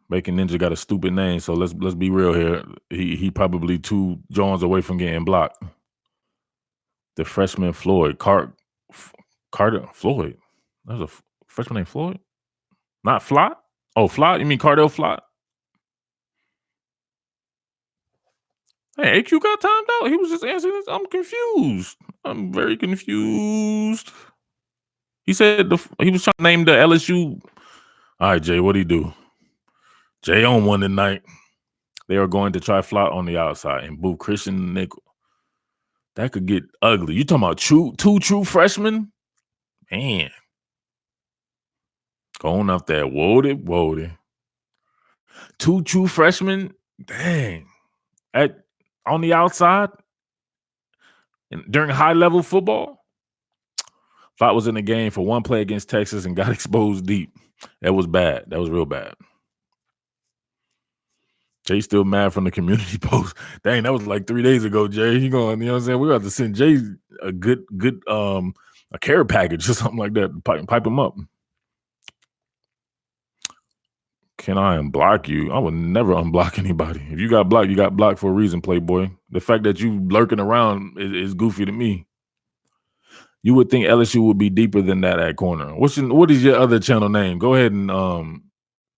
S1: Bacon Ninja got a stupid name, so let's be real here. He probably 2 Jones away from getting blocked. The freshman Floyd Carter Floyd. That was a freshman named Floyd? Not Flott? Oh, Flott? You mean Cardell Flott? Hey, AQ got timed out. He was just answering this. I'm confused. I'm very confused. He said he was trying to name the LSU. All right, Jay, what'd he do? Jay on one tonight. They are going to try Flott on the outside and boo Christian Nickel. That could get ugly. You talking about two true freshmen? Man. Going up there. Whoa. Two true freshmen? Dang. On the outside? During high-level football? Flott was in the game for one play against Texas and got exposed deep. That was bad. That was real bad. Jay's still mad from the community post. Dang, that was like 3 days ago, Jay. You know what I'm saying? We're about to send Jay a good a care package or something like that. Pipe him up. Can I unblock you? I would never unblock anybody. If you got blocked, you got blocked for a reason, Playboy. The fact that you lurking around is goofy to me. You would think LSU would be deeper than that at corner. What is your other channel name? Go ahead and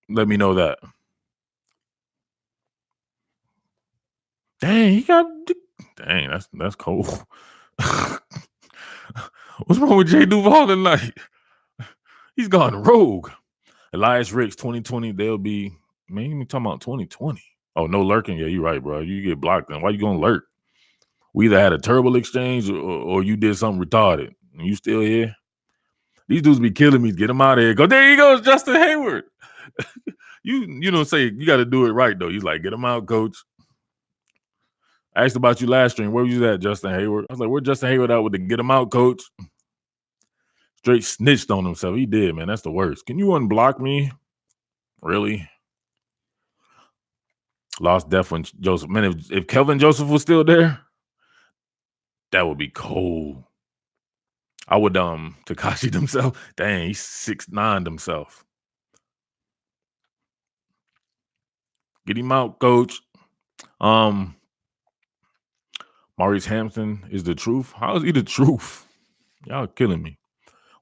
S1: let me know that. Dang, that's cold. What's wrong with Jay Duval tonight? He's gone rogue. Elias Ricks, 2020, they'll be, man, you talking about 2020. Oh, no lurking. Yeah, you're right, bro. You get blocked then. Why you gonna lurk? We either had a terrible exchange or you did something retarded. And you still here? These dudes be killing me. Get them out of here. Go, there he goes, Justin Hayward. You don't say you got to do it right, though. You like, get him out, coach. I asked about you last stream. Where was you at, Justin Hayward? I was like, where Justin Hayward at with the get him out, coach? Straight snitched on himself. He did, man. That's the worst. Can you unblock me? Really? Lost death when Joseph. Man, if Kelvin Joseph was still there, that would be cold. I would Takashi himself. Dang, he's 6'9" himself. Get him out, coach. Maurice Hampton is the truth. How is he the truth? Y'all killing me.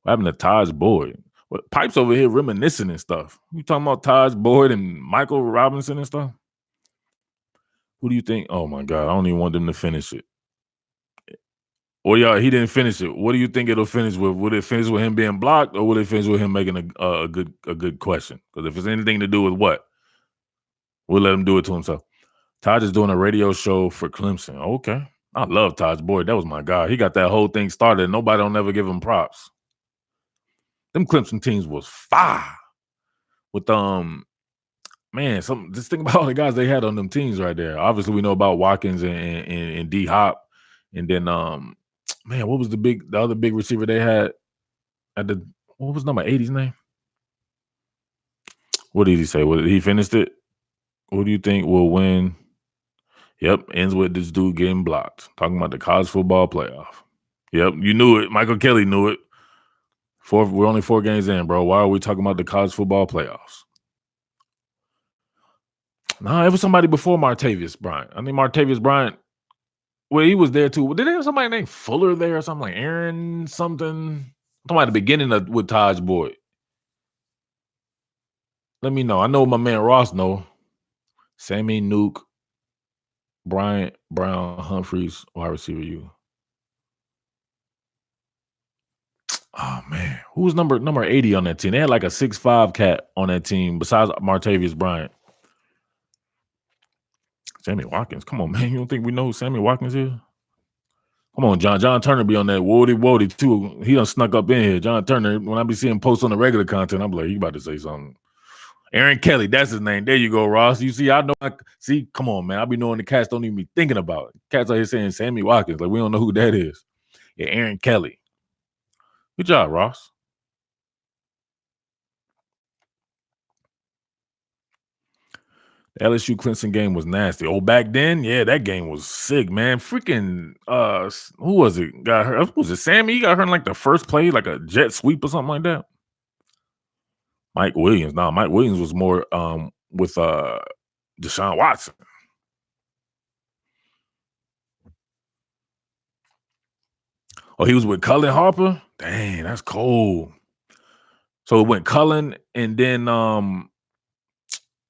S1: What happened to Taj Boyd? What Pipes over here reminiscing and stuff? You talking about Taj Boyd and Michael Robinson and stuff? Who do you think? Oh my God, I don't even want them to finish it. Well, y'all, he didn't finish it. What do you think it'll finish with? Would it finish with him being blocked, or would it finish with him making a good question? Because if it's anything to do with what, we'll let him do it to himself. Taj is doing a radio show for Clemson. Okay, I love Taj Boyd. That was my guy. He got that whole thing started. Nobody don't ever give him props. Them Clemson teams was fire. With man, just think about all the guys they had on them teams right there. Obviously, we know about Watkins and D Hop, and then man, what was the other big receiver they had at what was number 80's name? What did he say? He finished it? What do you think will win? Yep, ends with this dude getting blocked. Talking about the college football playoff. Yep, you knew it. Michael Kelly knew it. We're only 4 games in, bro. Why are we talking about the college football playoffs? No, it was somebody before Martavis Bryant. I think Martavis Bryant, well, he was there too. Did they have somebody named Fuller there or something like Aaron something? I'm talking about the beginning with Taj Boyd. Let me know. I know my man Ross know. Sammy, Nuke, Bryant, Brown, Humphreys, wide receiver you. Oh man, who was number 80 on that team? They had like a 6'5" cat on that team besides Martavis Bryant. Sammy Watkins. Come on, man. You don't think we know who Sammy Watkins is? Come on, John. John Turner be on that woody too. He done snuck up in here. John Turner, when I be seeing posts on the regular content, I'm like, he about to say something. Aaron Kelly, that's his name. There you go, Ross. You see, come on, man. I be knowing the cats don't even be thinking about it. Cats out here saying Sammy Watkins. Like, we don't know who that is. Yeah, Aaron Kelly. Good job, Ross. The LSU Clemson game was nasty. Oh, back then, yeah, that game was sick, man. Freaking, who was it? Got hurt? Was it Sammy? He got hurt in like the first play, like a jet sweep or something like that. Mike Williams. No, Mike Williams was more with Deshaun Watson. Oh, he was with Cullen Harper? Dang, that's cold. So it went Cullen and then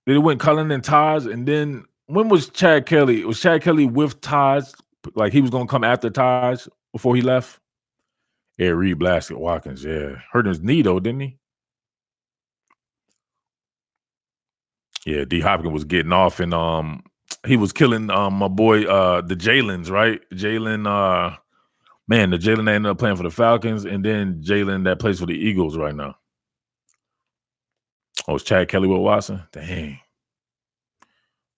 S1: it went Cullen and Taj, and then when was Chad Kelly? Was Chad Kelly with Taj? Like he was gonna come after Taj before he left? Yeah, Reed blasted Watkins. Yeah, hurt his knee though, didn't he? Yeah, D Hopkins was getting off, and he was killing my boy the Jalen's right. Jalen man, the Jalen that ended up playing for the Falcons, and then Jalen that plays for the Eagles right now. Oh, it's Chad Kelly with Watson. Dang.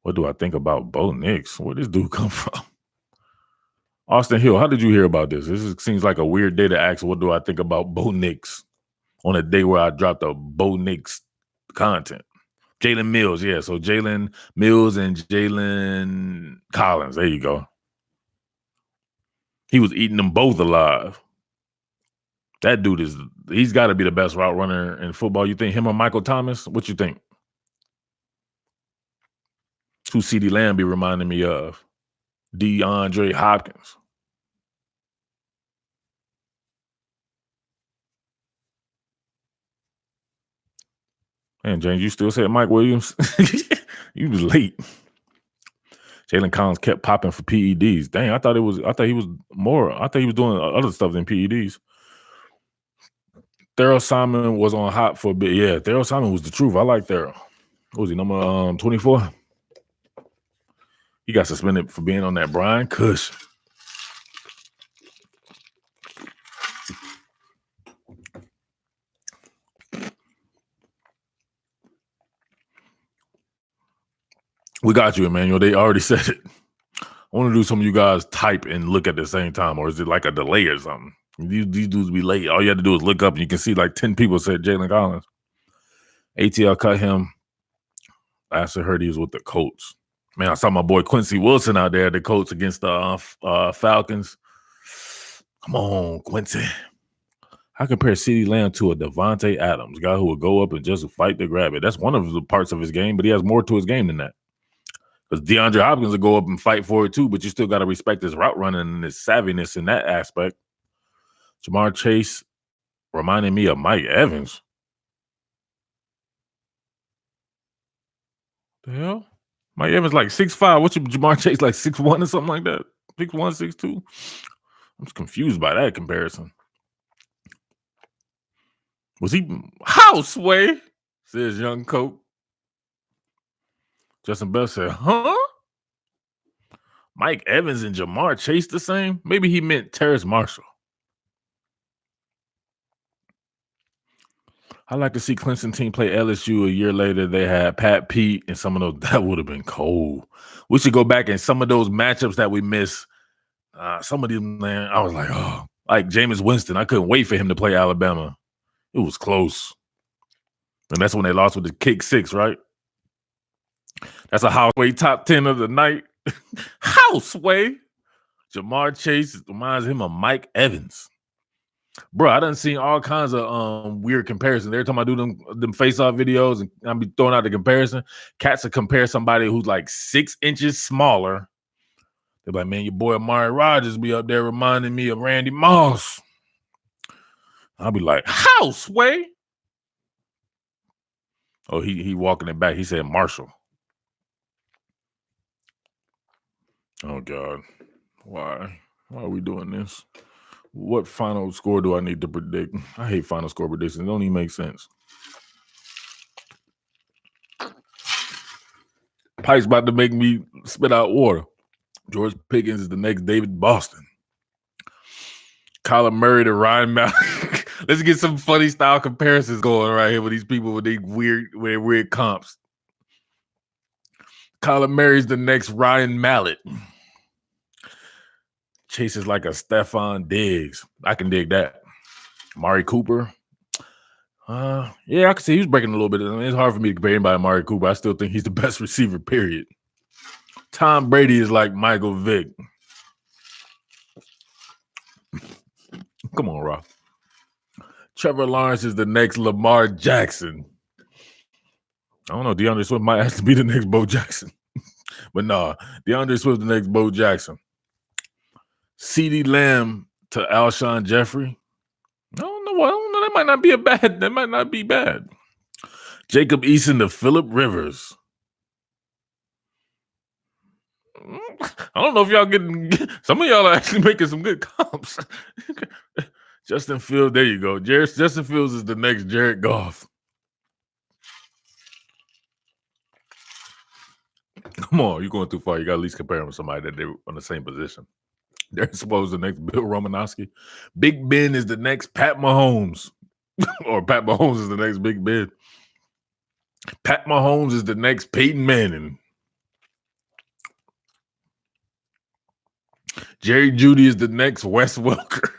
S1: What do I think about Bo Nix? Where this dude come from? Austin Hill, how did you hear about this? Seems like a weird day to ask, what do I think about Bo Nix on a day where I dropped a Bo Nix content? Jalen Mills, yeah. So Jalen Mills and Jalen Collins. There you go. He was eating them both alive. That dude he's got to be the best route runner in football. You think him or Michael Thomas? What you think? Who CeeDee Lamb be reminding me of? DeAndre Hopkins. Man, James, you still said Mike Williams? You was late. Jalen Collins kept popping for PEDs. Dang, I thought he was doing other stuff than PEDs. Thurl Simon was on hot for a bit. Yeah, Thurl Simon was the truth. I like Thurl. What was he, number 24? He got suspended for being on that Brian Cush. We got you, Emmanuel. They already said it. I want to do some of you guys type and look at the same time, or is it like a delay or something? These dudes be late. All you have to do is look up and you can see like 10 people said Jalen Collins. ATL cut him. Last I heard he was with the Colts. Man, I saw my boy Quincy Wilson out there, the Colts against the Falcons. Come on, Quincy. I compare CeeDee Lamb to a Devontae Adams, guy who would go up and just fight to grab it. That's one of the parts of his game, but he has more to his game than that. Because DeAndre Hopkins will go up and fight for it too, but you still got to respect his route running and his savviness in that aspect. Jamar Chase reminding me of Mike Evans. The hell? Mike Evans like 6'5". What's your Jamar Chase like 6'1" or something like that? 6'1", 6'2"? I'm just confused by that comparison. Was he Houseway? Says Young Coke. Justin Bell said, huh? Mike Evans and Jamar Chase the same? Maybe he meant Terrace Marshall. I like to see Clemson team play LSU a year later. They had Pat Pete and some of those. That would have been cold. We should go back and some of those matchups that we miss. Some of them, man, I was like, oh, like Jameis Winston. I couldn't wait for him to play Alabama. It was close. And that's when they lost with the kick six, right? That's a Houseway top 10 of the night. Houseway. Jamar Chase reminds him of Mike Evans. Bro, I done seen all kinds of weird comparisons. Every time I do them face-off videos and I be throwing out the comparison, cats will compare somebody who's like 6 inches smaller. They're like, man, your boy Amari Rodgers be up there reminding me of Randy Moss. I'll be like, Houseway. Oh, he walking it back. He said Marshall. Oh, God. Why? Why are we doing this? What final score do I need to predict? I hate final score predictions. It don't even make sense. Pike's about to make me spit out water. George Pickens is the next David Boston. Kyler Murray to Ryan Mallett. Let's get some funny style comparisons going right here with these people with these weird comps. Kyler Murray's the next Ryan Mallett. Chase is like a Stephon Diggs. I can dig that. Amari Cooper. Yeah, I can see he's breaking a little bit. I mean, it's hard for me to compare anybody to Amari Cooper. I still think he's the best receiver, period. Tom Brady is like Michael Vick. Come on, Rob. Trevor Lawrence is the next Lamar Jackson. I don't know. DeAndre Swift might have to be the next Bo Jackson. But no, DeAndre Swift the next Bo Jackson. CeeDee Lamb to Alshon Jeffrey. I don't know. That might not be bad. That might not be bad. Jacob Eason to Phillip Rivers. I don't know if y'all getting. Some of y'all are actually making some good comps. Justin Fields. There you go. Justin Fields is the next Jared Goff. Come on, you're going too far. You got to at least compare him with somebody that they're on the same position. They're supposed the next Bill Romanowski. Big Ben is the next Pat Mahomes. Or Pat Mahomes is the next Big Ben. Pat Mahomes is the next Peyton Manning. Jerry Jeudy is the next Wes Welker.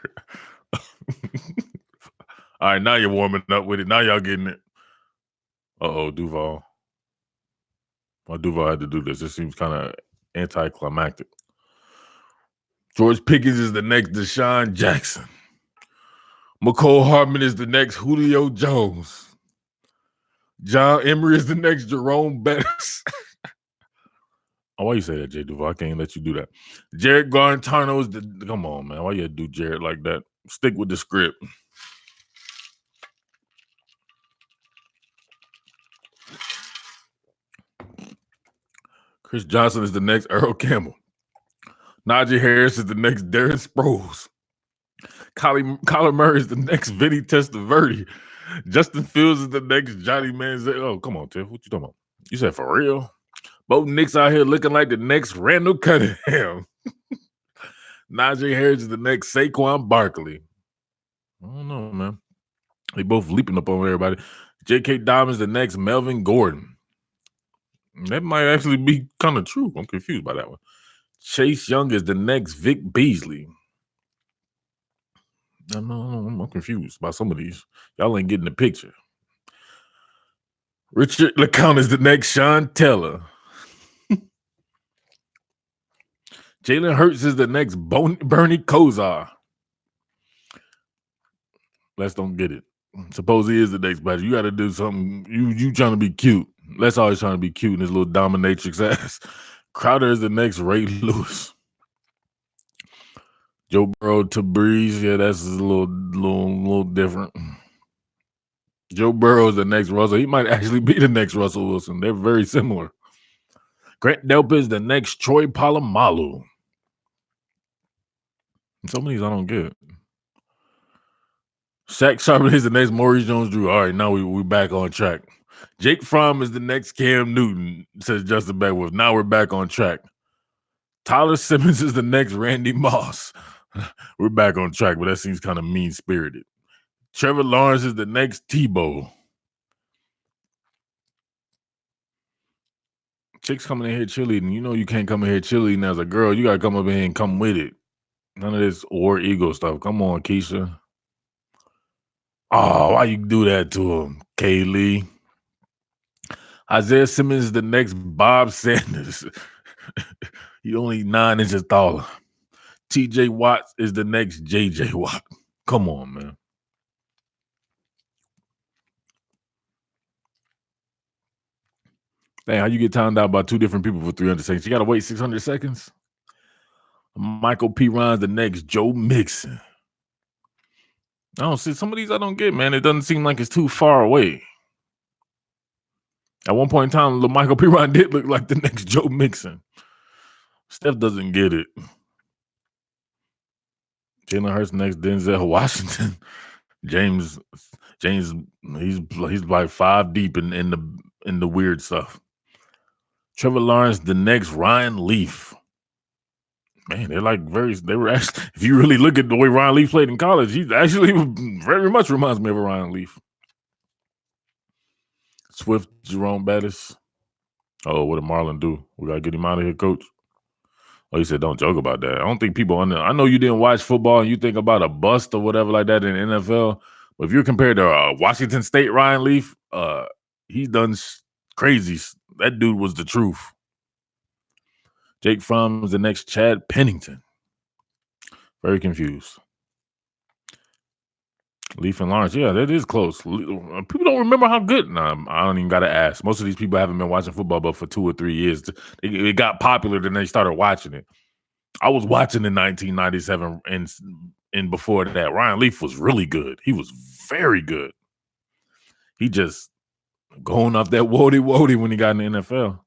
S1: All right, now you're warming up with it. Now y'all getting it. Duval. Well, Duval had to do this. It seems kind of anticlimactic. George Pickens is the next Deshaun Jackson. McCole Hardman is the next Julio Jones. John Emery is the next Jerome Bettis. Oh, why you say that, Jay Duval? I can't let you do that. Jared Garantano is the... Come on, man. Why you do Jared like that? Stick with the script. Chris Johnson is the next Earl Campbell. Najee Harris is the next Darren Sproles. Kyler Murray is the next Vinny Testaverde. Justin Fields is the next Johnny Manziel. Oh, come on, Tiff. What you talking about? You said for real? Both Knicks out here looking like the next Randall Cunningham. Najee Harris is the next Saquon Barkley. I don't know, man. They both leaping up on everybody. J.K. Dobbins the next Melvin Gordon. That might actually be kind of true. I'm confused by that one. Chase Young is the next Vic Beasley. I'm confused by some of these. Y'all ain't getting the picture. Richard LeCount is the next Sean Teller. Jalen Hurts is the next Bernie Kosar. Let's don't get it. Suppose he is the next batch. You got to do something. You trying to be cute. Let's always trying to be cute in this little dominatrix ass. Crowder is the next Ray Lewis. Joe Burrow to Breeze. Yeah, that's a little different. Joe Burrow is the next Russell. He might actually be the next Russell Wilson. They're very similar. Grant Delpit is the next Troy Polamalu. Some of these I don't get. Shaq Sharpen is the next Maurice Jones-Drew. All right, now we're back on track. Jake Fromm is the next Cam Newton, says Justin Beckwith. Now we're back on track. Tyler Simmons is the next Randy Moss. We're back on track, but that seems kind of mean-spirited. Trevor Lawrence is the next Tebow. Chicks coming in here cheerleading. You know you can't come in here cheerleading as a girl. You got to come up in here and come with it. None of this war ego stuff. Come on, Keisha. Oh, why you do that to him, Kaylee? Isaiah Simmons is the next Bob Sanders. He only 9 inches taller. TJ Watt is the next JJ Watt. Come on, man. Dang, how you get timed out by 2 different people for 300 seconds? You got to wait 600 seconds? Michael P. Ryan's the next Joe Mixon. I don't see some of these I don't get, man. It doesn't seem like it's too far away. At one point in time, Michael P. Ryan did look like the next Joe Mixon. Steph doesn't get it. Jalen Hurts next Denzel Washington. James, he's like 5 deep in the weird stuff. Trevor Lawrence, the next Ryan Leaf. Man, they were actually, if you really look at the way Ryan Leaf played in college, he actually very much reminds me of a Ryan Leaf. Swift, Jerome Bettis. Oh, what did Marlon do? We got to get him out of here, coach. Oh, he said, don't joke about that. I don't think people I know you didn't watch football and you think about a bust or whatever like that in the NFL, but if you're compared to Washington State Ryan Leaf, he's done crazy. That dude was the truth. Jake Fromm is the next Chad Pennington. Very confused. Leaf and Lawrence, yeah, that is close. People don't remember how good. Nah, I don't even got to ask. Most of these people haven't been watching football but for 2 or 3 years. It got popular, then they started watching it. I was watching in 1997 and and before that, Ryan Leaf was really good. He was very good. He just going off that woody when he got in the NFL.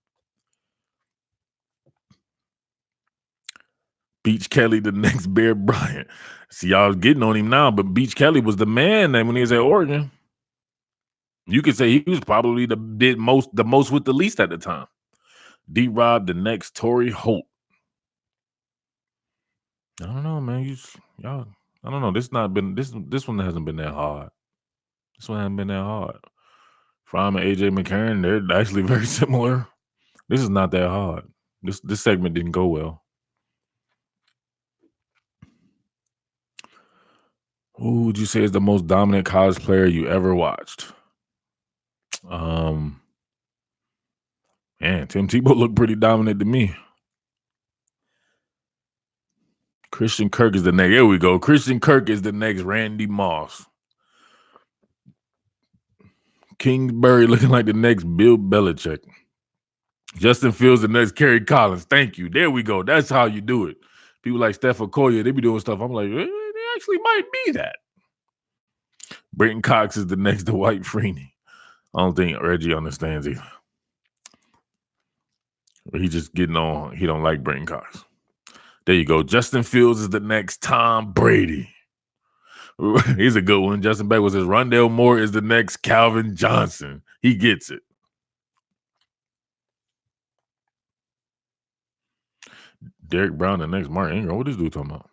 S1: Beach Kelly, the next Bear Bryant. See, y'all getting on him now, but Beach Kelly was the man then when he was at Oregon. You could say he was probably the most with the least at the time. D-Rob, the next Torrey Holt. I don't know, man. Y'all, I don't know. This one hasn't been that hard. This one hasn't been that hard. Fromm and AJ McCarron, they're actually very similar. This is not that hard. This segment didn't go well. Who would you say is the most dominant college player you ever watched? Man, Tim Tebow looked pretty dominant to me. Christian Kirk is the next. Here we go. Christian Kirk is the next Randy Moss. Kingsbury looking like the next Bill Belichick. Justin Fields the next Kerry Collins. Thank you. There we go. That's how you do it. People like Steph Okoye, they be doing stuff. I'm like, they actually might be that. Brenton Cox is the next Dwight Freeney. I don't think Reggie understands either. He's just getting on. He don't like Brenton Cox. There you go. Justin Fields is the next Tom Brady. He's a good one. Justin Beck was his. Rondale Moore is the next Calvin Johnson. He gets it. Derek Brown, the next Mark Ingram. What this dude talking about?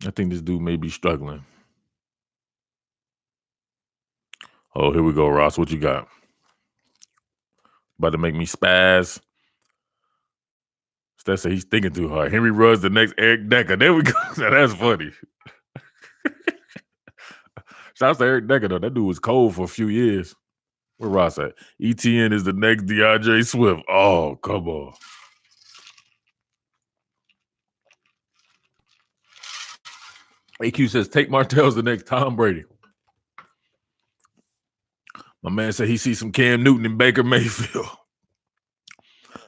S1: I think this dude may be struggling. Oh, here we go, Ross. What you got? About to make me spaz. Steph said he's thinking too hard. Henry Ruggs, the next Eric Decker. There we go. That's funny. Shout out to Eric Decker, though. That dude was cold for a few years. Where Ross at? ETN is the next DeAndre Swift. Oh, come on. AQ says, Tate Martell's the next Tom Brady. My man said he sees some Cam Newton and Baker Mayfield.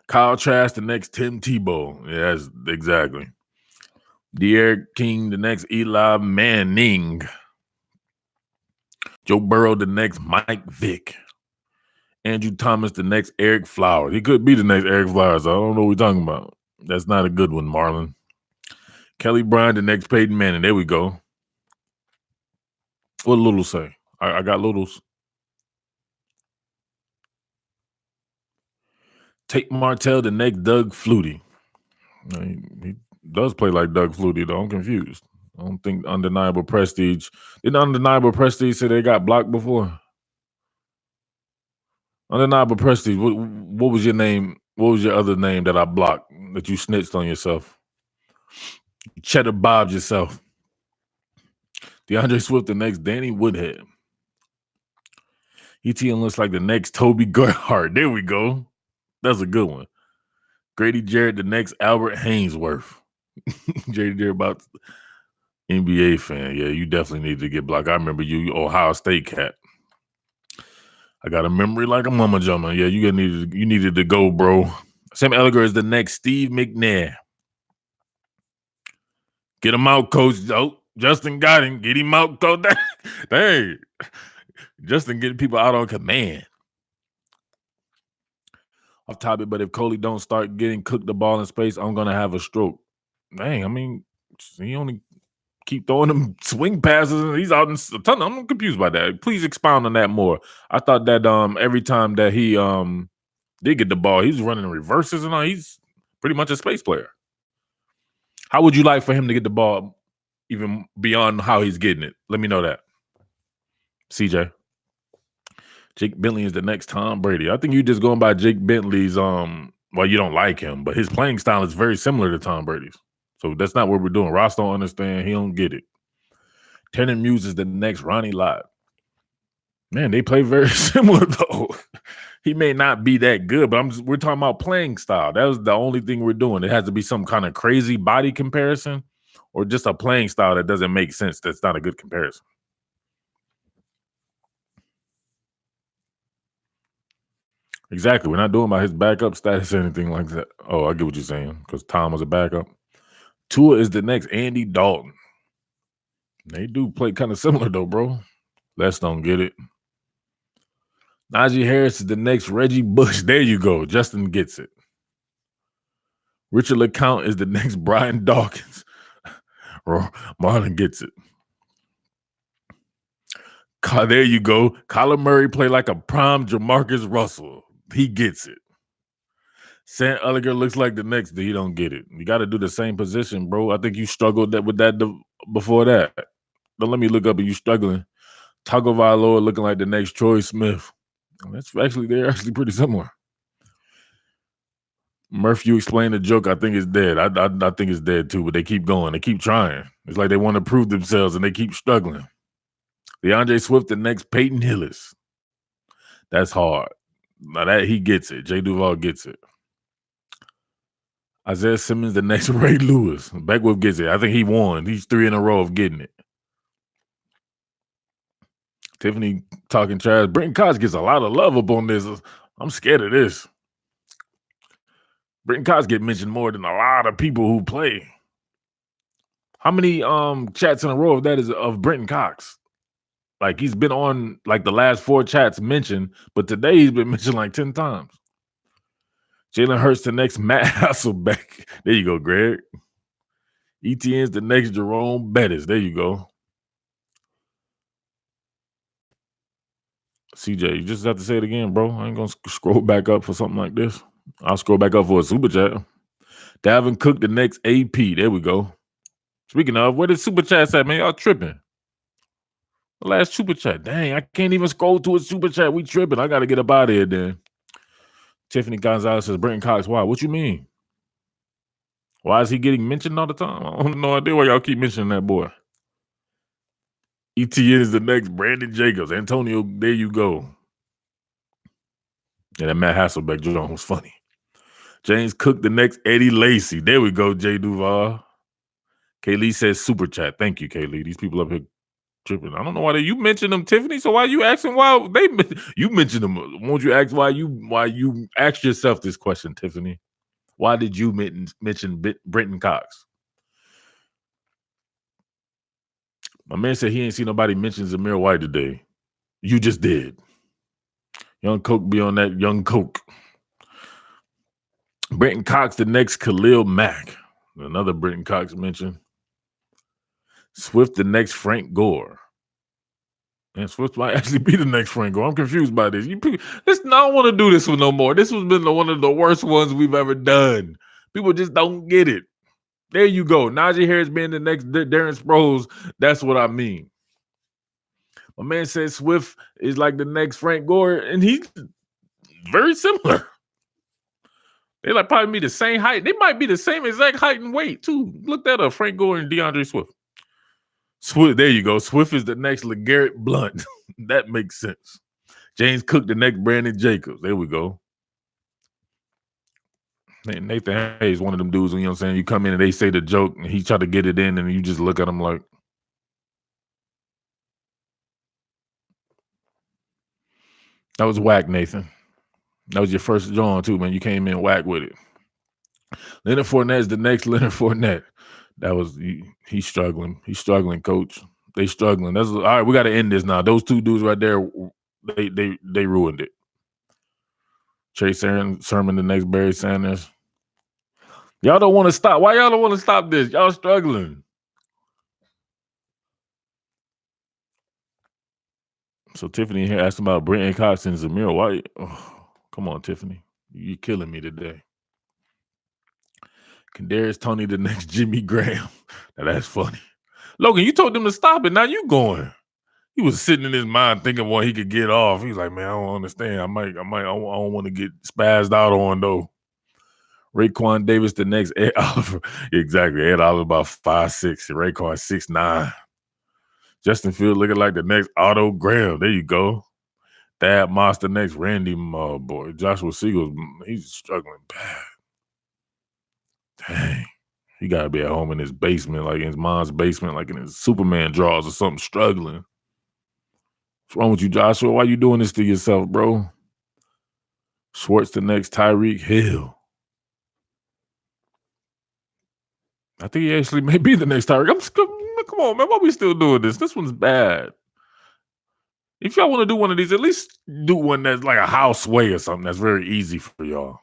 S1: Kyle Trask, the next Tim Tebow. Yes, exactly. De'Aaron King, the next Eli Manning. Joe Burrow, the next Mike Vick. Andrew Thomas, the next Eric Flowers. He could be the next Eric Flowers. I don't know what we're talking about. That's not a good one, Marlon. Kelly Bryant, the next Peyton Manning. There we go. What Little say? I got Littles. Tate Martell, the next Doug Flutie. He does play like Doug Flutie, though. I'm confused. I don't think Undeniable Prestige. Didn't Undeniable Prestige say they got blocked before? Undeniable Prestige, what was your name? What was your other name that I blocked that you snitched on yourself? Cheddar Bob yourself. DeAndre Swift, the next Danny Woodhead. ETN looks like the next Toby Gerhardt. There we go. That's a good one. Grady Jarrett, the next Albert Hainsworth. JD Jarrett about NBA fan. Yeah, you definitely need to get blocked. I remember you Ohio State cat. I got a memory like a mama jummer. Yeah, you needed to go, bro. Sam Ellinger is the next Steve McNair. Get him out, coach. Oh, Justin got him. Get him out, coach. Dang. Justin getting people out on command. Off topic, but if Coley don't start getting cooked the ball in space, I'm going to have a stroke. Dang, I mean, he only keep throwing them swing passes and he's out in a ton. I'm confused by that. Please expound on that more. I thought that every time that he did get the ball, he was running reverses and all. He's pretty much a space player. How would you like for him to get the ball even beyond how he's getting it? Let me know that. CJ. Jake Bentley is the next Tom Brady. I think you're just going by Jake Bentley's well, you don't like him, but his playing style is very similar to Tom Brady's. So that's not what we're doing. Ross don't understand. He don't get it. Tanner Muse is the next Ronnie Lott. Man, they play very similar, though. He may not be that good, but we're talking about playing style. That was the only thing we're doing. It has to be some kind of crazy body comparison or just a playing style that doesn't make sense. That's not a good comparison. Exactly. We're not doing about his backup status or anything like that. Oh, I get what you're saying because Tom was a backup. Tua is the next Andy Dalton. They do play kind of similar though, bro. Les don't get it. Najee Harris is the next Reggie Bush. There you go. Justin gets it. Richard LeCount is the next Brian Dawkins. Marlon gets it. There you go. Kyler Murray play like a prime Jamarcus Russell. He gets it. Sam Ellinger looks like the next. He don't get it. You got to do the same position, bro. I think you struggled with that before that. Don't let me look up and you struggling. Tagovailoa looking like the next Troy Smith. They're actually pretty similar. Murph, you explained the joke. I think it's dead. I think it's dead too, but they keep going. They keep trying. It's like they want to prove themselves and they keep struggling. DeAndre Swift, the next Peyton Hillis. That's hard. Now that he gets it. Jay Duval gets it. Isaiah Simmons, the next Ray Lewis. Beckwith gets it. I think he won. He's 3 in a row of getting it. Tiffany talking trash. Brenton Cox gets a lot of love up on this. I'm scared of this. Brenton Cox get mentioned more than a lot of people who play. How many chats in a row of that is of Brenton Cox? Like he's been on like the last 4 chats mentioned, but today he's been mentioned like 10 times. Jalen Hurts the next Matt Hasselbeck. There you go, Greg. ETN's the next Jerome Bettis. There you go. CJ, you just have to say it again, bro. I ain't gonna scroll back up for something like this. I'll scroll back up for a super chat. Davin Cook, the next AP. There we go. Speaking of, where the super chats at, man? Y'all tripping. The last super chat. Dang, I can't even scroll to a super chat. We tripping. I got to get up out of here then. Tiffany Gonzalez says, Brenton Cox, why? What you mean? Why is he getting mentioned all the time? I have no idea why y'all keep mentioning that boy. ETN is the next Brandon Jacobs. Antonio, there you go. Yeah, that Matt Hasselbeck joint was funny. James Cook, the next Eddie Lacy. There we go, Jay Duval. Kaylee says super chat. Thank you, Kaylee. These people up here tripping. I don't know why you mentioned them, Tiffany. So why you asking why you mentioned them? Won't you ask why you ask yourself this question, Tiffany? Why did you mention Brenton Cox? My man said he ain't seen nobody mention Zamir White today. You just did. Young Coke be on that Young Coke. Brenton Cox, the next Khalil Mack. Another Brenton Cox mention. Swift, the next Frank Gore. And Swift might actually be the next Frank Gore. I'm confused by this. I don't want to do this one no more. This has been one of the worst ones we've ever done. People just don't get it. There you go. Najee Harris being the next Darren Sproles. That's what I mean. My man said Swift is like the next Frank Gore, and he's very similar. They like probably be the same height. They might be the same exact height and weight, too. Look that up. Frank Gore and DeAndre Swift. Swift, there you go. Swift is the next LeGarrette Blunt. That makes sense. James Cook, the next Brandon Jacobs. There we go. Nathan Hayes, one of them dudes, you know what I'm saying? You come in and they say the joke and he try to get it in and you just look at him like. That was whack, Nathan. That was your first John, too, man. You came in whack with it. Leonard Fournette is the next Leonard Fournette. That was he's struggling. He's struggling, coach. They struggling. That's all right. We got to end this now. Those 2 dudes right there, they ruined it. Chase Sermon, the next Barry Sanders. Y'all don't want to stop. Why y'all don't want to stop this? Y'all struggling. So Tiffany here asked about Brenton Cox and Zamir White. Oh, come on, Tiffany. You're killing me today. Kadarius Toney, the next Jimmy Graham. Now that's funny. Logan, you told them to stop it. Now you going. He was sitting in his mind thinking what he could get off. He's like, man, I don't understand. I don't want to get spazzed out on though. Raekwon Davis, the next Ed Oliver. Exactly. Ed Oliver about 5'6". Raekwon 6'9". Justin Field looking like the next Otto Graham. There you go. Thad Moss, the next Randy boy. Joshua Siegel, he's struggling bad. Dang. He got to be at home in his basement, like in his mom's basement, like in his Superman drawers or something, struggling. What's wrong with you, Joshua? Why you doing this to yourself, bro? Schwartz, the next Tyreek Hill. I think he actually may be the next Tyreek. Come on, man. Why we still doing this? This one's bad. If y'all want to do one of these, at least do one that's like a house way or something that's very easy for y'all.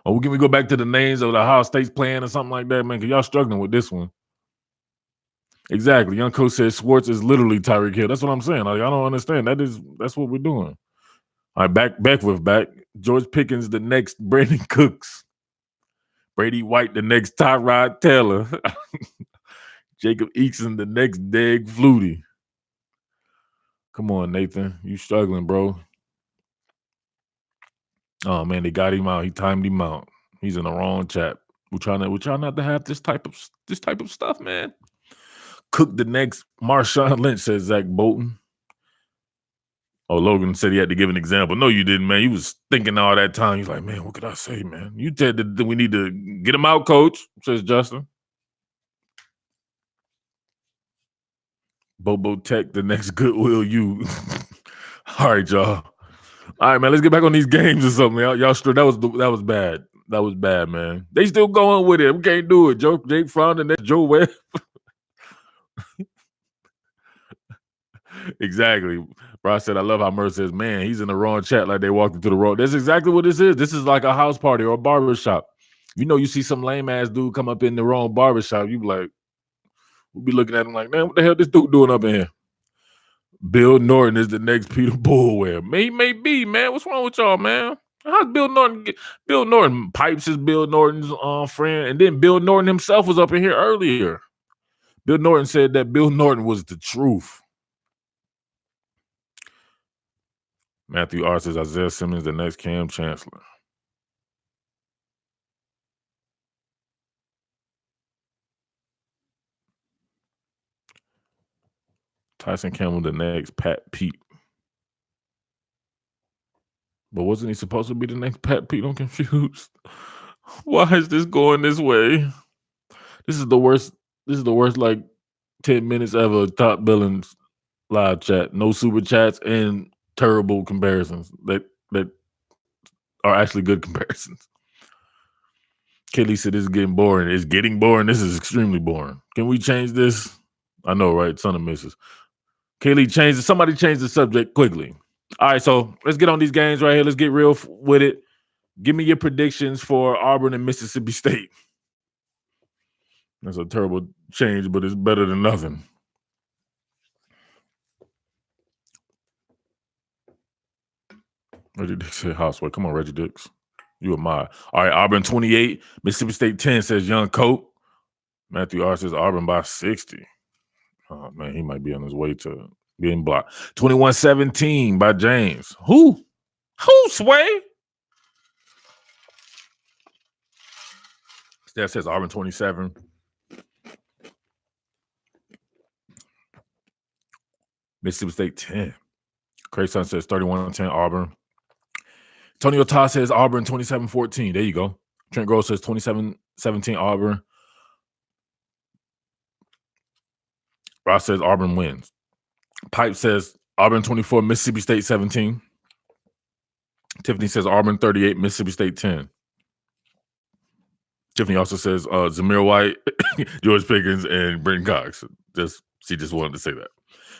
S1: Or can we go back to the names of the Ohio State's playing or something like that, man? Because y'all struggling with this one. Exactly. Young coach says Schwartz is literally Tyreek Hill. That's what I'm saying. Like, I don't understand. That's what we're doing. All right, back. George Pickens, the next Brandon Cooks. Brady White, the next Tyrod Taylor. Jacob Eason, the next Deg Flutie. Come on, Nathan. You struggling, bro. Oh man, they got him out. He timed him out. He's in the wrong chat. We're trying not to have this type of stuff, man. Cook the next Marshawn Lynch, says Zach Bolton. Oh, Logan said he had to give an example. No, you didn't, man. He was thinking all that time. He's like, man, what could I say, man? You said that we need to get him out, coach, says Justin. Bobo Tech, the next Goodwill you. All right, y'all. All right, man. Let's get back on these games or something. Y'all that was bad. That was bad, man. They still going with it. We can't do it. Jake Fround and that's Joe Webb. Exactly. Bro, I said I love how Murr says, man, he's in the wrong chat like they walked into the wrong. That's exactly what this is. This is like a house party or a barbershop. You see some lame ass dude come up in the wrong barbershop. You be like, we'll be looking at him like, man, what the hell this dude doing up in here? Bill Norton is the next Peter Bullware. May be, man. What's wrong with y'all, man? How's Bill Norton? Bill Norton Pipes is Bill Norton's friend, and then Bill Norton himself was up in here earlier. Bill Norton said that Bill Norton was the truth. Matthew R says Isaiah Simmons the next Cam Chancellor. Tyson Campbell the next Pat Pete. But wasn't he supposed to be the next Pat Pete? I'm confused. Why is this going this way? This is the worst like 10 minutes ever. Top Billings live chat. No super chats and terrible comparisons that are actually good comparisons. Kelly said this is getting boring. It's getting boring. This is extremely boring. Can we change this? I know, right? Son of misses. Kaylee, somebody change the subject quickly. All right, so let's get on these games right here. Let's get real with it. Give me your predictions for Auburn and Mississippi State. That's a terrible change, but it's better than nothing. Reggie Dix said Houseway. Come on, Reggie Dix. You and my. All right, Auburn 28. Mississippi State 10, says Young Coat. Matthew R says Auburn by 60. Oh, man, he might be on his way to being blocked. 21-17 by James. Who, Sway? That says Auburn 27. Mississippi State 10. Crayson says 31-10 Auburn. Antonio Todd says Auburn 27-14. There you go. Trent Grove says 27-17 Auburn. Ross says Auburn wins. Pipe says Auburn 24, Mississippi State 17. Tiffany says Auburn 38, Mississippi State 10. Tiffany also says Zamir White, George Pickens, and Brenton Cox. She just wanted to say that.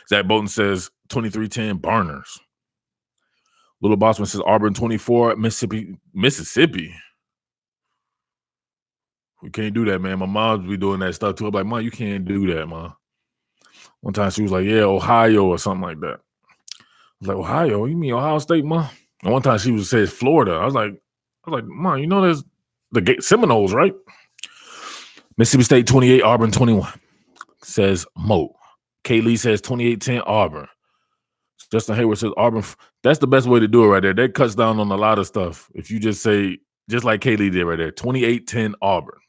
S1: Zach Bolton says 23-10 Barners. Little Bossman says Auburn 24, Mississippi. We can't do that, man. My mom's be doing that stuff too. I'm like, Mom, you can't do that, Mom. One time she was like, yeah, Ohio or something like that. I was like, Ohio? You mean Ohio State, Mom? And one time she says Florida. I was like, Mom, you know there's the Seminoles, right? Mississippi State 28, Auburn 21, says Mo. Kaylee says 28-10 Auburn. Justin Hayward says Auburn. That's the best way to do it right there. That cuts down on a lot of stuff. If you just say, just like Kaylee did right there, 28-10 Auburn.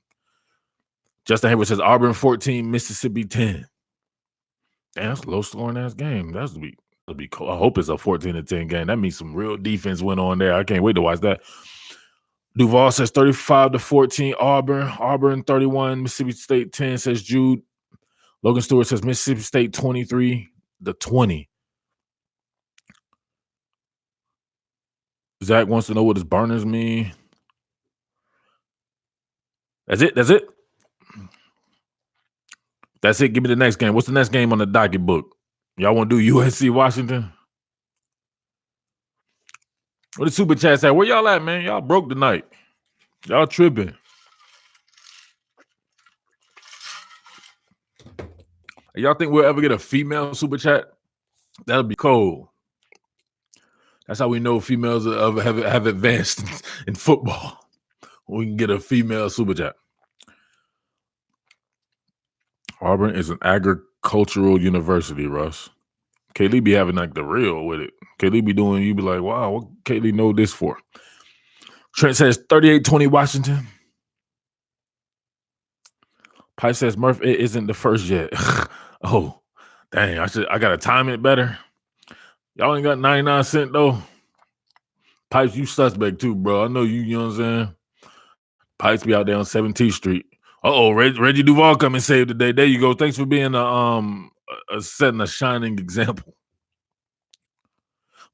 S1: Justin Hayward says Auburn 14, Mississippi 10. Damn, that's a low scoring ass game. That'll be cool. I hope it's a 14-10 game. That means some real defense went on there. I can't wait to watch that. Duval says 35-14 Auburn. Auburn 31, Mississippi State 10, says Jude. Logan Stewart says Mississippi State 23-20. Zach wants to know what does Barners mean. That's it. That's it. Give me the next game. What's the next game on the docket book? Y'all want to do USC Washington? What the super chats at? Where y'all at, man? Y'all broke tonight. Y'all tripping. Y'all think we'll ever get a female super chat? That'll be cold. That's how we know females have advanced in football. We can get a female super chat. Auburn is an agricultural university, Russ. Kaylee be having like the real with it. Kaylee be doing, you be like, wow, what Kaylee know this for? Trent says 38-20 Washington. Pice says Murph, it isn't the first yet. Oh, dang, I gotta time it better. Y'all ain't got 99 cents though. Pipes, you suspect too, bro. I know you know what I'm saying? Pipes be out there on 17th Street. Reggie Duval come and save the day. There you go. Thanks for being setting a shining example.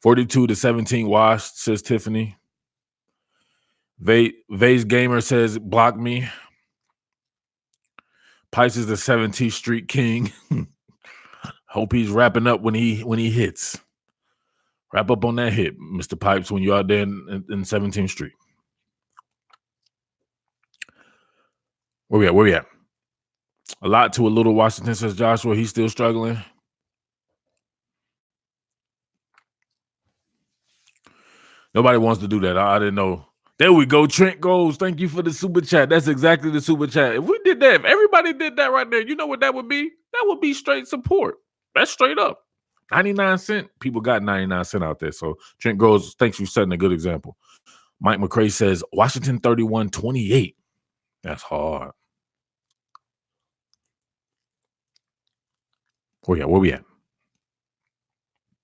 S1: 42-17 Wash, says Tiffany. Vase Gamer says block me. Pipes is the 17th Street king. Hope he's wrapping up when he hits. Wrap up on that hit, Mr. Pipes, when you're out there in 17th Street. Where we at? A lot to a little Washington, says Joshua. He's still struggling. Nobody wants to do that. I didn't know. There we go. Trent goes. Thank you for the super chat. That's exactly the super chat. If we did that, if everybody did that right there, you know what that would be? That would be straight support. That's straight up. 99 cents. People got 99 cents out there. So Trent goes, thanks for setting a good example. Mike McCray says, Washington 31-28. That's hard. Where we at?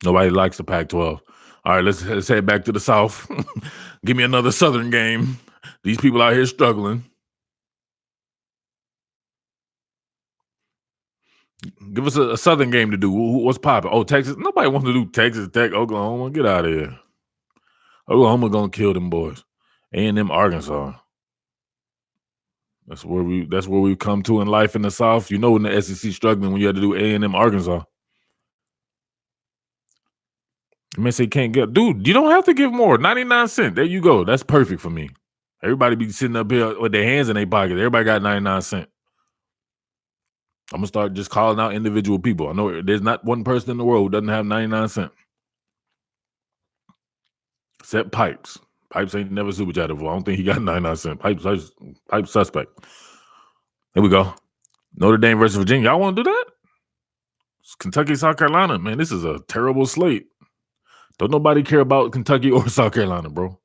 S1: Nobody likes the Pac-12. All right, let's head back to the South. Give me another Southern game. These people out here struggling. Give us a Southern game to do. What's popping? Oh, Texas. Nobody wants to do Texas Tech, Oklahoma. Get out of here. Oklahoma gonna kill them boys. A&M, Arkansas. That's where we've come to in life in the South. You know when the SEC struggling when you have to do A&M, Arkansas. You may say can't get, dude. You don't have to give more. 99 cents. There you go. That's perfect for me. Everybody be sitting up here with their hands in their pocket. Everybody got 99 cents. I'm gonna start just calling out individual people. I know there's not one person in the world who doesn't have 99 cents. Except Pipes. Pipes ain't never super chatted before. I don't think he got 99 cents. Pipes suspect. Here we go. Notre Dame versus Virginia. Y'all want to do that? It's Kentucky, South Carolina. Man, this is a terrible slate. Don't nobody care about Kentucky or South Carolina, bro.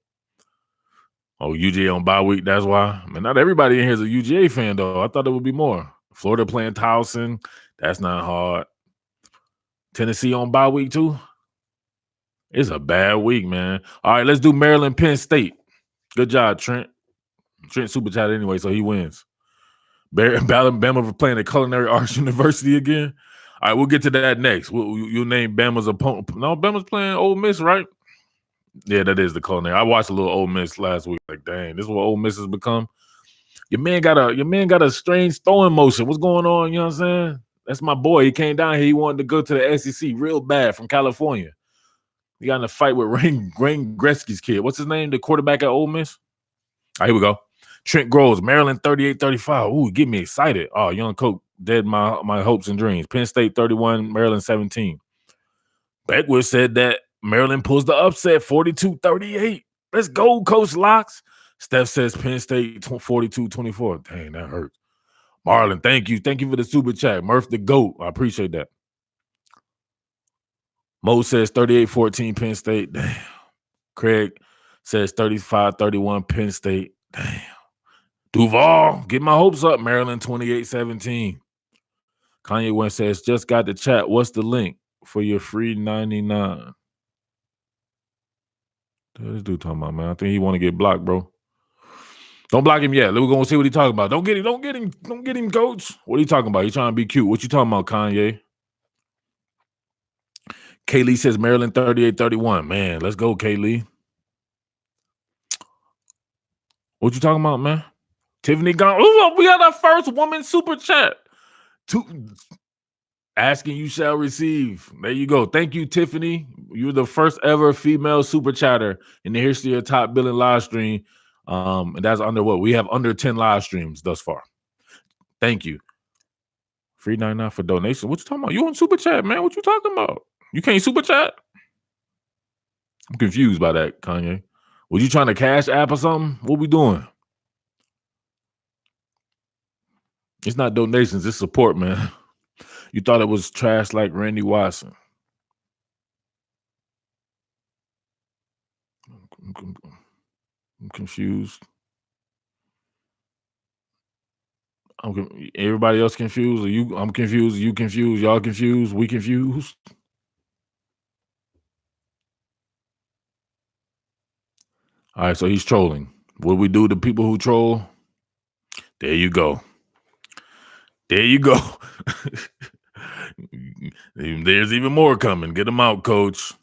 S1: Oh, UGA on bye week. That's why. Man, not everybody in here is a UGA fan, though. I thought there would be more. Florida playing Towson. That's not hard. Tennessee on bye week, too. It's a bad week, man. All right, let's do Maryland, Penn State. Good job, Trent. Trent super chat anyway, so he wins. Bama for playing at Culinary Arts University again. All right, we'll get to that next. You'll name Bama's opponent. No, Bama's playing Ole Miss, right? Yeah, that is the culinary. I watched a little Ole Miss last week. Like, dang, this is what Ole Miss has become. Your man got a strange throwing motion. What's going on? You know what I'm saying? That's my boy. He came down here. He wanted to go to the SEC real bad from California. He got in a fight with Wayne Gretzky's kid. What's his name? The quarterback at Ole Miss? All right, here we go. Trent Groves, Maryland 38-35. Ooh, get me excited. Oh, young Coke, dead my hopes and dreams. Penn State 31, Maryland 17. Beckwith said that Maryland pulls the upset 42-38. Let's go, Coach Locks. Steph says Penn State 42-24. Dang, that hurts. Marlon, thank you. Thank you for the super chat. Murph the GOAT. I appreciate that. Mo says 38-14 Penn State. Damn. Craig says 35-31 Penn State. Damn. Duval, get my hopes up. Maryland 28-17. Kanye West says, just got the chat. What's the link for your free 99? What this dude talking about, man? I think he want to get blocked, bro. Don't block him yet. We're going to see what he talking about. Don't get him, coach. What are you talking about? He trying to be cute. What you talking about, Kanye? Kaylee says Maryland 38-31. Man, let's go, Kaylee. What you talking about, man? Tiffany gone. Ooh, we got our first woman super chat. Asking you shall receive. There you go. Thank you, Tiffany. You're the first ever female super chatter in the history of Top Billing live stream. And that's under what? We have under 10 live streams thus far. Thank you. Free 99 for donation. What you talking about? You on super chat, man? What you talking about? You can't super chat? I'm confused by that, Kanye. Was you trying to cash app or something? What we doing? It's not donations, it's support, man. You thought it was trash like Randy Watson. I'm confused. Everybody else confused? Are you? I'm confused. You confused? Y'all confused? We confused? All right, so he's trolling. What do we do to people who troll? There you go. There you go. There's even more coming. Get him out, coach.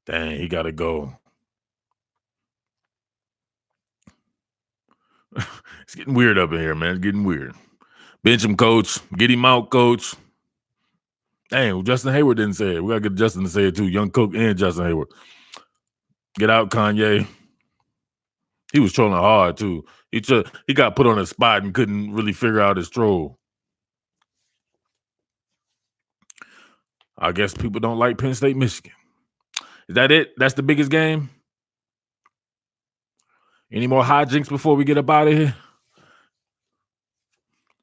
S1: Dang, he got to go. It's getting weird up in here, man. It's getting weird. Bench him, coach. Get him out, coach. Dang, Justin Hayward didn't say it. We got to get Justin to say it too. Young Cook and Justin Hayward. Get out, Kanye. He was trolling hard too. He got put on a spot and couldn't really figure out his troll. I guess people don't like Penn State, Michigan. Is that it? That's the biggest game? Any more hijinks before we get up out of here?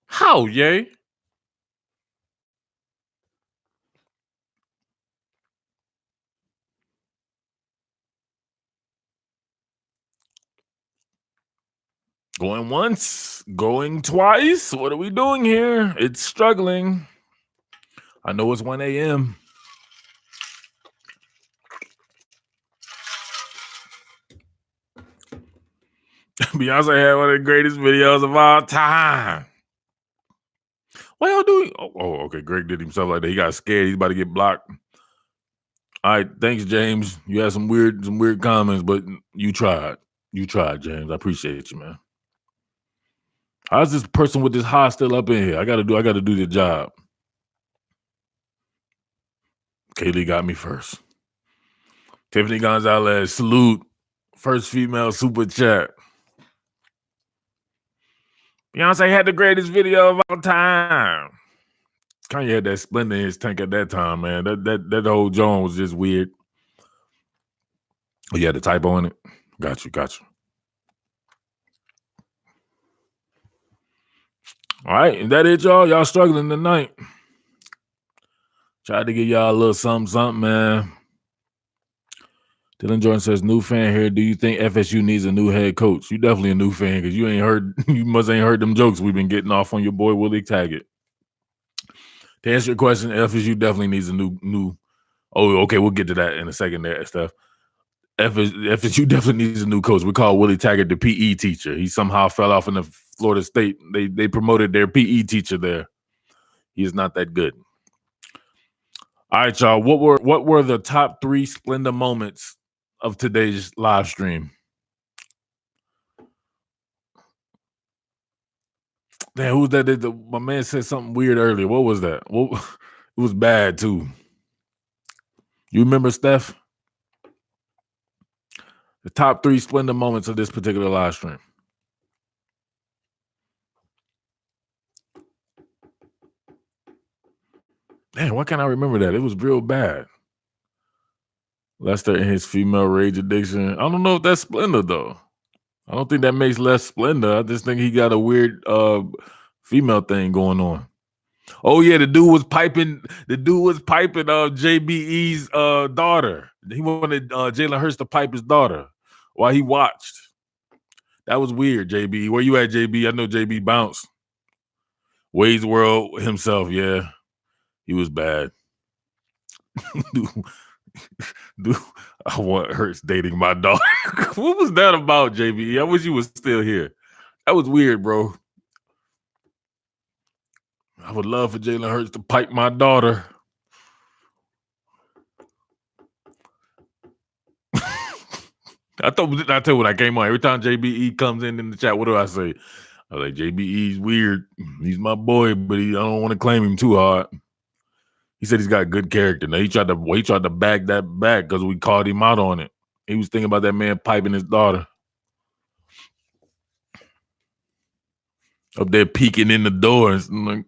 S1: How, yay? Going once, going twice. What are we doing here? It's struggling. I know it's 1 a.m. Beyonce had one of the greatest videos of all time. What y'all doing? Oh, okay. Greg did himself like that. He got scared. He's about to get blocked. All right. Thanks, James. You had some weird comments, but you tried. You tried, James. I appreciate you, man. How's this person with this high still up in here? I gotta do the job. Kaylee got me first. Tiffany Gonzalez, salute. First female super chat. Beyonce had the greatest video of all time. Kanye had that Splendor in his tank at that time, man. That whole John was just weird. Oh, you had the typo in it? Got you. All right, is that it, y'all? Y'all struggling tonight. Tried to give y'all a little something, man. Dylan Jordan says, new fan here. Do you think FSU needs a new head coach? You definitely a new fan because you must ain't heard them jokes we've been getting off on your boy Willie Taggart. To answer your question, FSU definitely needs a new. Oh, okay, we'll get to that in a second there, Steph. FSU definitely needs a new coach. We call Willie Taggart the PE teacher. He somehow fell off in the Florida State. They promoted their PE teacher there. He is not that good. All right, y'all. What were the top 3 Splendor moments of today's live stream? Damn, who's that? My man said something weird earlier. What was that? It was bad too. You remember, Steph? The top 3 Splendor moments of this particular live stream. Man, why can't I remember that? It was real bad. Lester and his female rage addiction. I don't know if that's Splendor though. I don't think that makes less Splendor. I just think he got a weird female thing going on. Oh yeah, the dude was piping JBE's daughter. He wanted Jalen Hurts to pipe his daughter while he watched. That was weird, JB. Where you at, JB? I know JB bounced. Wade's World himself, yeah. He was bad. Dude, I want Hurts dating my daughter. What was that about, JB? I wish you was still here. That was weird, bro. I would love for Jalen Hurts to pipe my daughter. I tell you when I came on. Every time JBE comes in the chat, what do I say? I was like, JBE's weird. He's my boy, but I don't want to claim him too hard. He said he's got good character. Now he tried to bag that back because we called him out on it. He was thinking about that man piping his daughter. Up there peeking in the door and like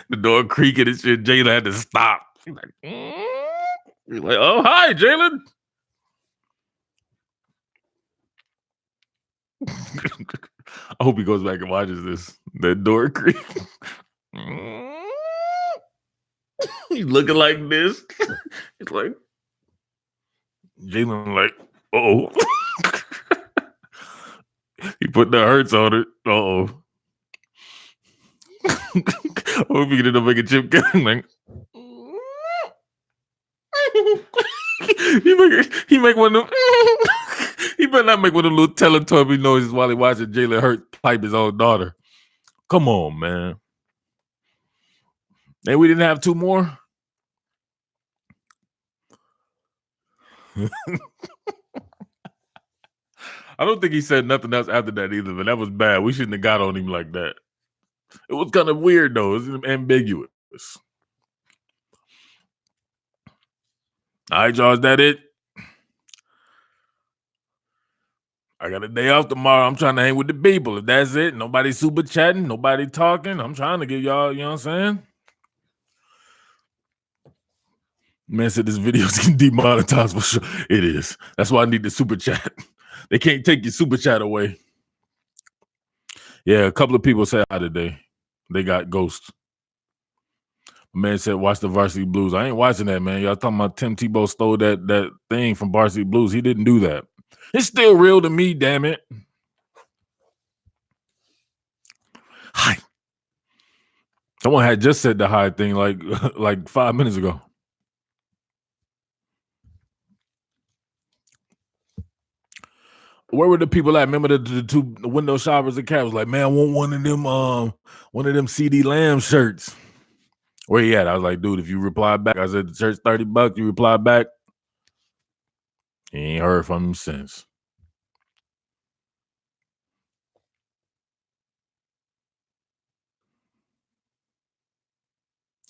S1: the door creaking and shit. Jalen had to stop. He's like, oh hi, Jalen. I hope he goes back and watches this. That door creak. He's looking like this. It's like Jalen like, oh. He put the hurts on it. Uh-oh. I hope he can end up making Chip Kelly like he make one of them. He better not make one of them little Teletubby noises while he watching Jalen Hurts pipe his own daughter. Come on, man. And we didn't have two more. I don't think he said nothing else after that either, but that was bad. We shouldn't have got on him like that. It was kind of weird though. It was ambiguous. All right, y'all, is that it? I got a day off tomorrow. I'm trying to hang with the people. If that's it, nobody super chatting, nobody talking. I'm trying to give y'all, you know what I'm saying? Man said this video's getting demonetized for sure. It is. That's why I need the super chat. They can't take your super chat away. Yeah, a couple of people said hi today. They got ghosts. Man said, watch the Varsity Blues. I ain't watching that, man. Y'all talking about Tim Tebow stole that thing from Varsity Blues. He didn't do that. It's still real to me, damn it. Hi. Someone had just said the hi thing like 5 minutes ago. Where were the people at? Remember the two window shoppers at Cat was like, man, I want one of them CD Lamb shirts. Where he at? I was like, dude, if you reply back, I said the shirt's $30. You reply back. He ain't heard from him since.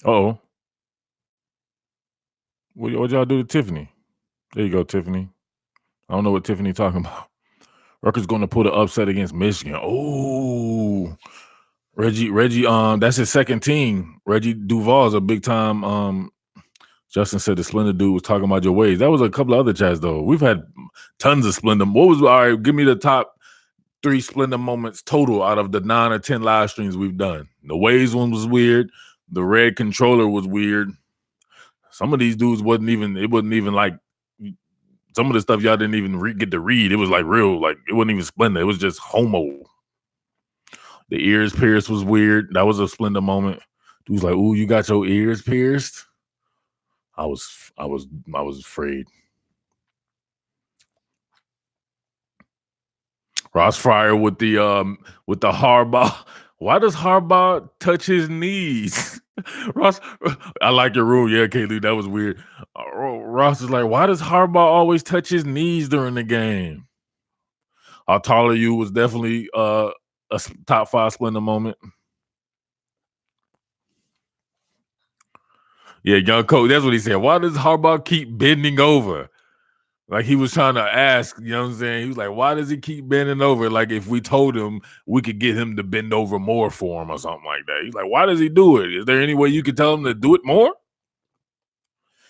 S1: Uh-oh. What y'all do to Tiffany? There you go, Tiffany. I don't know what Tiffany talking about. Rutgers going to put an upset against Michigan. Oh, Reggie, that's his second team. Reggie Duval's a big time. Justin said the Splendor dude was talking about your ways. That was a couple of other chats though. We've had tons of Splendor. All right? Give me the top 3 Splendor moments total out of the 9 or 10 live streams we've done. The ways one was weird. The red controller was weird. Some of these dudes wasn't even like some of the stuff y'all didn't even get to read. It was like real, like it wasn't even Splendor. It was just homo. The ears pierced was weird. That was a Splendor moment. Dude was like, "Ooh, you got your ears pierced." I was afraid. Ross Fryer with the Harbaugh. Why does Harbaugh touch his knees? Ross, I like your rule. Yeah, Kaylee, that was weird. Ross is like, why does Harbaugh always touch his knees during the game? How tall are you was definitely a top 5 Splendor moment. Yeah, young coach, that's what he said. Why does Harbaugh keep bending over? Like he was trying to ask, you know what I'm saying? He was like, why does he keep bending over? Like if we told him we could get him to bend over more for him or something like that. He's like, why does he do it? Is there any way you could tell him to do it more?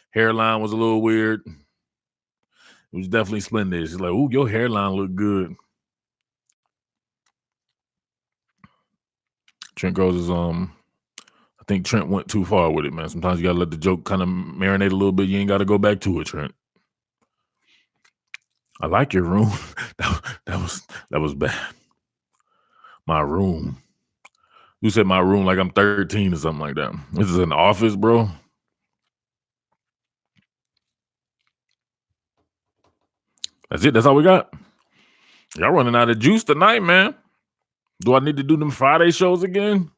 S1: Hairline was a little weird. It was definitely Splendid. He's like, ooh, your hairline look good. Trent goes is I think Trent went too far with it, man. Sometimes you gotta let the joke kind of marinate a little bit. You ain't gotta go back to it, Trent. I like your room. that was bad. My room. You said my room like I'm 13 or something like that. This is an office, bro. That's it. That's all we got. Y'all running out of juice tonight, man. Do I need to do them Friday shows again?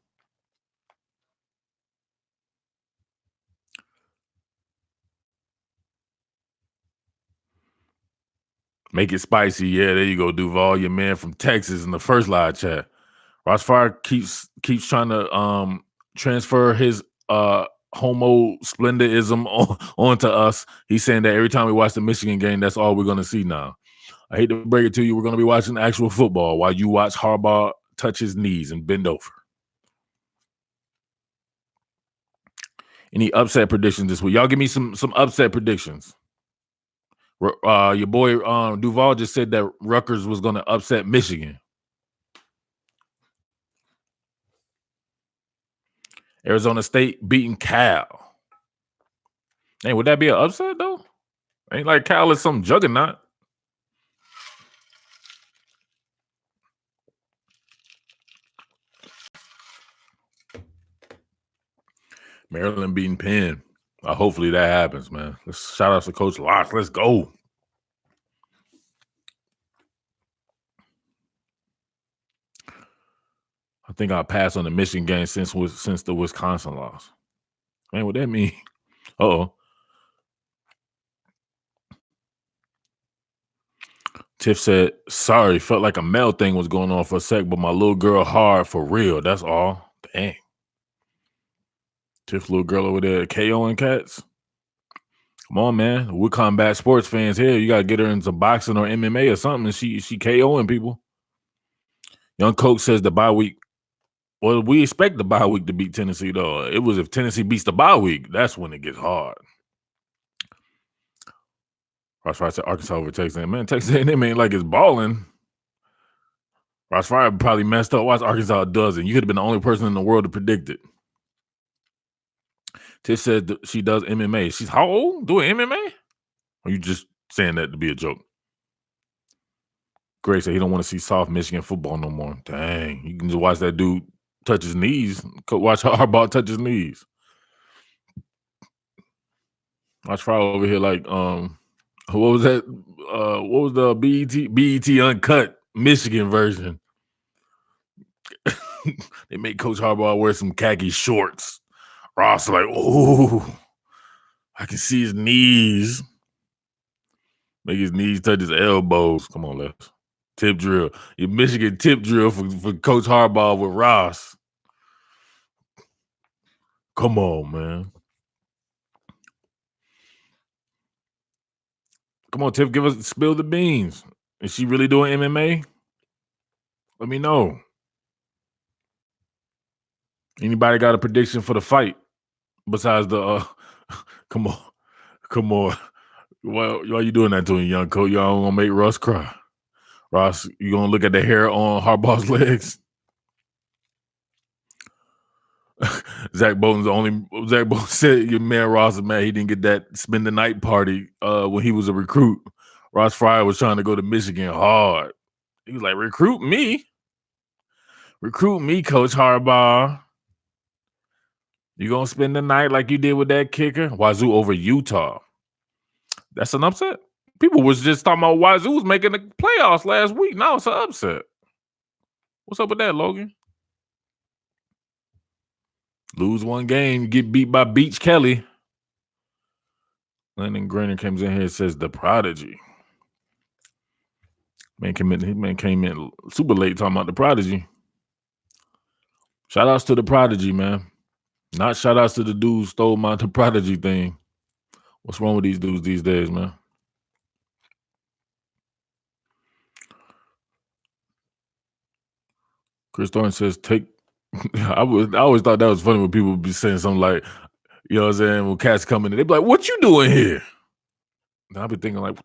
S1: Make it spicy. Yeah, there you go, Duval, your man from Texas in the first live chat. Ross Fryer keeps trying to transfer his homo splendidism onto us. He's saying that every time we watch the Michigan game, that's all we're going to see now. I hate to break it to you, we're going to be watching actual football while you watch Harbaugh touch his knees and bend over. Any upset predictions this week? Y'all give me some upset predictions. Your boy Duval just said that Rutgers was going to upset Michigan. Arizona State beating Cal. Hey, would that be an upset though? Ain't like Cal is some juggernaut. Maryland beating Penn. Hopefully that happens, man. Let's shout out to Coach Locke. Let's go. I think I'll pass on the Michigan game since the Wisconsin loss. Man, what that mean? Uh-oh. Tiff said, sorry, felt like a male thing was going on for a sec, but my little girl hard for real. That's all. Dang. Tiff's little girl over there KOing cats. Come on, man. We're combat sports fans here. You gotta get her into boxing or MMA or something. And she KOing people. Young Coach says the bye week. Well, we expect the bye week to beat Tennessee, though. It was if Tennessee beats the bye week, that's when it gets hard. Ross Fryer said Arkansas over Texas A&M. Man, Texas A&M ain't like it's balling. Ross Fryer probably messed up. Watch Arkansas does it. You could have been the only person in the world to predict it. Tiff said she does MMA. She's how old? Doing MMA? Or are you just saying that to be a joke? Gray said he don't want to see soft Michigan football no more. Dang. You can just watch that dude touch his knees. Watch Harbaugh touch his knees. Watch Fryer over here like, what was that? What was the BET Uncut Michigan version? They make Coach Harbaugh wear some khaki shorts. Ross like, oh, I can see his knees. Make his knees touch his elbows. Come on, Les. Tip drill. Your Michigan tip drill for Coach Harbaugh with Ross. Come on, man. Come on, Tiff, spill the beans. Is she really doing MMA? Let me know. Anybody got a prediction for the fight besides the come on. Why you doing that to him, young coach? Y'all gonna make Russ cry. Ross, you gonna look at the hair on Harbaugh's legs? Zach Bolton said your man Ross is mad he didn't get that spend the night party when he was a recruit. Ross Fryer was trying to go to Michigan hard. He was like, recruit me, Coach Harbaugh. You gonna spend the night like you did with that kicker? Wazoo over Utah. That's an upset. People was just talking about Wazoo was making the playoffs last week. Now it's an upset. What's up with that, Logan? Lose one game, get beat by Beach Kelly. Landon Grainer comes in here and says the Prodigy. Man came in super late talking about the Prodigy. Shout outs to the Prodigy, man. Not shout outs to the dude who stole my the Prodigy thing. What's wrong with these dudes these days, man? Chris Thorne says I always thought that was funny when people would be saying something like, you know what I'm saying, when cats come in, they'd be like, what you doing here? And I'd be thinking like,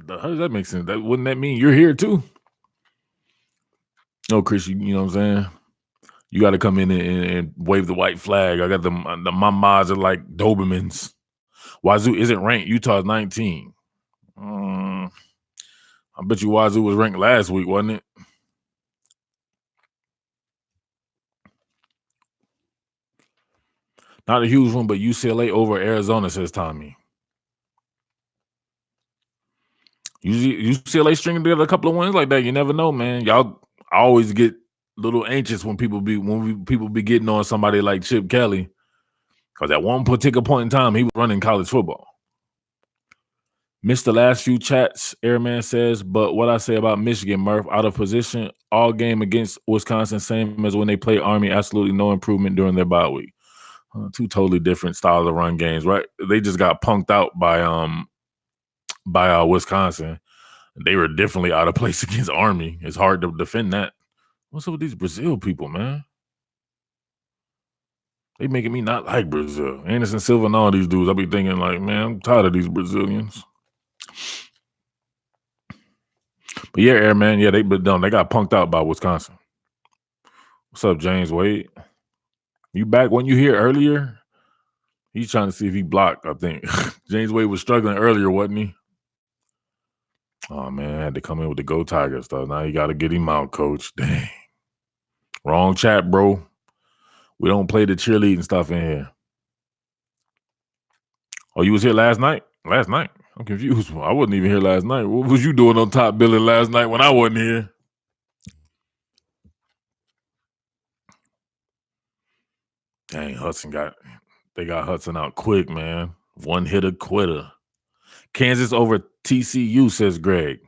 S1: how does that make sense? Wouldn't that mean you're here too? No, Chris, you know what I'm saying? You got to come in and wave the white flag. I got my mods are like Dobermans. Wazoo isn't ranked. Utah's 19. I bet you Wazoo was ranked last week, wasn't it? Not a huge one, but UCLA over Arizona, says Tommy. UCLA stringing together a couple of wins like that. You never know, man. I always get a little anxious when people be getting on somebody like Chip Kelly, because at one particular point in time, he was running college football. Missed the last few chats, Airman says, but what I say about Michigan, Murph, out of position, all game against Wisconsin, same as when they play Army, absolutely no improvement during their bye week. Two totally different styles of run games, right? They just got punked out by Wisconsin. They were definitely out of place against Army. It's hard to defend that. What's up with these Brazil people, man? They making me not like Brazil. Anderson Silva and all these dudes. I be thinking like, man, I'm tired of these Brazilians. But yeah, Airman, yeah, they got punked out by Wisconsin. What's up, James Wade? You back when you here earlier? He's trying to see if he blocked, I think. James Wade was struggling earlier, wasn't he? Oh, man, I had to come in with the Go Tigers stuff. Now you got to get him out, coach. Dang. Wrong chat, bro. We don't play the cheerleading stuff in here. Oh, you was here last night? Last night? I'm confused. I wasn't even here last night. What was you doing on top billing last night when I wasn't here? Dang, they got Hudson out quick, man. One hitter quitter. Kansas over TCU, says Greg.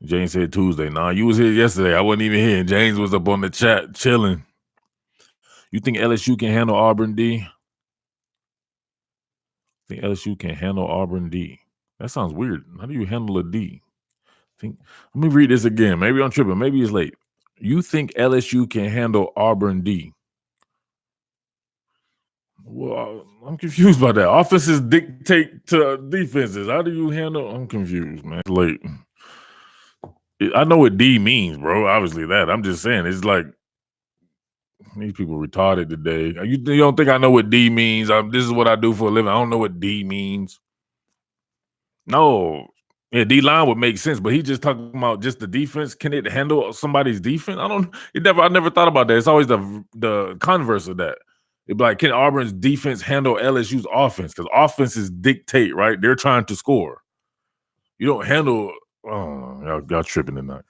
S1: James said Tuesday. Nah, you was here yesterday. I wasn't even here. James was up on the chat chilling. You think LSU can handle Auburn D? Think LSU can handle Auburn D? That sounds weird. How do you handle a D? Let me read this again. Maybe I'm tripping. Maybe it's late. You think LSU can handle Auburn D? Well, I'm confused by that. Offenses dictate to defenses. How do you handle? I'm confused, man. It's late. I know what D means, bro. Obviously that. I'm just saying. It's like these people retarded today. You don't think I know what D means? This is what I do for a living. I don't know what D means. No. Yeah, D-line would make sense, but he just talking about just the defense. Can it handle somebody's defense? I never thought about that. It's always the converse of that. It'd be like, can Auburn's defense handle LSU's offense? Because offenses dictate, right? They're trying to score. You don't handle. Oh, y'all tripping tonight.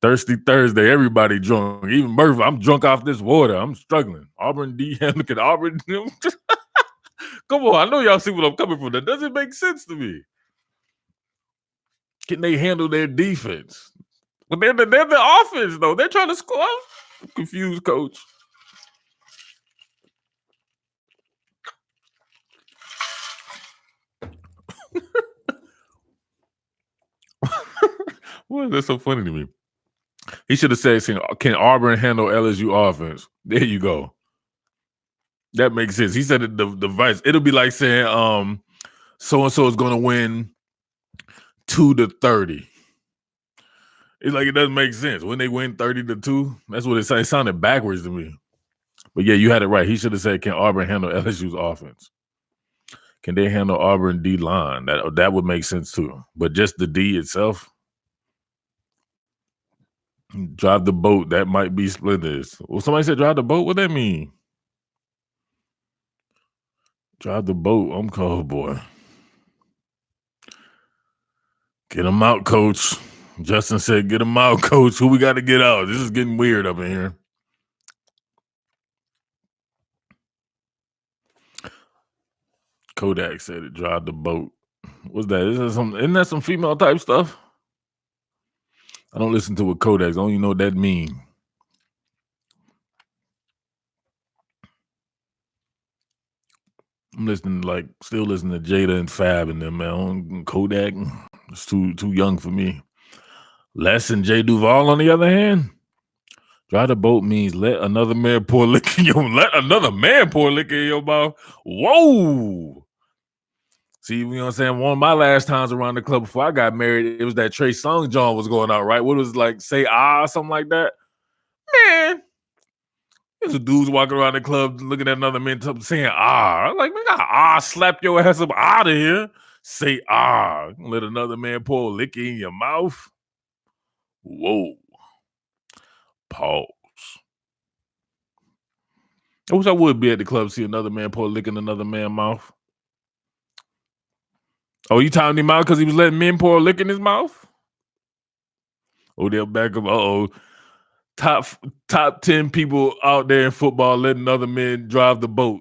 S1: Thirsty Thursday, everybody drunk. Even Murphy, I'm drunk off this water. I'm struggling. Auburn D. Look at Auburn. Come on, I know y'all see what I'm coming from. That doesn't make sense to me. Can they handle their defense? But they're the offense, though. They're trying to score. I'm confused, coach. Why is that so funny to me? He should have said, can Auburn handle LSU offense? There you go. That makes sense. He said the vice. It'll be like saying, so-and-so is going to win 2-30. It's like it doesn't make sense. When they win 30-2, that's what it sounded backwards to me. But yeah, you had it right. He should have said, can Auburn handle LSU's offense? Can they handle Auburn D line? That would make sense too. But just the D itself, drive the boat. That might be splinters. Well, somebody said drive the boat. What that mean? Drive the boat. I'm cold, boy. Get him out, coach. Justin said, get him out, coach. Who we got to get out? This is getting weird up in here. Kodak said it. Drive the boat. What's that? Isn't that some female type stuff? I don't listen to what Kodak's. I don't even know what that means. I'm still listening to Jada and Fab and them, man. Kodak, it's too young for me. Les and Jay Duval, on the other hand, drive the boat means let another man pour liquor in your mouth. Whoa. See, you know what I'm saying? One of my last times around the club before I got married, it was that Trey Songz John was going out, right? What was like, say something like that? Man, there's a dudes walking around the club looking at another man saying I'm like, man, slap your ass up out of here. Say let another man pour liquor in your mouth. Whoa. Pause. I wish I would be at the club, see another man pour liquor in another man's mouth. Oh, you timing him out because he was letting men pour liquor in his mouth? Odell Beckham, top 10 people out there in football letting other men drive the boat.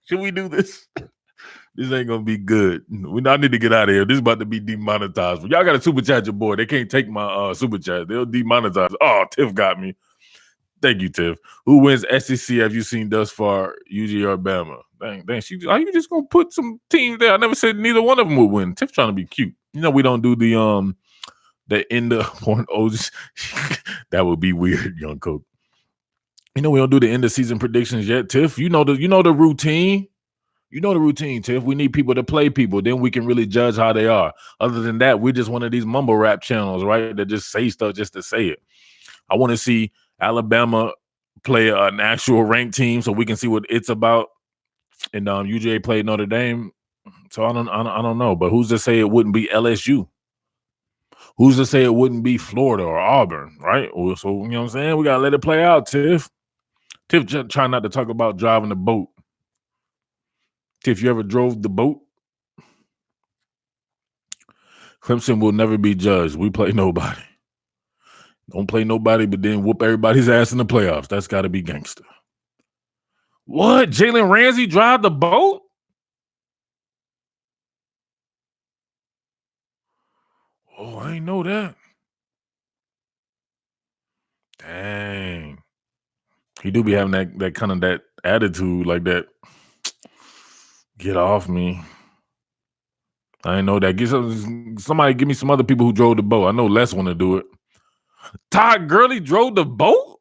S1: Should we do this? This ain't gonna be good. I need to get out of here. This is about to be demonetized. Y'all got to super chat your boy. They can't take my super chat. They'll demonetize. Oh, Tiff got me. Thank you, Tiff. Who wins SEC have you seen thus far? UG or Bama? Dang. Are you just gonna put some teams there? I never said neither one of them would win. Tiff trying to be cute. You know we don't do the end of point. Oh, that would be weird, young coach. You know we don't do the end of season predictions yet, Tiff. You know the routine. You know the routine, Tiff. We need people to play people. Then we can really judge how they are. Other than that, we're just one of these mumble rap channels, right? That just say stuff just to say it. I want to see Alabama play an actual ranked team so we can see what it's about. And UJ played Notre Dame. So I don't know. But who's to say it wouldn't be LSU? Who's to say it wouldn't be Florida or Auburn, right? So, you know what I'm saying? We got to let it play out, Tiff. Tiff trying not to talk about driving the boat. Tiff, you ever drove the boat? Clemson will never be judged. We play nobody. Don't play nobody, but then whoop everybody's ass in the playoffs. That's got to be gangster. What? Jalen Ramsey drive the boat? Oh, I ain't know that. Dang. He do be having that kind of that attitude like that. Get off me. I ain't know that. Somebody give me some other people who drove the boat. I know Les want to do it. Todd Gurley drove the boat?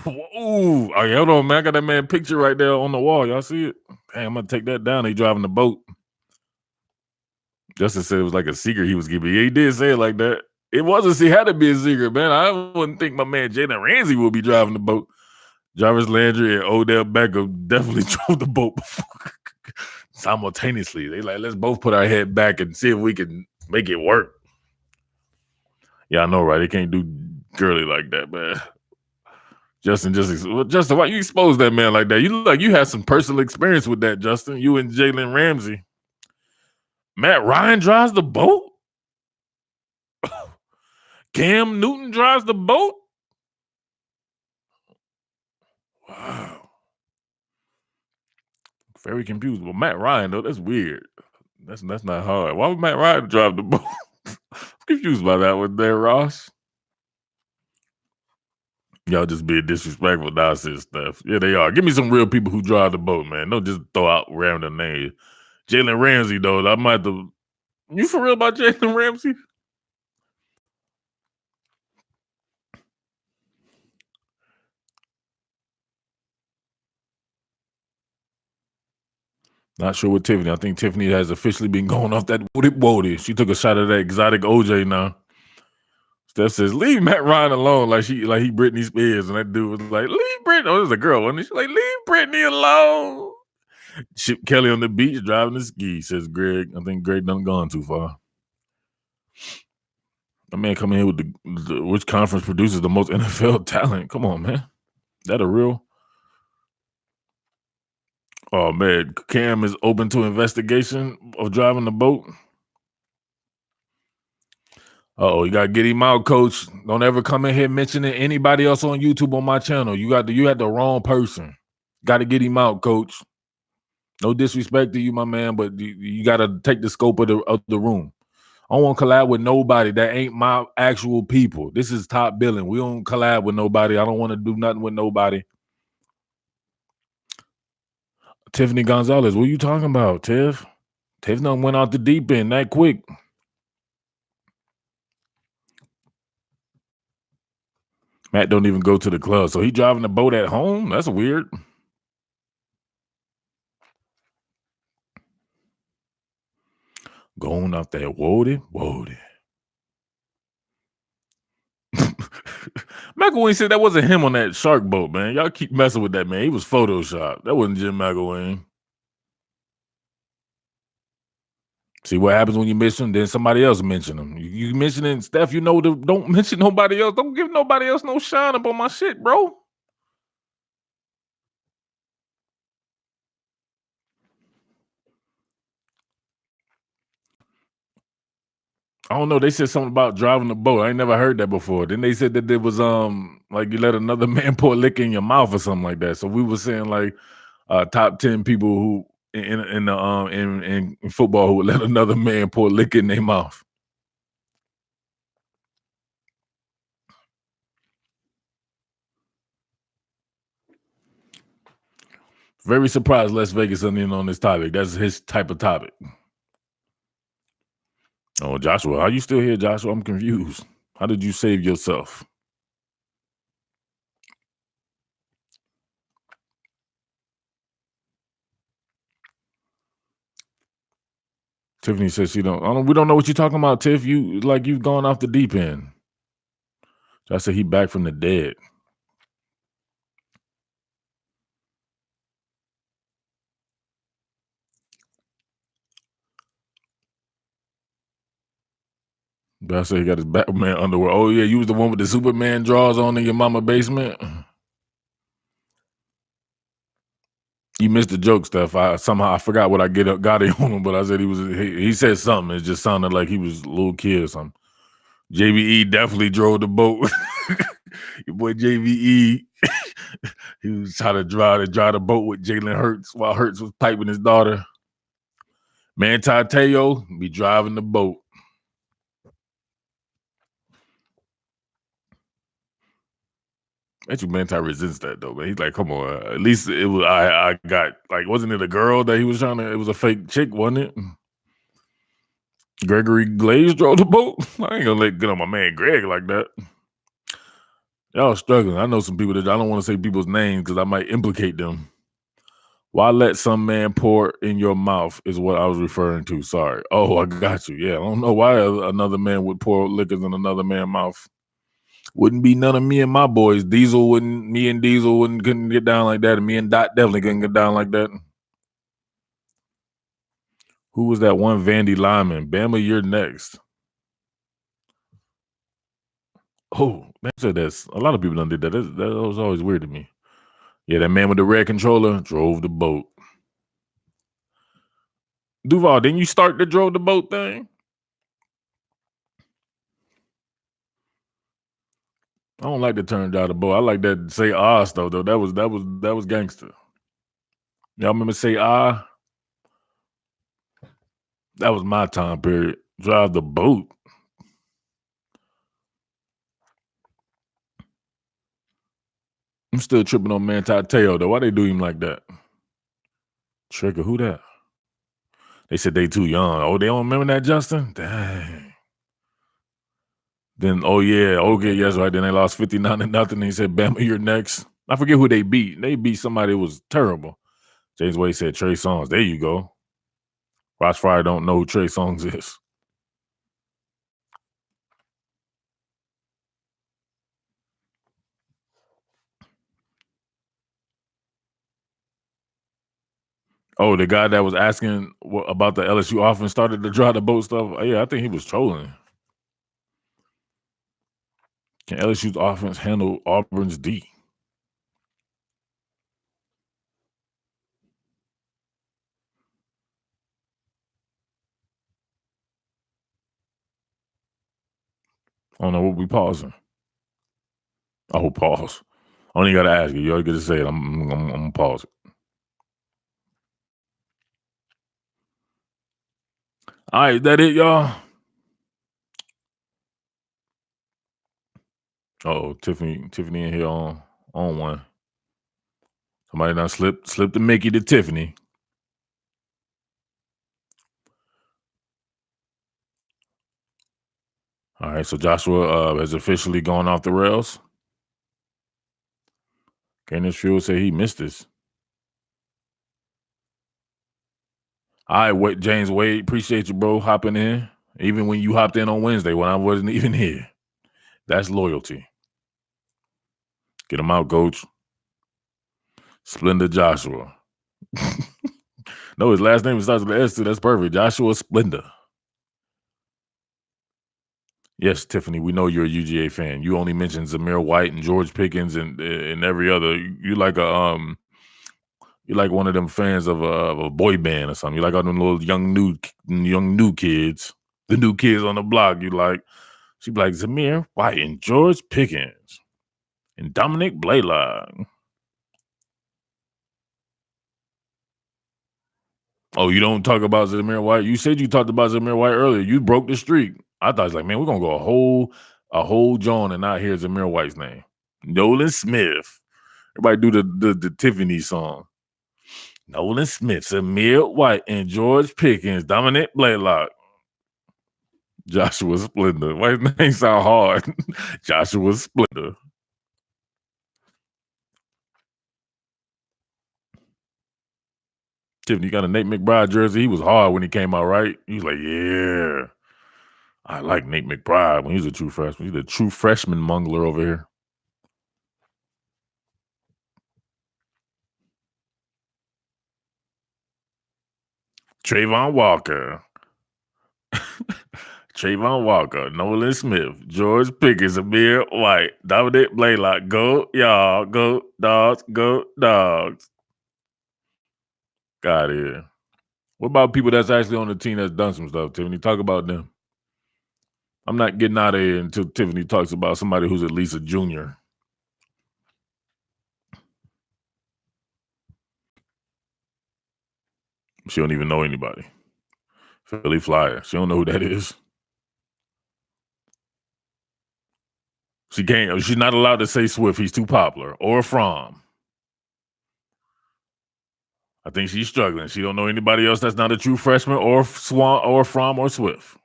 S1: Ooh. Right, hold on, man. I got that man picture right there on the wall. Y'all see it? Hey, I'm going to take that down. He driving the boat. Justin said it was like a secret he was giving. Yeah, he did say it like that. It wasn't. He had to be a secret, man. I wouldn't think my man Jalen Ramsey would be driving the boat. Jarvis Landry and Odell Beckham definitely drove the boat before. Simultaneously. They like, let's both put our head back and see if we can make it work. Yeah, I know, right? They can't do Gurley like that, man. Justin, why you expose that man like that? You look like you had some personal experience with that, Justin. You and Jalen Ramsey. Matt Ryan drives the boat? Cam Newton drives the boat? Wow. Very confused. Well, Matt Ryan, though, that's weird. That's not hard. Why would Matt Ryan drive the boat? I'm confused by that one there, Ross. Y'all just being disrespectful nonsense stuff. Yeah, they are. Give me some real people who drive the boat, man. Don't just throw out random names. Jalen Ramsey, though, I might have to. You for real about Jalen Ramsey? Not sure what Tiffany. I think Tiffany has officially been going off that woody. She took a shot at that exotic OJ now. Steph says, leave Matt Ryan alone, like he Britney Spears. And that dude was like, leave Britney. Oh, it was a girl, wasn't she? Like, leave Britney alone. Chip Kelly on the beach driving the ski, says Greg. I think Greg done gone too far. That man coming here with the which conference produces the most NFL talent? Come on, man. That a real? Oh, man. Cam is open to investigation of driving the boat. You got to get him out, coach. Don't ever come in here mentioning anybody else on YouTube on my channel. You had the wrong person. Got to get him out, coach. No disrespect to you, my man, but you got to take the scope of the room. I don't want to collab with nobody that ain't my actual people. This is top billing. We don't collab with nobody. I don't want to do nothing with nobody. Tiffany Gonzalez, what are you talking about, Tiff? Tiff done went out the deep end that quick. Matt don't even go to the club, so he driving the boat at home? That's weird. Going off that woody. McElwain said that wasn't him on that shark boat, man. Y'all keep messing with that, man. He was Photoshopped. That wasn't Jim McElwain. See what happens when you mention him, then somebody else mention him. You mentioning Steph, don't mention nobody else. Don't give nobody else no shine up on my shit, bro. I don't know. They said something about driving the boat. I ain't never heard that before. Then they said that there was like you let another man pour liquor in your mouth or something like that. So we were saying like top 10 people who in football who would let another man pour liquor in their mouth? Very surprised Las Vegas isn't in on this topic. That's his type of topic. Oh, Joshua, how you still here, Joshua? I'm confused. How did you save yourself? Tiffany says she don't. We don't know what you're talking about, Tiff. You've gone off the deep end. I said he back from the dead. But I said he got his Batman underwear. Oh yeah, you was the one with the Superman drawers on in your mama basement. You missed the joke stuff. I forgot what I got it on him, but I said he said something. It just sounded like he was a little kid or something. JVE definitely drove the boat. Your boy JVE, he was trying to drive the boat with Jalen Hurts while Hurts was piping his daughter. Manti Te'o be driving the boat. Actually, Manti resents that though, man. He's like, come on, at least it was I got like, wasn't it a girl that he was trying to? It was a fake chick, wasn't it? Gregory Glaze drove the boat. I ain't gonna get on my man Greg like that. Y'all struggling. I know some people that I don't want to say people's names because I might implicate them. Why let some man pour in your mouth is what I was referring to. Sorry. Oh, I got you. Yeah, I don't know why another man would pour liquors in another man's mouth. Wouldn't be none of me and my boys. Me and Diesel couldn't get down like that. And me and Dot definitely couldn't get down like that. Who was that one Vandy lineman? Bama, you're next. Oh, man said that's a lot of people done did that. That was always weird to me. Yeah, that man with the red controller drove the boat. Duval, didn't you start the drove the boat thing? I don't like the term drive the boat. I like that say ah stuff though. That was gangster. Y'all remember say ah? That was my time period. Drive the boat. I'm still tripping on Manti Te'o though. Why they do him like that? Trigger, who that? They said they too young. Oh, they don't remember that, Justin? Dang. Then, oh yeah, okay, yes, right. Then they lost 59-0. He said, Bama, you're next. I forget who they beat. They beat somebody who was terrible. James Wade said Trey Songz. There you go. Ross Fryer don't know who Trey Songz is. Oh, the guy that was asking about the LSU offense started to drive the boat stuff. Yeah, I think he was trolling. Can LSU's offense handle Auburn's D? I don't know what we pausing. Oh, pause. I only got to ask you. You already get to say it. I'm gonna pause it. All right, that it, y'all? Oh, Tiffany in here on one. Somebody done slipped the Mickey to Tiffany. All right, so Joshua has officially gone off the rails. Candace Fuel said he missed this. All right, James Wade, appreciate you, bro, hopping in. Even when you hopped in on Wednesday when I wasn't even here. That's loyalty. Get him out, coach. Splendor Joshua. No, his last name starts with an S too. That's perfect. Joshua Splendor. Yes, Tiffany, we know you're a UGA fan. You only mentioned Zamir White and George Pickens and every other. You like you're like one of them fans of a boy band or something. You like all them little young new kids, the new kids on the block. You like, she be like Zamir White and George Pickens and Dominic Blaylock. Oh, you don't talk about Zamir White? You said you talked about Zamir White earlier. You broke the streak. I thought it's like, man, we're gonna go a whole John and not hear Zamir White's name. Nolan Smith. Everybody do the Tiffany song. Nolan Smith, Zamir White, and George Pickens, Dominic Blaylock. Joshua Splendor. Why his name sound hard? Joshua Splendor. Tiffany, you got a Nate McBride jersey. He was hard when he came out, right? He was like, yeah. I like Nate McBride when he's a true freshman. He's a true freshman mongler over here. Trayvon Walker. Trayvon Walker, Nolan Smith, George Pickens, Amir White, Dominic Blaylock. Go, y'all. Go, dogs. Go, dogs. Got it. What about people that's actually on the team that's done some stuff, Tiffany? Talk about them. I'm not getting out of here until Tiffany talks about somebody who's at least a junior. She don't even know anybody. Philly Flyer. She don't know who that is. She can't. She's not allowed to say Swift. He's too popular. Or Fromm. I think she's struggling. She don't know anybody else that's not a true freshman or Swan or Fromm or Swift.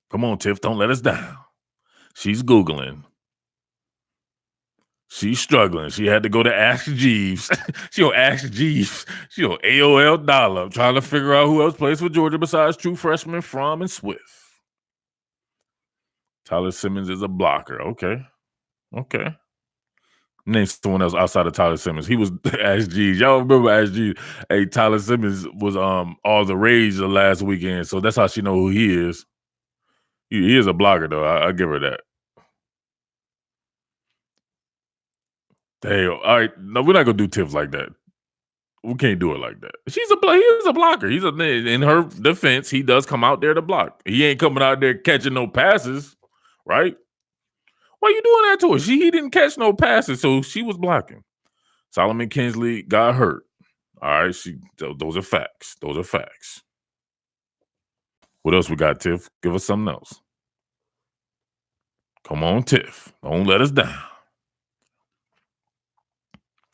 S1: Come on, Tiff. Don't let us down. She's Googling. She's struggling. She had to go to Ask Jeeves. She'll Ask Jeeves. She'll AOL Dollar trying to figure out who else plays for Georgia besides true freshmen Fromm and Swift. Tyler Simmons is a blocker. Okay. Name someone else outside of Tyler Simmons. He was Ask Jeeves. Y'all remember Ask Jeeves? Hey, Tyler Simmons was all the rage the last weekend, so that's how she know who he is. He is a blocker though. I give her that. Hey, all right. No, we're not gonna do tips like that. We can't do it like that. He's a blocker. In her defense, he does come out there to block. He ain't coming out there catching no passes, right? Why you doing that to her? He didn't catch no passes, so she was blocking. Solomon Kinsley got hurt. All right, those are facts. Those are facts. What else we got, Tiff? Give us something else. Come on, Tiff. Don't let us down.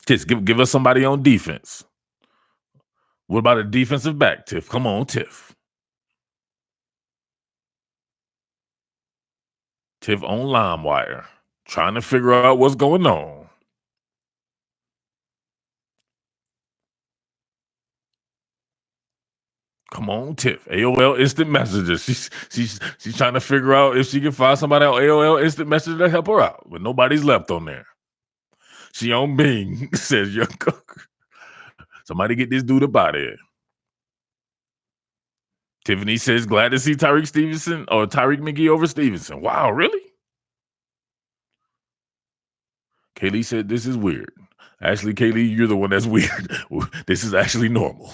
S1: Tiff, give us somebody on defense. What about a defensive back, Tiff? Come on, Tiff. Tiff on LimeWire, trying to figure out what's going on. Come on, Tiff. AOL Instant Messenger. She's trying to figure out if she can find somebody on AOL Instant Messenger to help her out, but nobody's left on there. She on Bing says, "Young cook, somebody get this dude up out of here." Tiffany says, "Glad to see Tyreek McGee over Stevenson." Wow, really? Kaylee said, "This is weird." Actually, Kaylee, you're the one that's weird. This is actually normal.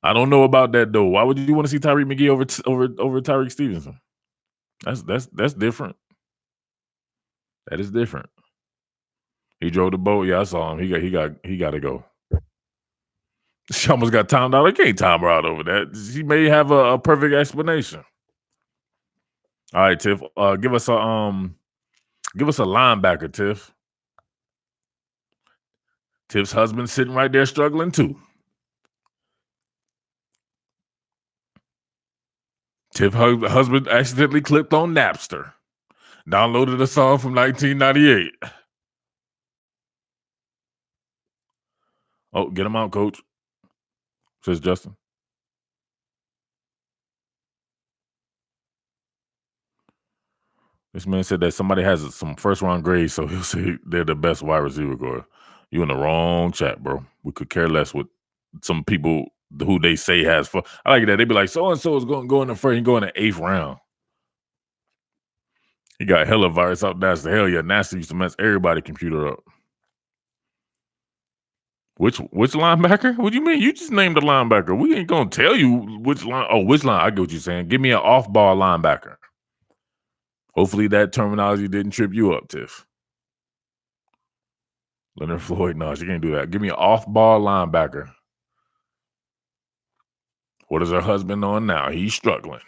S1: I don't know about that though. Why would you want to see Tyreek McGee over Tyreek Stevenson? That's different. That is different. He drove the boat. Yeah, I saw him. He got to go. She almost got timed out. I can't time her out over that. She may have a perfect explanation. All right, Tiff. Give us a linebacker, Tiff. Tiff's husband sitting right there struggling too. Tiff's husband accidentally clicked on Napster. Downloaded a song from 1998. Oh, get him out, coach, says Justin. This man said that somebody has some first round grades, so he'll say they're the best wide receiver core. You in the wrong chat, bro. We could care less what some people who they say has fun. I like that. They be like, so and so is going to go in the first, he go in the 8th round. He got hella virus out there. So hell yeah, Nasty used to mess everybody's computer up. Which linebacker? What do you mean? You just named a linebacker. We ain't gonna tell you which line. Oh, which line? I get what you're saying. Give me an off-ball linebacker. Hopefully that terminology didn't trip you up, Tiff. Leonard Floyd, no, she can't do that. Give me an off-ball linebacker. What is her husband on now? He's struggling.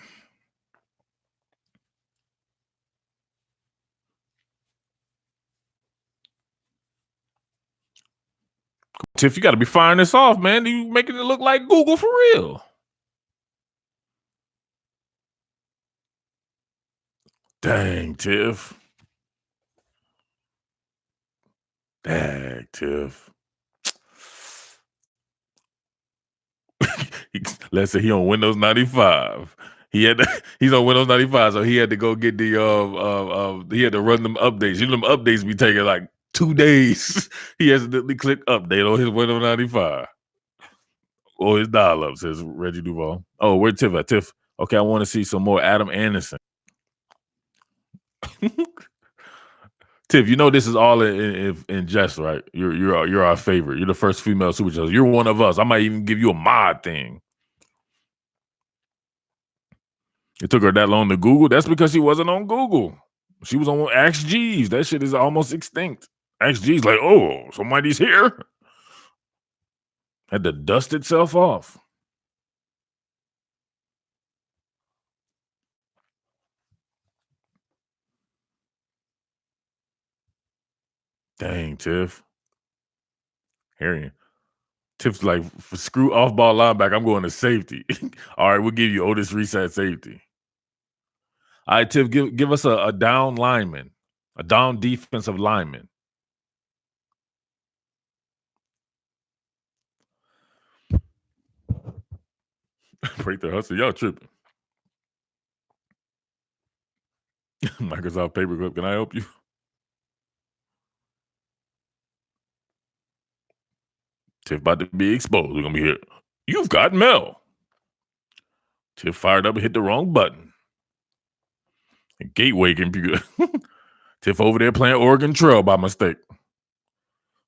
S1: Tiff, you got to be firing this off, man. You making it look like Google for real. Dang, Tiff. Dang, Tiff. Let's say he on Windows 95. He's on Windows 95, so he had to go get the he had to run them updates. You know, them updates be taking like 2 days. He accidentally clicked update on his Windows 95. Oh, his dial-up, says Reggie Duval. Oh, where Tiff at? Tiff. Okay, I want to see some more Adam Anderson. Tiff, you know this is all in jest, right? You're our favorite. You're the first female superstar. You're one of us. I might even give you a mod thing. It took her that long to Google. That's because she wasn't on Google. She was on Ask Jeeves. That shit is almost extinct. Ask Jeeves like, oh, somebody's here. Had to dust itself off. Dang, Tiff. Hearing Tiff's like, screw off ball linebacker. I'm going to safety. All right, we'll give you Otis Reset safety. All right, Tiff, give us a down lineman, a down defensive lineman. Break the hustle. Y'all tripping. Microsoft Paperclip, can I help you? Tiff about to be exposed. We're going to be here. You've got Mel. Tiff fired up and hit the wrong button. Gateway computer. Tiff over there playing Oregon Trail by mistake.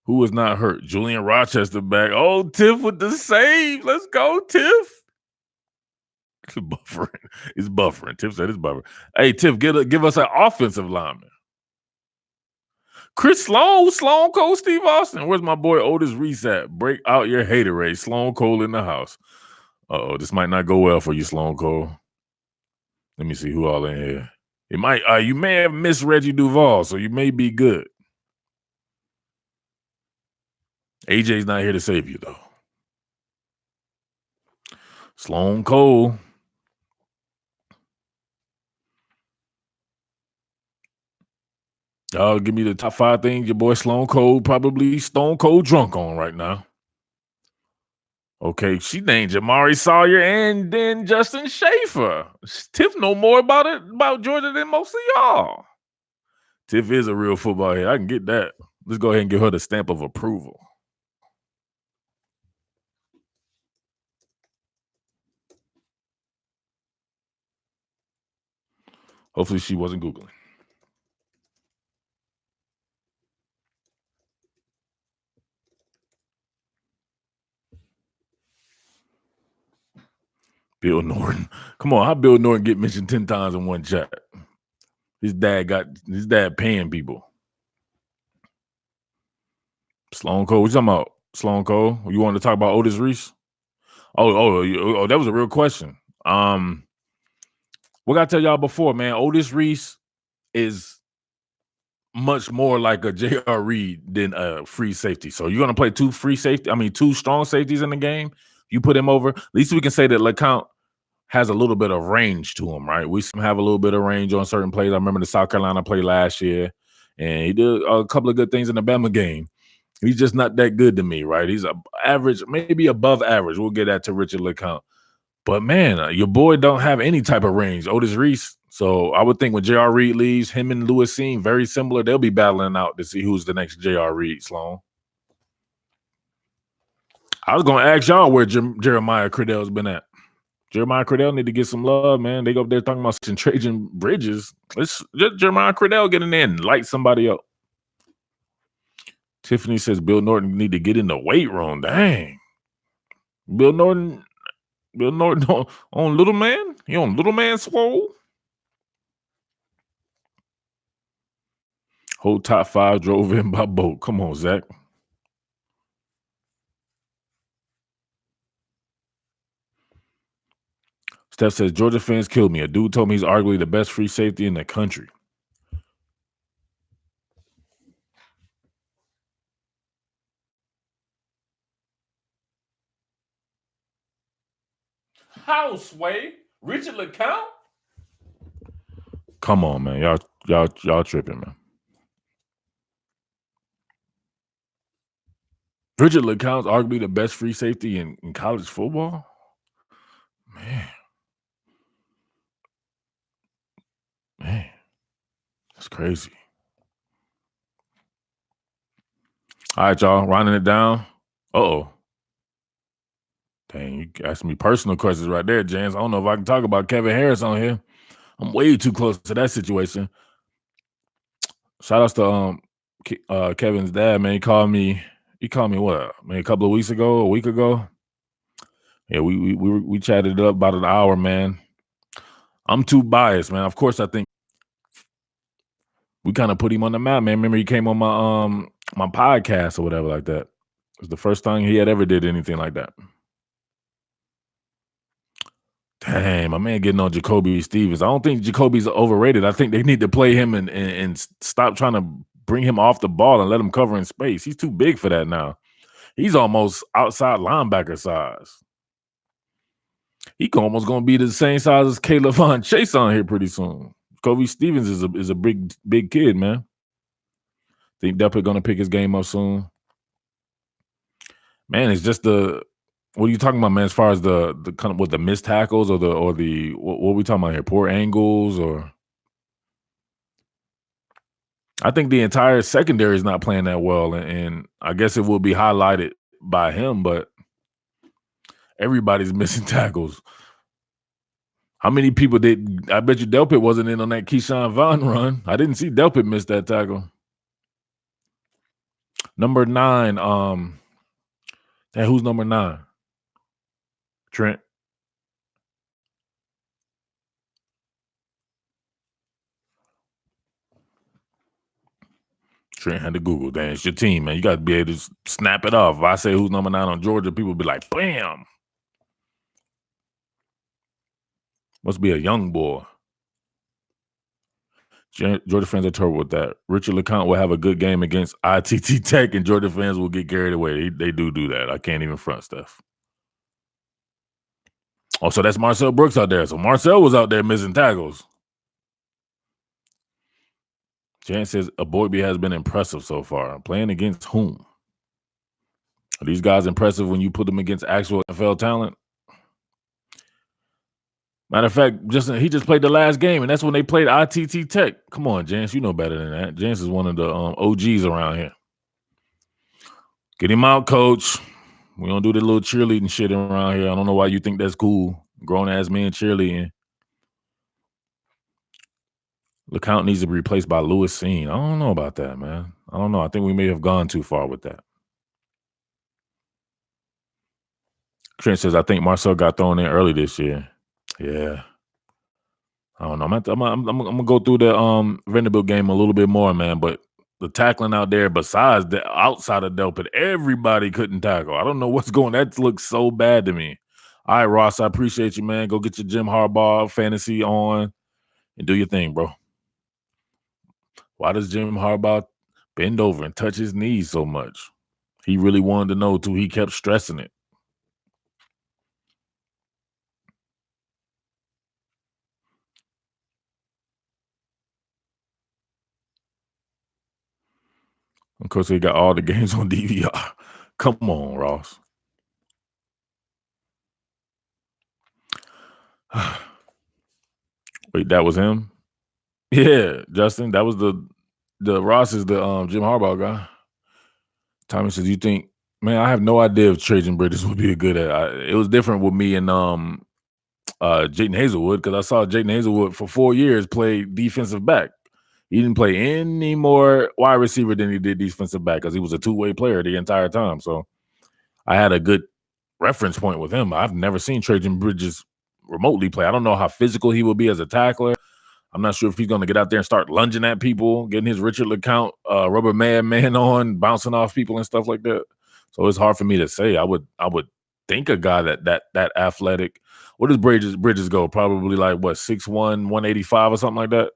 S1: Who was not hurt? Julian Rochester back. Oh, Tiff with the save. Let's go, Tiff. It's buffering. It's buffering. Tiff said it's buffering. Hey, Tiff, give us an offensive lineman. Chris Sloan Cold Steve Austin. Where's my boy Otis Reset? Break out your haterade. Sloan Cole in the house. Uh-oh, this might not go well for you, Sloan Cole. Let me see who all in here. It might. You may have missed Reggie Duval, so you may be good. AJ's not here to save you, though. Sloan Cole. Y'all give me the top 5 things your boy Sloan Cole probably stone cold drunk on right now. Okay, she named Jamari Sawyer and then Justin Schaefer. Tiff know more about Georgia than most of y'all. Tiff is a real football head. I can get that. Let's go ahead and give her the stamp of approval. Hopefully she wasn't Googling. Bill Norton. Come on, how Bill Norton get mentioned 10 times in one chat? His dad paying people. Sloan Cole. What you talking about? Sloan Cole? You want to talk about Otis Reese? Oh, that was a real question. What I tell y'all before, man, Otis Reese is much more like a J.R. Reed than a free safety. So you're gonna play two strong safeties in the game. You put him over. At least we can say that LeCount has a little bit of range to him, right? We have a little bit of range on certain plays. I remember the South Carolina play last year, and he did a couple of good things in the Bama game. He's just not that good to me, right? He's average, maybe above average. We'll get that to Richard LeCount. But man, your boy don't have any type of range, Otis Reese. So I would think when J.R. Reed leaves, him and Lewis seem very similar. They'll be battling out to see who's the next J.R. Reed, Sloan. I was going to ask y'all where Jeremiah Cradell's been at. Jeremiah Cradell need to get some love, man. They go up there talking about Trajan Bridges. Let's let Jeremiah Cradell get in there and light somebody up. Tiffany says Bill Norton need to get in the weight room. Dang. Bill Norton on Little Man? He on Little Man swole? Whole top 5 drove in by boat. Come on, Zach. Steph says, Georgia fans killed me. A dude told me he's arguably the best free safety in the country. Houseway? Richard LeCount? Come on, man. Y'all tripping, man. Richard LeCount's arguably the best free safety in college football? Man. That's crazy. All right, y'all. Rounding it down. Uh-oh. Dang, you asking me personal questions right there, James. I don't know if I can talk about Kevin Harris on here. I'm way too close to that situation. Shout outs to Kevin's dad, man. He called me what, man, a week ago. Yeah, we chatted it up about an hour, man. I'm too biased, man. Of course, I think we kind of put him on the map, man. Remember, he came on my podcast or whatever like that. It was the first time he had ever did anything like that. Dang, my man getting on Jacoby Stevens. I don't think Jacoby's overrated. I think they need to play him and stop trying to bring him off the ball and let him cover in space. He's too big for that now. He's almost outside linebacker size. He almost going to be the same size as Caleb Von Chase on here pretty soon. Jacoby Stevens is a big kid, man. Think definitely going to pick his game up soon. Man, it's just what are you talking about, man? As far as the kind of what the missed tackles or the what are we talking about here? Poor angles or I think the entire secondary is not playing that well, and I guess it will be highlighted by him, but everybody's missing tackles. How many people did? I bet you Delpit wasn't in on that Keyshawn Vaughn run. I didn't see Delpit miss that tackle. Number 9. Who's number 9? Trent. Trent had to Google. Dang, it's your team, man. You got to be able to snap it off. If I say who's number 9 on Georgia, people be like, bam. Must be a young boy. Georgia fans are trouble with that. Richard LeCount will have a good game against ITT Tech, and Georgia fans will get carried away. They do that. I can't even front stuff. Oh, so that's Marcel Brooks out there. So Marcel was out there missing tackles. Jan says Aboybe has been impressive so far. Playing against whom? Are these guys impressive when you put them against actual NFL talent? Matter of fact, he just played the last game, and that's when they played ITT Tech. Come on, Jance, you know better than that. Jance is one of the OGs around here. Get him out, coach. We don't do the little cheerleading shit around here. I don't know why you think that's cool. Grown-ass men cheerleading. LeCount needs to be replaced by Lewis Seen. I don't know about that, man. I don't know. I think we may have gone too far with that. Trent says, I think Marcel got thrown in early this year. Yeah. I don't know. I'm gonna go through the Vanderbilt game a little bit more, man. But the tackling out there, besides the outside of Delpit, everybody couldn't tackle. I don't know what's going. That looks so bad to me. All right, Ross, I appreciate you, man. Go get your Jim Harbaugh fantasy on and do your thing, bro. Why does Jim Harbaugh bend over and touch his knees so much? He really wanted to know too. He kept stressing it. Of course, he got all the games on DVR. Come on, Ross. Wait, that was him? Yeah, Justin. That was the Ross is the Jim Harbaugh guy. Tommy says, you think, man, I have no idea if Trajan Bridges would be a good at. It was different with me and Jayden Hazelwood, because I saw Jayden Hazelwood for 4 years play defensive back. He didn't play any more wide receiver than he did defensive back because he was a two-way player the entire time. So I had a good reference point with him. I've never seen Trajan Bridges remotely play. I don't know how physical he will be as a tackler. I'm not sure if he's going to get out there and start lunging at people, getting his Richard LeCount rubber man on, bouncing off people and stuff like that. So it's hard for me to say. I would think a guy that athletic. What does Bridges go? Probably like what 6'1", 185 or something like that.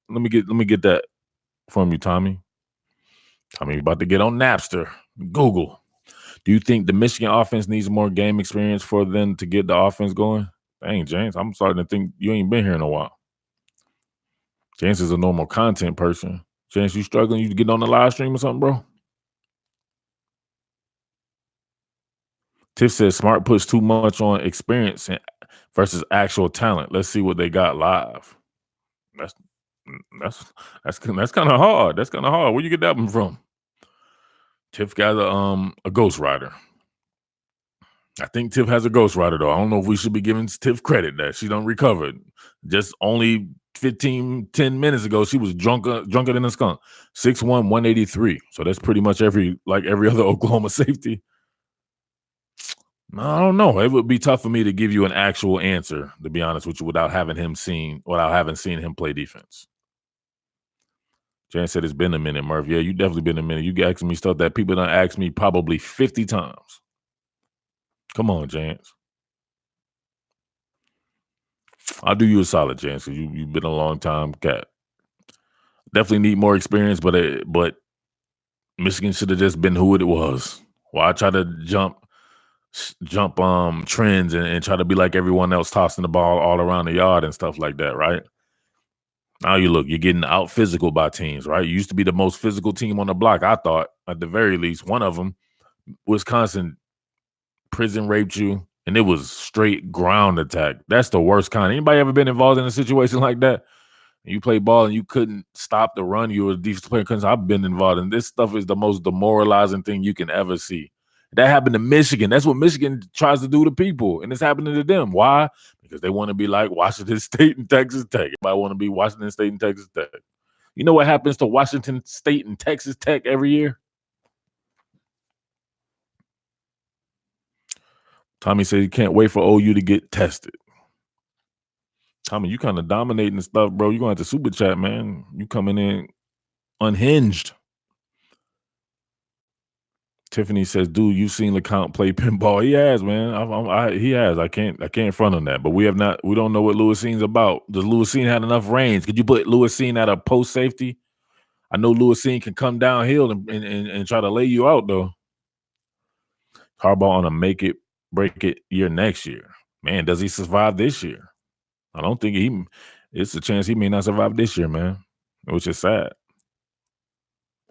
S1: Let me get that from you, Tommy. Tommy about to get on Napster. Google. Do you think the Michigan offense needs more game experience for them to get the offense going? Dang, James, I'm starting to think you ain't been here in a while. James is a normal content person. James, you struggling? You get on the live stream or something, bro? Tiff says Smart puts too much on experience versus actual talent. Let's see what they got live. That's kind of hard. That's kind of hard. Where you get that one from? Tiff got a ghostwriter. I think Tiff has a ghostwriter though. I don't know if we should be giving Tiff credit that she done recovered. Just only 10 minutes ago, she was drunker than a skunk. 6'1", 183. So that's pretty much every other Oklahoma safety. I don't know. It would be tough for me to give you an actual answer, to be honest with you, without having seen him play defense. Jan said it's been a minute, Murph. Yeah, you definitely been a minute. You asking me stuff that people done asked me probably 50 times. Come on, Jans. I'll do you a solid, Jans, because you've been a long time cat. Definitely need more experience, but Michigan should have just been who it was. Why try to jump trends and try to be like everyone else, tossing the ball all around the yard and stuff like that, right? Now you're getting out physical by teams, right? You used to be the most physical team on the block. I thought, at the very least, one of them, Wisconsin, prison raped you, and it was straight ground attack. That's the worst kind. Anybody ever been involved in a situation like that? You play ball and you couldn't stop the run. You were a defensive player. Because I've been involved in this stuff. Is the most demoralizing thing you can ever see. That happened to Michigan. That's what Michigan tries to do to people, and it's happening to them. Why? Because they want to be like Washington State and Texas Tech. Everybody want to be Washington State and Texas Tech. You know what happens to Washington State and Texas Tech every year? Tommy said he can't wait for OU to get tested. Tommy, you kind of dominating stuff, bro. You're going to have to super chat, man. You coming in unhinged. Tiffany says, dude, you've seen LeCount play pinball. He has, man. He has. I can't front on that. But we don't know what Lewisine about. Does Lewisine have enough range? Could you put Lewisine at a post safety? I know Lewisine can come downhill and try to lay you out, though. Harbaugh on a make it, break it year next year. Man, does he survive this year? I don't think it's a chance he may not survive this year, man, which is sad.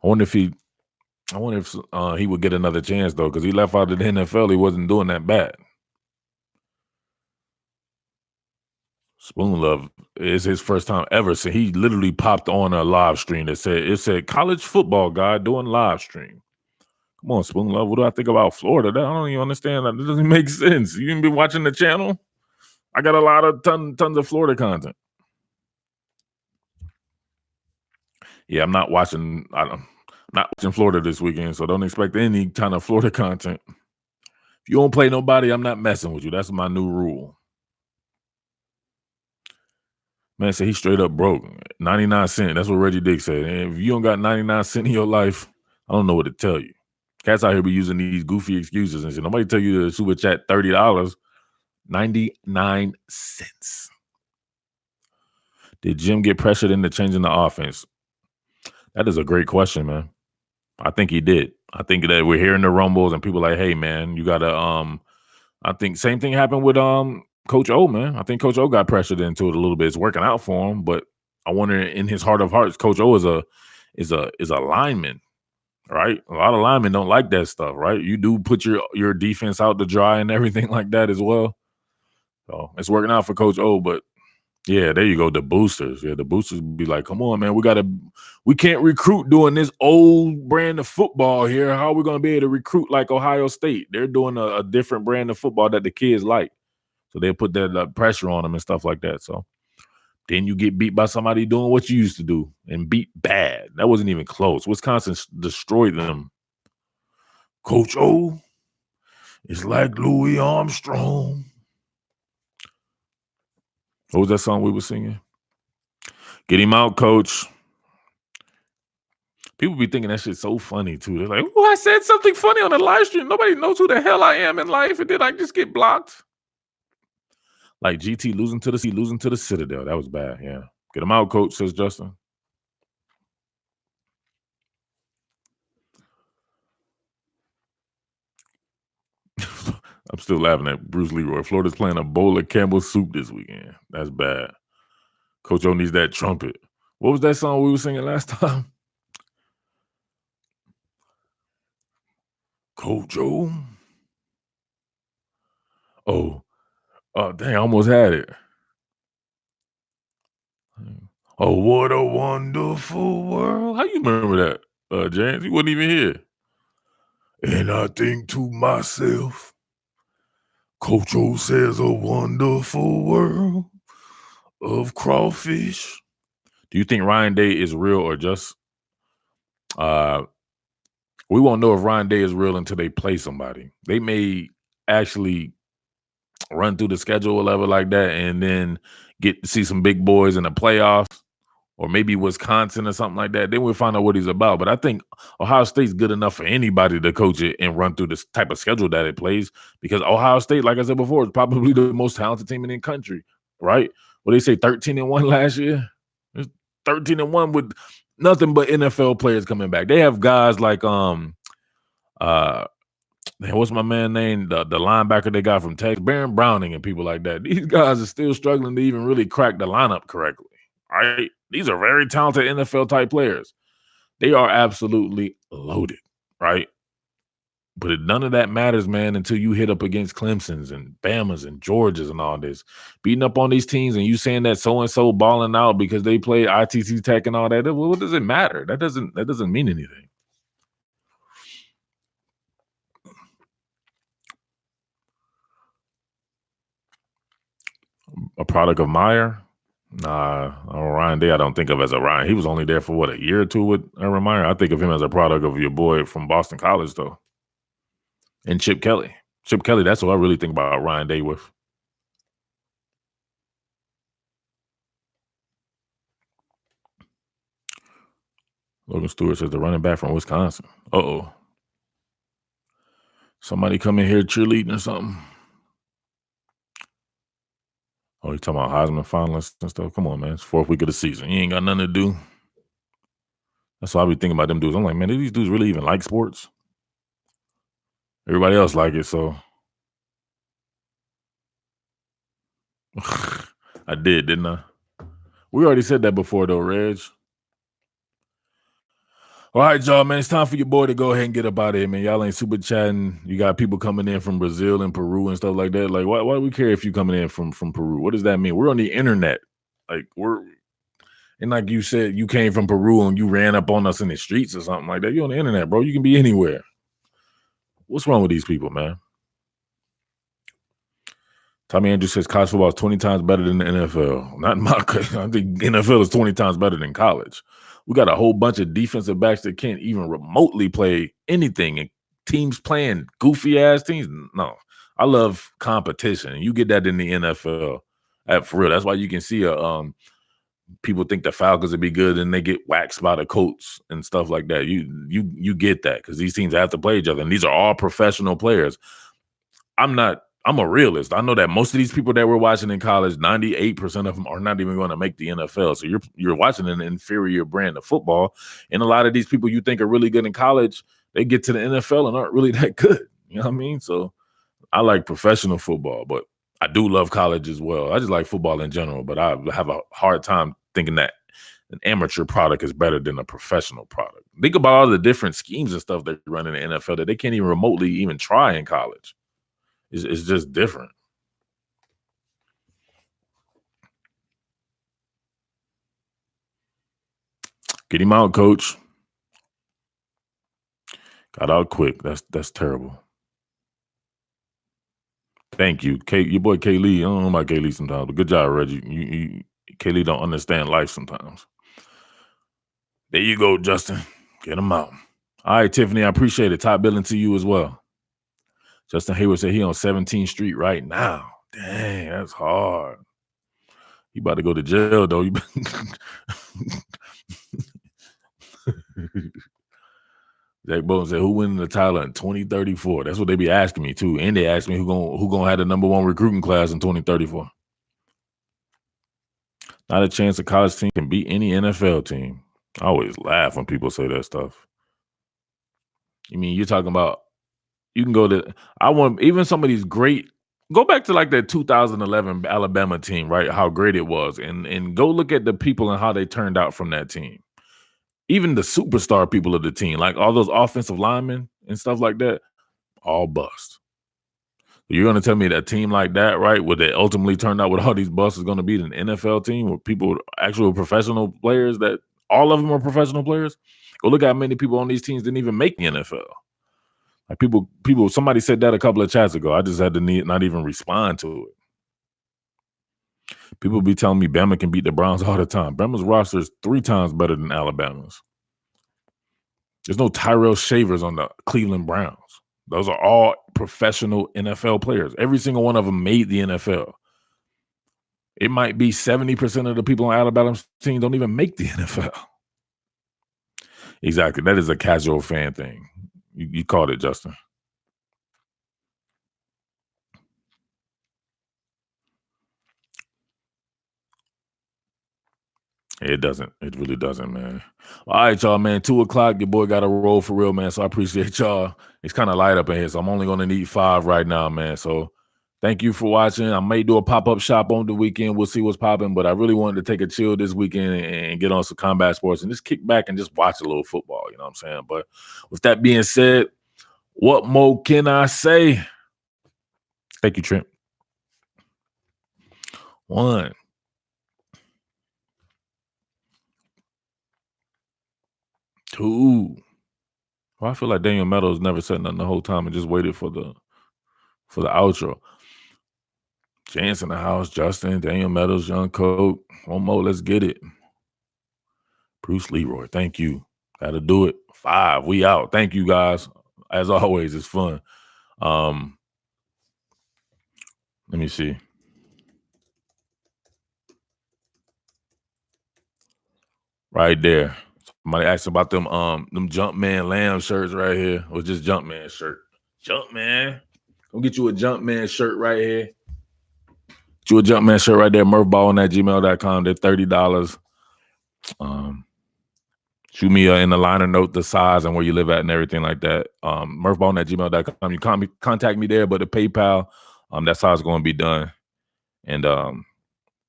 S1: I wonder if he would get another chance, though, because he left out of the NFL. He wasn't doing that bad. Spoon Love is his first time ever. So he literally popped on a live stream that said college football guy doing live stream. Come on, Spoon Love. What do I think about Florida? I don't even understand that. It doesn't make sense. You didn't be watching the channel? I got a lot of tons of Florida content. Yeah, I'm not watching Florida this weekend, so don't expect any kind of Florida content. If you don't play nobody, I'm not messing with you. That's my new rule. Man said he straight up broke. 99 cents. That's what Reggie Dick said. And if you don't got 99 cents in your life, I don't know what to tell you. Cats out here be using these goofy excuses and shit. Nobody tell you to super chat $30. 99 cents. Did Jim get pressured into changing the offense? That is a great question, man. I think he did. I think that we're hearing the rumbles and people like, hey, man, you gotta I think same thing happened with Coach O, man. I think Coach O got pressured into it a little bit. It's working out for him, but I wonder in his heart of hearts, Coach O is a lineman, right? A lot of linemen don't like that stuff, right? You do put your defense out to dry and everything like that as well. So it's working out for Coach O, but yeah, there you go. The boosters. Yeah, the boosters be like, come on, man. We can't recruit doing this old brand of football here. How are we going to be able to recruit like Ohio State? They're doing a different brand of football that the kids like. So they put that pressure on them and stuff like that. So then you get beat by somebody doing what you used to do and beat bad. That wasn't even close. Wisconsin destroyed them. Coach O is like Louis Armstrong. What was that song we were singing? Get him out, coach. People be thinking that shit's so funny too. They're like, "Oh, I said something funny on the live stream. Nobody knows who the hell I am in life, and then I just get blocked." Like GT losing to the Citadel. That was bad. Yeah, get him out, coach. Says Justin. I'm still laughing at Bruce Leroy. Florida's playing a bowl of Campbell's soup this weekend. That's bad. Coach O needs that trumpet. What was that song we were singing last time? Coach O. Oh, dang! I almost had it. Oh, what a wonderful world. How you remember that, James? You wasn't even here. And I think to myself, Coach O says a wonderful world of crawfish. Do you think Ryan Day is real or just we won't know if Ryan Day is real until they play somebody. They may actually run through the schedule or level like that and then get to see some big boys in the playoffs or maybe Wisconsin or something like that. Then we'll find out what he's about. But I think Ohio State's good enough for anybody to coach it and run through this type of schedule that it plays because Ohio State, like I said before, is probably the most talented team in the country, right? Well, they say 13-1 last year. It's 13-1 with nothing but NFL players coming back. They have guys like what's my man name? The linebacker they got from Texas, Baron Browning and people like that. These guys are still struggling to even really crack the lineup correctly. Right? These are very talented NFL type players. They are absolutely loaded, right? But none of that matters, man, until you hit up against Clemson's and Bama's and Georgia's and all this. Beating up on these teams and you saying that so-and-so balling out because they play ITC Tech and all that, well, what does it matter? That doesn't mean anything. A product of Meyer? Nah, Ryan Day I don't think of as a Ryan. He was only there for, what, a year or two with Urban Meyer? I think of him as a product of your boy from Boston College, though. And Chip Kelly. Chip Kelly, that's what I really think about Ryan Day with. Logan Stewart says the running back from Wisconsin. Uh-oh. Somebody come in here cheerleading or something. Oh, you talking about Heisman finalists and stuff? Come on, man. It's 4th week of the season. You ain't got nothing to do. That's what I be thinking about them dudes. I'm like, man, do these dudes really even like sports? Everybody else like it, so. I did, didn't I? We already said that before, though, Reg. All right, y'all, man. It's time for your boy to go ahead and get up out of here, man. Y'all ain't super chatting. You got people coming in from Brazil and Peru and stuff like that. Like, why do we care if you coming in from Peru? What does that mean? We're on the internet. Like, and like you said, you came from Peru and you ran up on us in the streets or something like that. You're on the internet, bro. You can be anywhere. What's wrong with these people, man? Tommy Andrews says college football is 20 times better than the NFL. Not in my case. I think NFL is 20 times better than college. We got a whole bunch of defensive backs that can't even remotely play anything, and teams playing goofy ass teams. No, I love competition. You get that in the NFL, for real. That's why you can see people think the Falcons would be good, and they get waxed by the Colts and stuff like that. You get that because these teams have to play each other, and these are all professional players. I'm a realist. I know that most of these people that we're watching in college, 98% of them are not even going to make the NFL. So you're watching an inferior brand of football. And a lot of these people you think are really good in college, they get to the NFL and aren't really that good. You know what I mean? So I like professional football, but I do love college as well. I just like football in general, but I have a hard time thinking that an amateur product is better than a professional product. Think about all the different schemes and stuff that run in the NFL that they can't even remotely even try in college. It's just different. Get him out, coach. Got out quick. That's terrible. Thank you. Your boy K Lee. I don't know about K Lee sometimes, but good job, Reggie. K Lee don't understand life sometimes. There you go, Justin. Get him out. All right, Tiffany. I appreciate it. Top billing to you as well. Justin Hayward said he on 17th Street right now. Dang, that's hard. He about to go to jail, though. Zach Bowden said, "Who winning the title in 2034?" That's what they be asking me too, and they ask me who gonna have the #1 recruiting class in 2034. Not a chance a college team can beat any NFL team. I always laugh when people say that stuff. You mean you're talking about you can go to I want even some of these great go back to like that 2011 Alabama team, right? How great it was, and go look at the people and how they turned out from that team. Even the superstar people of the team, like all those offensive linemen and stuff like that, all bust. You're going to tell me that a team like that, right, where they ultimately turned out with all these busts is going to beat an NFL team with people, actual professional players that all of them are professional players? Go look at how many people on these teams didn't even make the NFL. Like somebody said that a couple of chats ago. I just had to not even respond to it. People be telling me Bama can beat the Browns all the time. Bama's roster is 3 times better than Alabama's. There's no Tyrell Shavers on the Cleveland Browns. Those are all professional NFL players. Every single one of them made the NFL. It might be 70% of the people on Alabama's team don't even make the NFL. Exactly. That is a casual fan thing. You called it, Justin. It doesn't. It really doesn't, man. All right, y'all, man. 2:00. Your boy got a roll for real, man. So I appreciate y'all. It's kind of light up in here, so I'm only going to need 5 right now, man. So thank you for watching. I may do a pop-up shop on the weekend. We'll see what's popping, but I really wanted to take a chill this weekend and get on some combat sports and just kick back and just watch a little football. You know what I'm saying? But with that being said, what more can I say? Thank you, Trent. 1. 2. Well, I feel like Daniel Meadows never said nothing the whole time and just waited for the outro. Chance in the house, Justin, Daniel Meadows, Young Coke. 1 more, let's get it. Bruce Leroy, thank you. That'll do it. 5, we out. Thank you, guys. As always, it's fun. Let me see. Right there. Somebody asked about them Jumpman Lamb shirts right here. Or just Jumpman shirt. Jumpman. Go get you a Jumpman shirt right here. Get you a Jumpman shirt right there. Murphballin@gmail.com. They're $30. Shoot me in the liner note the size and where you live at and everything like that. Murphballin@gmail.com. You contact me there, but the PayPal, that's how it's going to be done. And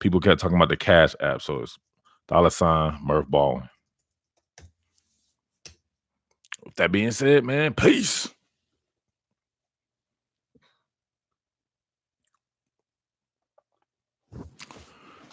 S1: people kept talking about the Cash App, so it's $ Murph Ballin. With that being said, man, peace.